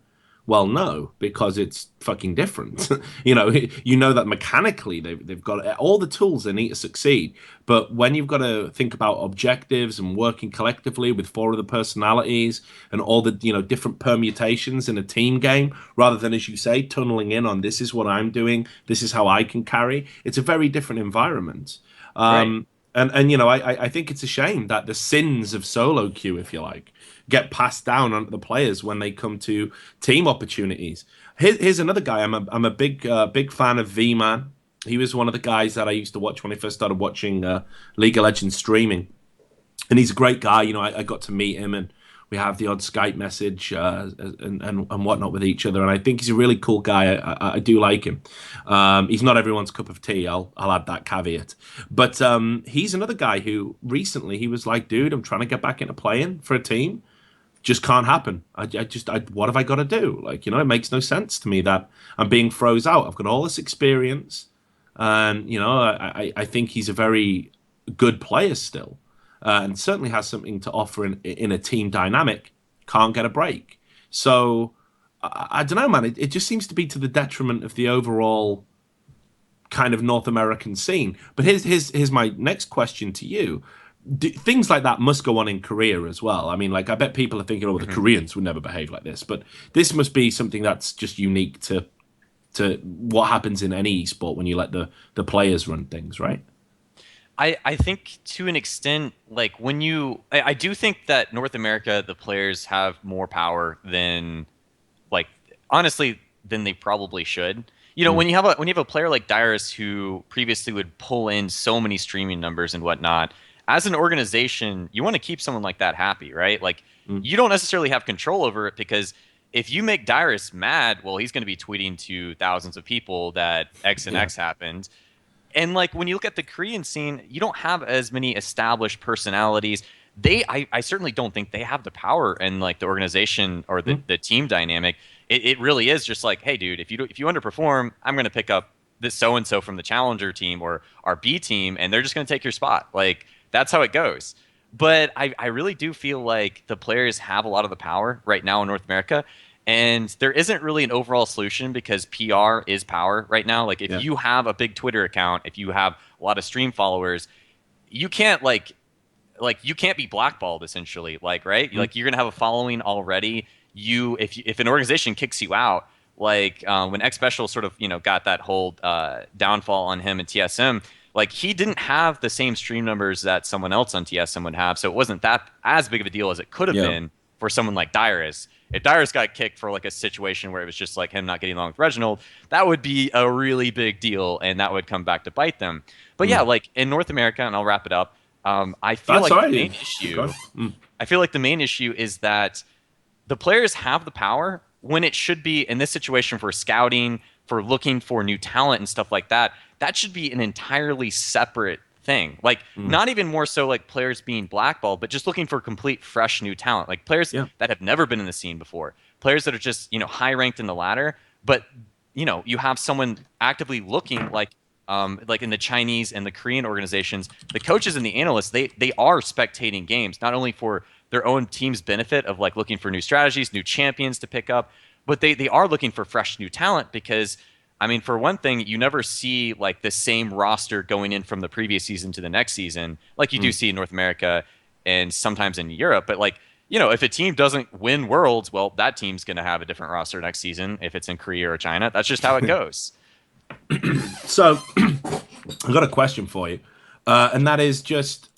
Well, no, because it's fucking different. You know that mechanically they've got all the tools they need to succeed. But when you've got to think about objectives and working collectively with four other personalities and all the, different permutations in a team game, rather than, as you say, tunneling in on, this is what I'm doing, this is how I can carry, it's a very different environment. Right. And I think it's a shame that the sins of solo queue, if you like, get passed down onto the players when they come to team opportunities. Here's another guy. I'm a big fan of V-Man. He was one of the guys that I used to watch when I first started watching League of Legends streaming, and he's a great guy. I got to meet him, and we have the odd Skype message and whatnot with each other. And I think he's a really cool guy. I do like him. He's not everyone's cup of tea. I'll add that caveat. But he's another guy who recently he was like, dude, I'm trying to get back into playing for a team. Just can't happen. What have I got to do? Like, it makes no sense to me that I'm being froze out. I've got all this experience, and I think he's a very good player still, and certainly has something to offer in a team dynamic. Can't get a break. So I don't know, man. It just seems to be to the detriment of the overall kind of North American scene. But here's my next question to you. Things like that must go on in Korea as well. I mean, like, I bet people are thinking, oh, the Koreans would never behave like this. But this must be something that's just unique to what happens in any esport when you let the players run things, right? I think to an extent, like, I do think that North America, the players have more power than, like, honestly, than they probably should. When you have a player like Dyrus, who previously would pull in so many streaming numbers and whatnot, as an organization, you want to keep someone like that happy, right? Like, you don't necessarily have control over it, because if you make Dyrus mad, well, he's going to be tweeting to thousands of people that X and X happened. And, like, when you look at the Korean scene, you don't have as many established personalities. I certainly don't think they have the power and, like, the organization or the team dynamic. It really is just like, hey, dude, if you underperform, I'm going to pick up this so-and-so from the challenger team or our B team, and they're just going to take your spot. Like, that's how it goes. But I really do feel like the players have a lot of the power right now in North America, and there isn't really an overall solution, because PR is power right now. Like, if you have a big Twitter account, if you have a lot of stream followers, you can't, like like you can't be blackballed essentially, like, right? Like you're gonna have a following already. If an organization kicks you out, like when X Special sort of got that whole downfall on him and TSM, like he didn't have the same stream numbers that someone else on TSM would have, so it wasn't that as big of a deal as it could have been for someone like Dyrus. If Dyrus got kicked for like a situation where it was just like him not getting along with Reginald, that would be a really big deal, and that would come back to bite them. But yeah, like in North America, and I'll wrap it up. I feel like the main issue. I feel like the main issue is that the players have the power when it should be in this situation for scouting, for looking for new talent and stuff like that. That should be an entirely separate thing. Like not even more so like players being blackballed, but just looking for complete fresh new talent. Like players that have never been in the scene before. Players that are just, high ranked in the ladder, but you have someone actively looking like in the Chinese and the Korean organizations, the coaches and the analysts, they are spectating games, not only for their own team's benefit of like looking for new strategies, new champions to pick up, but they are looking for fresh new talent because, I mean, for one thing, you never see like the same roster going in from the previous season to the next season, like you do see in North America and sometimes in Europe. But like, if a team doesn't win Worlds, well, that team's going to have a different roster next season if it's in Korea or China. That's just how it goes. So, I've got a question for you, and that is just,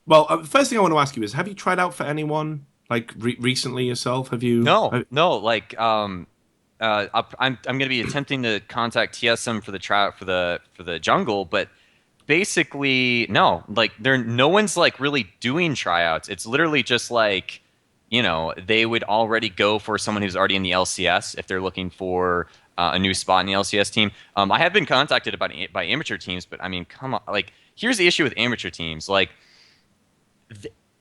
well, first thing I want to ask you is, have you tried out for anyone like recently yourself? Have you? No. Like, I'm going to be attempting to contact TSM for the tryout for the jungle, but basically no. Like, no one's like really doing tryouts. It's literally just like, they would already go for someone who's already in the LCS if they're looking for a new spot in the LCS team. I have been contacted by amateur teams, but I mean, come on. Like, here's the issue with amateur teams. Like,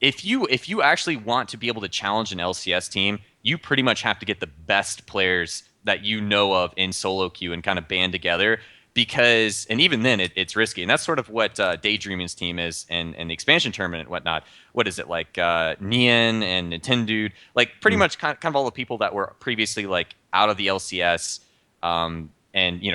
if you actually want to be able to challenge an LCS team, you pretty much have to get the best players that you know of in solo queue and kind of band together. Because, and even then, it's risky. And that's sort of what Daydreaming's team is and the expansion tournament and whatnot. What is it, like Nien and Nintendo? Like, pretty much kind of all the people that were previously, like, out of the LCS and,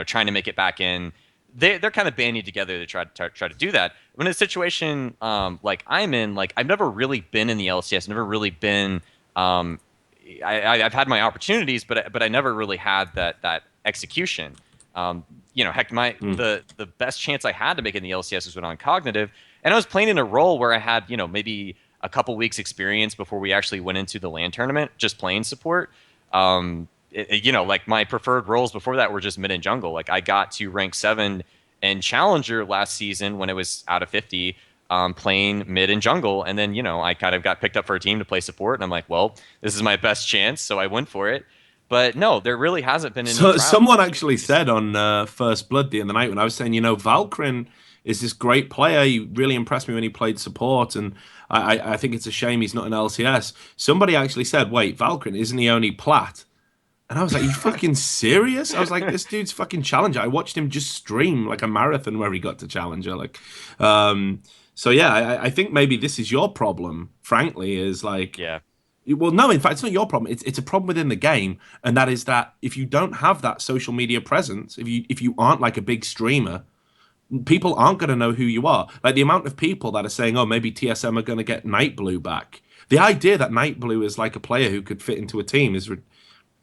trying to make it back in. They're kind of banding together to try to do that. When in a situation like I'm in, like, I've never really been in the LCS, never really been I've had my opportunities, but I never really had that execution. Heck, the best chance I had to make it in the LCS was when on Cognitive, and I was playing in a role where I had maybe a couple weeks experience before we actually went into the LAN tournament, just playing support. Like my preferred roles before that were just mid and jungle. Like I got to rank 7 and Challenger last season when it was out of 50. Playing mid and jungle, and then I kind of got picked up for a team to play support, and I'm like, well, this is my best chance, so I went for it. But no, there really hasn't been any. So someone actually said on First Blood the other night when I was saying, Valkryn is this great player. He really impressed me when he played support, and I think it's a shame he's not an LCS. Somebody actually said, wait, Valkryn, isn't he only plat? And I was like, are you fucking serious? I was like, this dude's fucking Challenger. I watched him just stream like a marathon where he got to Challenger. Like, so yeah, I think maybe this is your problem, frankly, is like... Yeah. Well, no, in fact, it's not your problem. It's a problem within the game, and that is that if you don't have that social media presence, if you aren't like a big streamer, people aren't going to know who you are. Like the amount of people that are saying, oh, maybe TSM are going to get Nightblue back. The idea that Nightblue is like a player who could fit into a team is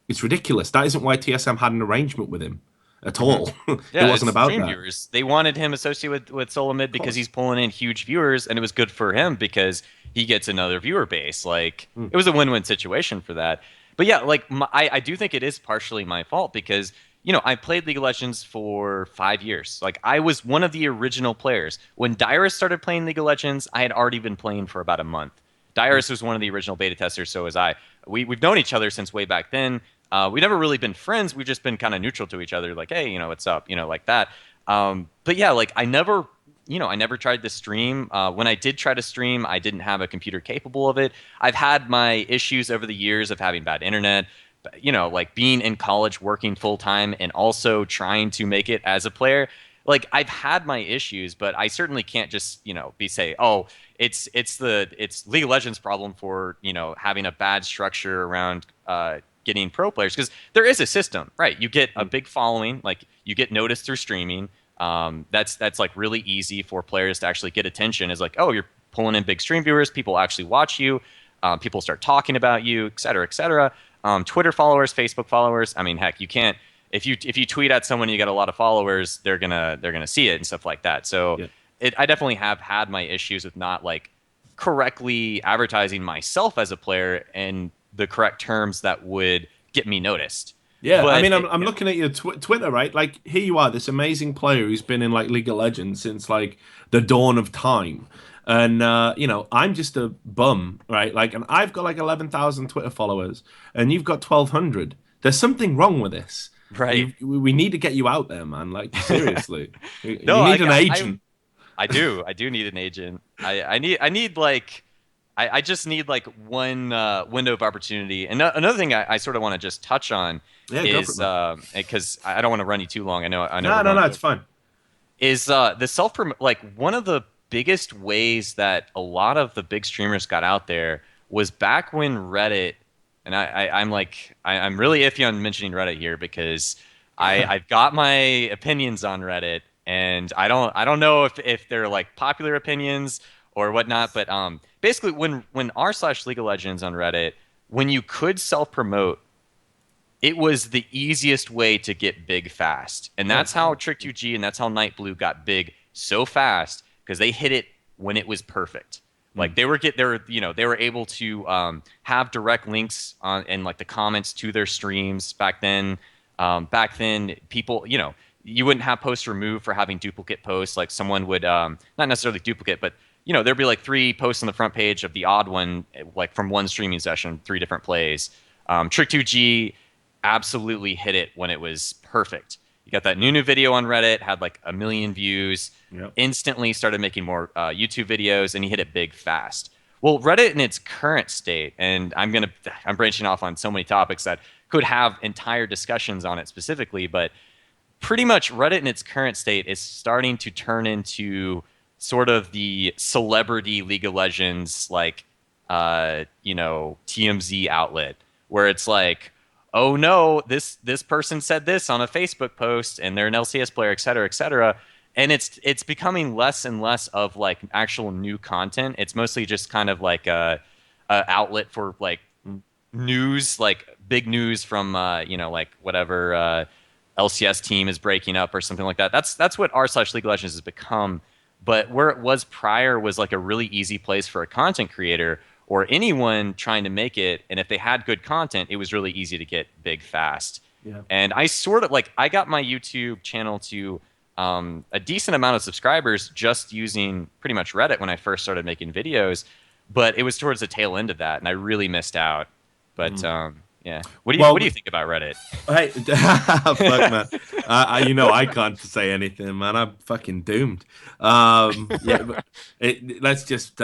it's ridiculous. That isn't why TSM had an arrangement with him at all. Yeah, it wasn't about that. Viewers. They wanted him associated with solo mid because he's pulling in huge viewers, and it was good for him because he gets another viewer base. Like it was a win-win situation for that. But yeah, like I do think it is partially my fault because I played League of Legends for 5 years. Like I was one of the original players. When Dyrus started playing League of Legends, I had already been playing for about a month. Dyrus was one of the original beta testers, so was I. We've known each other since way back then. We've never really been friends. We've just been kind of neutral to each other, like, hey, what's up, like that. But yeah, like I never tried to stream. When I did try to stream, I didn't have a computer capable of it. I've had my issues over the years of having bad internet, like being in college, working full time, and also trying to make it as a player. Like I've had my issues, but I certainly can't just say, oh, it's League of Legends problem for having a bad structure around getting pro players, because there is a system, right? You get a big following, like you get noticed through streaming. That's like really easy for players to actually get attention. Is like, oh, pulling in big stream viewers. People actually watch you. People start talking about you, et cetera, et cetera. Twitter followers, Facebook followers. I mean, heck, you can't if you tweet at someone and you get a lot of followers, they're gonna see it and stuff like that. So I definitely have had my issues with not like correctly advertising myself as a player in the correct terms that would get me noticed. Yeah, but I mean, I'm looking at your Twitter, right? Like, here you are, this amazing player who's been in like League of Legends since like the dawn of time, and you know, I'm just a bum, right? Like, and I've got like 11,000 Twitter followers, and you've got 1,200. There's something wrong with this, right? We need to get you out there, man. Like, seriously, No, you need an agent. I do need an agent. I need like. I just need like one window of opportunity. And another thing I sort of want to just touch on is because I don't want to run you too long. I know. No, it's fine. Is the like one of the biggest ways that a lot of the big streamers got out there was back when Reddit, and I'm really iffy on mentioning Reddit here because I've got my opinions on Reddit, and I don't know if they're like popular opinions or whatnot, but basically when r/League of Legends on Reddit, when you could self-promote, it was the easiest way to get big fast. And that's how Trick2G and that's how Nightblue got big so fast, because they hit it when it was perfect. Like they were able to have direct links in like the comments to their streams back then. Back then, people, you wouldn't have posts removed for having duplicate posts. Like someone would, not necessarily duplicate, but there'd be like 3 posts on the front page of the odd one, like from one streaming session, 3 different plays. Trick2G absolutely hit it when it was perfect. You got that new video on Reddit, had like 1 million views, instantly started making more YouTube videos, and he hit it big fast. Well, Reddit in its current state, and I'm branching off on so many topics that could have entire discussions on it specifically, but pretty much Reddit in its current state is starting to turn into sort of the celebrity League of Legends, like, TMZ outlet, where it's like, oh no, this person said this on a Facebook post, and they're an LCS player, et cetera, et cetera. And it's becoming less and less of like actual new content. It's mostly just kind of like a outlet for like news, like big news from like whatever LCS team is breaking up or something like that. That's what r/League of Legends has become. But where it was prior was like a really easy place for a content creator or anyone trying to make it. And if they had good content, it was really easy to get big fast. Yeah. And I sort of I got my YouTube channel to a decent amount of subscribers just using pretty much Reddit when I first started making videos. But it was towards the tail end of that, and I really missed out. But yeah, what do you think about Reddit? Hey, fuck, man. I can't say anything, man. I'm fucking doomed. Yeah, but let's just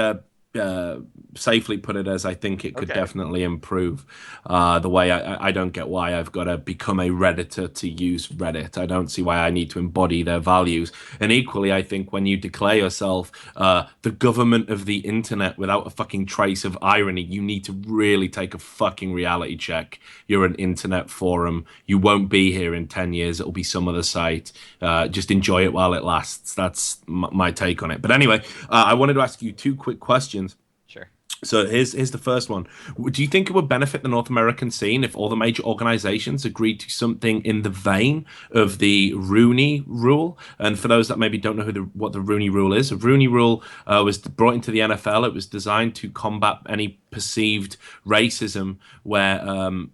safely put it as I think it could definitely improve. The way I don't get why I've got to become a Redditor to use Reddit. I don't see why I need to embody their values. And equally, I think when you declare yourself the government of the internet without a fucking trace of irony, you need to really take a fucking reality check. You're an internet forum. You won't be here in 10 years. It'll be some other site. Just enjoy it while it lasts. That's my take on it. But anyway, I wanted to ask you 2 quick questions. Sure. So here's the first one. Do you think it would benefit the North American scene if all the major organizations agreed to something in the vein of the Rooney Rule? And for those that maybe don't know what the Rooney Rule is, the Rooney Rule was brought into the NFL. It was designed to combat any perceived racism where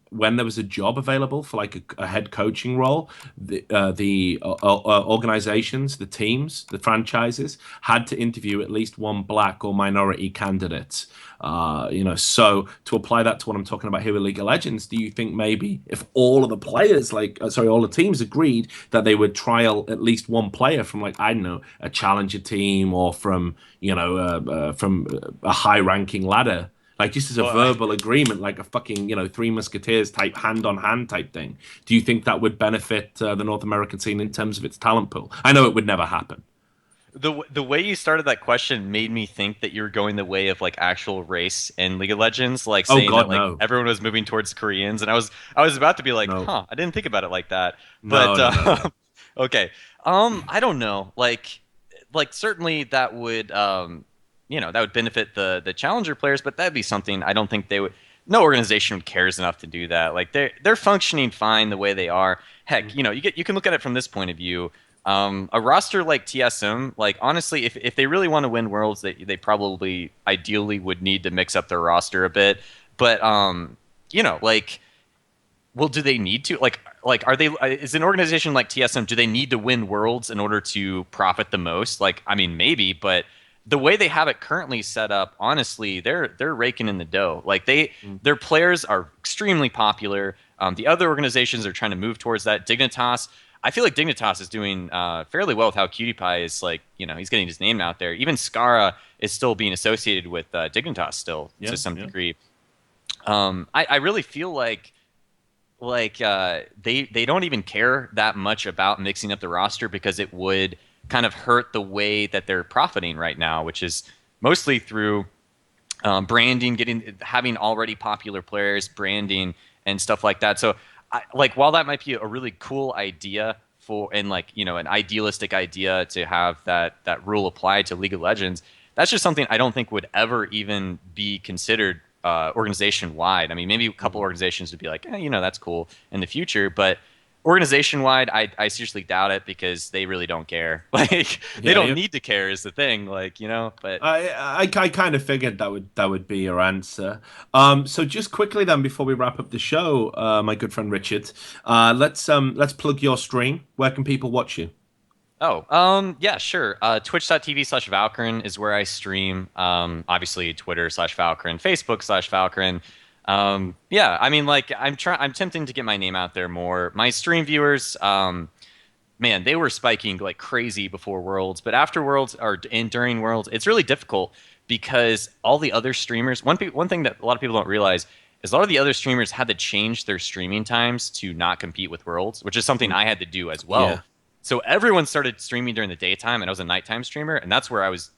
when there was a job available for like a head coaching role, the organizations, the teams, the franchises had to interview at least one black or minority candidate. So to apply that to what I'm talking about here with League of Legends, do you think maybe if all of the players, all the teams agreed that they would trial at least one player from a challenger team or from a high-ranking ladder, just as a verbal agreement, like a fucking, Three Musketeers type hand-on-hand type thing. Do you think that would benefit the North American scene in terms of its talent pool? I know it would never happen. The way you started that question made me think that you were going the way of actual race in League of Legends, saying that everyone was moving towards Koreans, and I was about to be like, I didn't think about it like that. But no. Okay, I don't know, certainly that would that would benefit the challenger players, but that'd be something I don't think they would. No organization cares enough to do that. Like they're functioning fine the way they are. Heck, you can look at it from this point of view. A roster like TSM, like honestly, if they really want to win worlds, they probably ideally would need to mix up their roster a bit. But like, well, do they need to are they is an organization like TSM, do they need to win worlds in order to profit the most? Like, I mean, maybe, but the way they have it currently set up, honestly, they're raking in the dough. Like their players are extremely popular. The other organizations are trying to move towards that. Dignitas, I feel like Dignitas is doing fairly well with how QtPie is he's getting his name out there. Even Skara is still being associated with Dignitas still to some degree. I really feel like they don't even care that much about mixing up the roster because it would kind of hurt the way that they're profiting right now, which is mostly through branding, having already popular players, branding and stuff like that. So while that might be a really cool idea an idealistic idea to have that rule applied to League of Legends, that's just something I don't think would ever even be considered organization wide. I mean, maybe a couple organizations would be like, that's cool in the future, but organization wide, I seriously doubt it because they really don't care. Like they don't need to care is the thing. But I kind of figured that would be your answer. So just quickly then before we wrap up the show, my good friend Richard, let's plug your stream. Where can people watch you? Oh, yeah, sure. Twitch.tv/Valkryn is where I stream. Obviously Twitter/Valkryn, Facebook/Valkryn. Yeah, I mean, I'm tempting to get my name out there more. My stream viewers, man, they were spiking like crazy before Worlds, but after Worlds and during Worlds, it's really difficult because all the other streamers, one thing that a lot of people don't realize is a lot of the other streamers had to change their streaming times to not compete with Worlds, which is something I had to do as well. Yeah. So everyone started streaming during the daytime, and I was a nighttime streamer, and that's where I was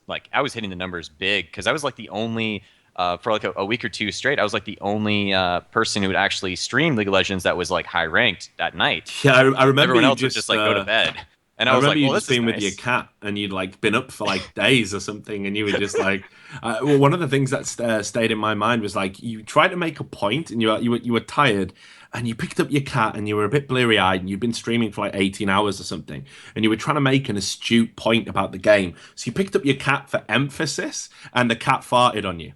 hitting the numbers big because I was like the only for like a week or two straight, I was like the only person who would actually stream League of Legends that was like high ranked at night. Yeah, I remember everyone else would just like go to bed. And I was like, well, this is nice. With your cat, and you'd like been up for like days or something, and you were just like, well, one of the things that stayed in my mind was like you tried to make a point, and you were tired, and you picked up your cat, and you were a bit bleary eyed, and you'd been streaming for like 18 hours or something, and you were trying to make an astute point about the game, so you picked up your cat for emphasis, and the cat farted on you.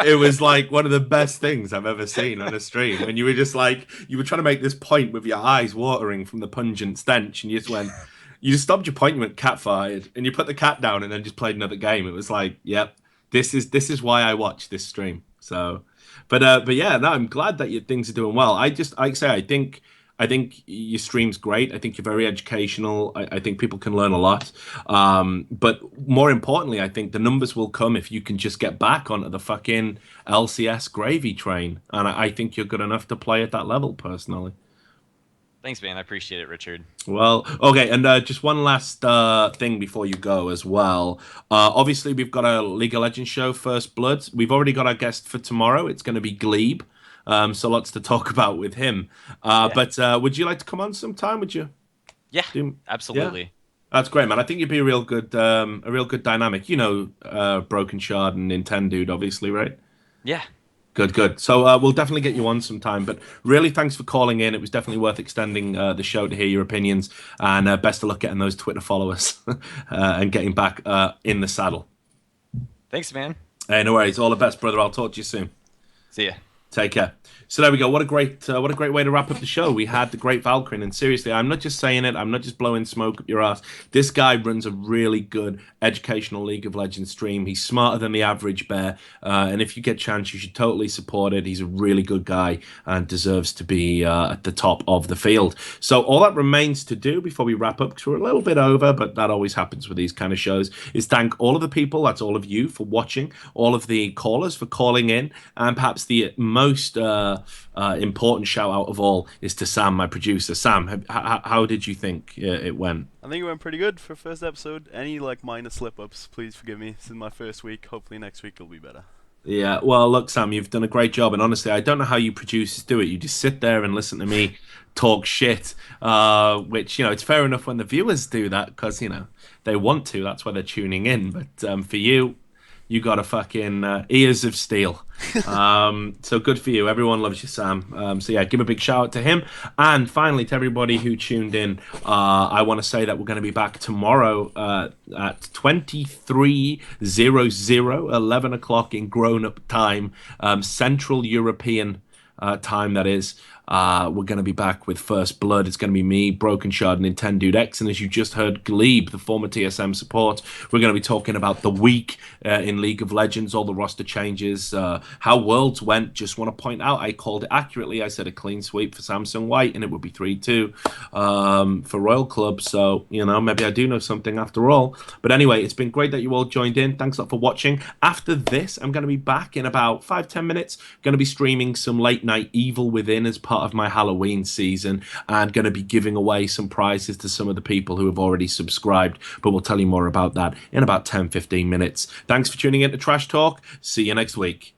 It was like one of the best things I've ever seen on a stream. And you were just like, you were trying to make this point with your eyes watering from the pungent stench. And you just stopped your point, you went cat farted, and you put the cat down and then just played another game. It was like, yep, this is why I watch this stream. So, but yeah, no, I'm glad that your things are doing well. I think your stream's great. I think you're very educational. I think people can learn a lot. But more importantly, I think the numbers will come if you can just get back onto the fucking LCS gravy train. And I think you're good enough to play at that level, personally. Thanks, man. I appreciate it, Richard. Well, okay. And just one last thing before you go as well. Obviously, we've got a League of Legends show, First Blood. We've already got our guest for tomorrow. It's going to be Glebe. So lots to talk about with him. Yeah. But would you like to come on sometime? Would you? Yeah, absolutely. Yeah? That's great, man. I think you'd be a real good dynamic. You know, Broken Shard and Nintendo, obviously, right? Yeah. Good. So we'll definitely get you on sometime. But really, thanks for calling in. It was definitely worth extending the show to hear your opinions. And best of luck getting those Twitter followers and getting back in the saddle. Thanks, man. Hey, no worries. All the best, brother. I'll talk to you soon. See ya. Take care. So there we go. What a great way to wrap up the show. We had the great Valkryn, and seriously, I'm not just saying it. I'm not just blowing smoke up your ass. This guy runs a really good educational League of Legends stream. He's smarter than the average bear, and if you get a chance, you should totally support it. He's a really good guy and deserves to be at the top of the field. So all that remains to do before we wrap up, because we're a little bit over, but that always happens with these kind of shows, is thank all of the people, that's all of you, for watching, all of the callers for calling in, and perhaps the most important shout out of all is to Sam, my producer. Sam, how did you think it went? I think it went pretty good for first episode. Any like minor slip ups, please forgive me. This is my first week. Hopefully next week it'll be better. Yeah, well, look, Sam, you've done a great job, and honestly, I don't know how you producers do it. You just sit there and listen to me talk shit, which it's fair enough when the viewers do that because they want to. That's why they're tuning in. But for you, you got a fucking ears of steel. So good for you. Everyone loves you, Sam. So yeah, give a big shout out to him. And finally, to everybody who tuned in, I want to say that we're going to be back tomorrow at 23:00, 11 o'clock in grown-up time, Central European time, that is. We're going to be back with First Blood. It's going to be me, Broken Shard, and Nintendo X. And as you just heard, Glebe, the former TSM support, we're going to be talking about the week in League of Legends, all the roster changes, how Worlds went. Just want to point out, I called it accurately. I said a clean sweep for Samsung White, and it would be 3-2 for Royal Club. So, maybe I do know something after all. But anyway, it's been great that you all joined in. Thanks a lot for watching. After this, I'm going to be back in about 5-10 minutes. Going to be streaming some late night Evil Within as part of my Halloween season, and going to be giving away some prizes to some of the people who have already subscribed, but we'll tell you more about that in about 10-15 minutes. Thanks for tuning in to Trash Talk. See you next week.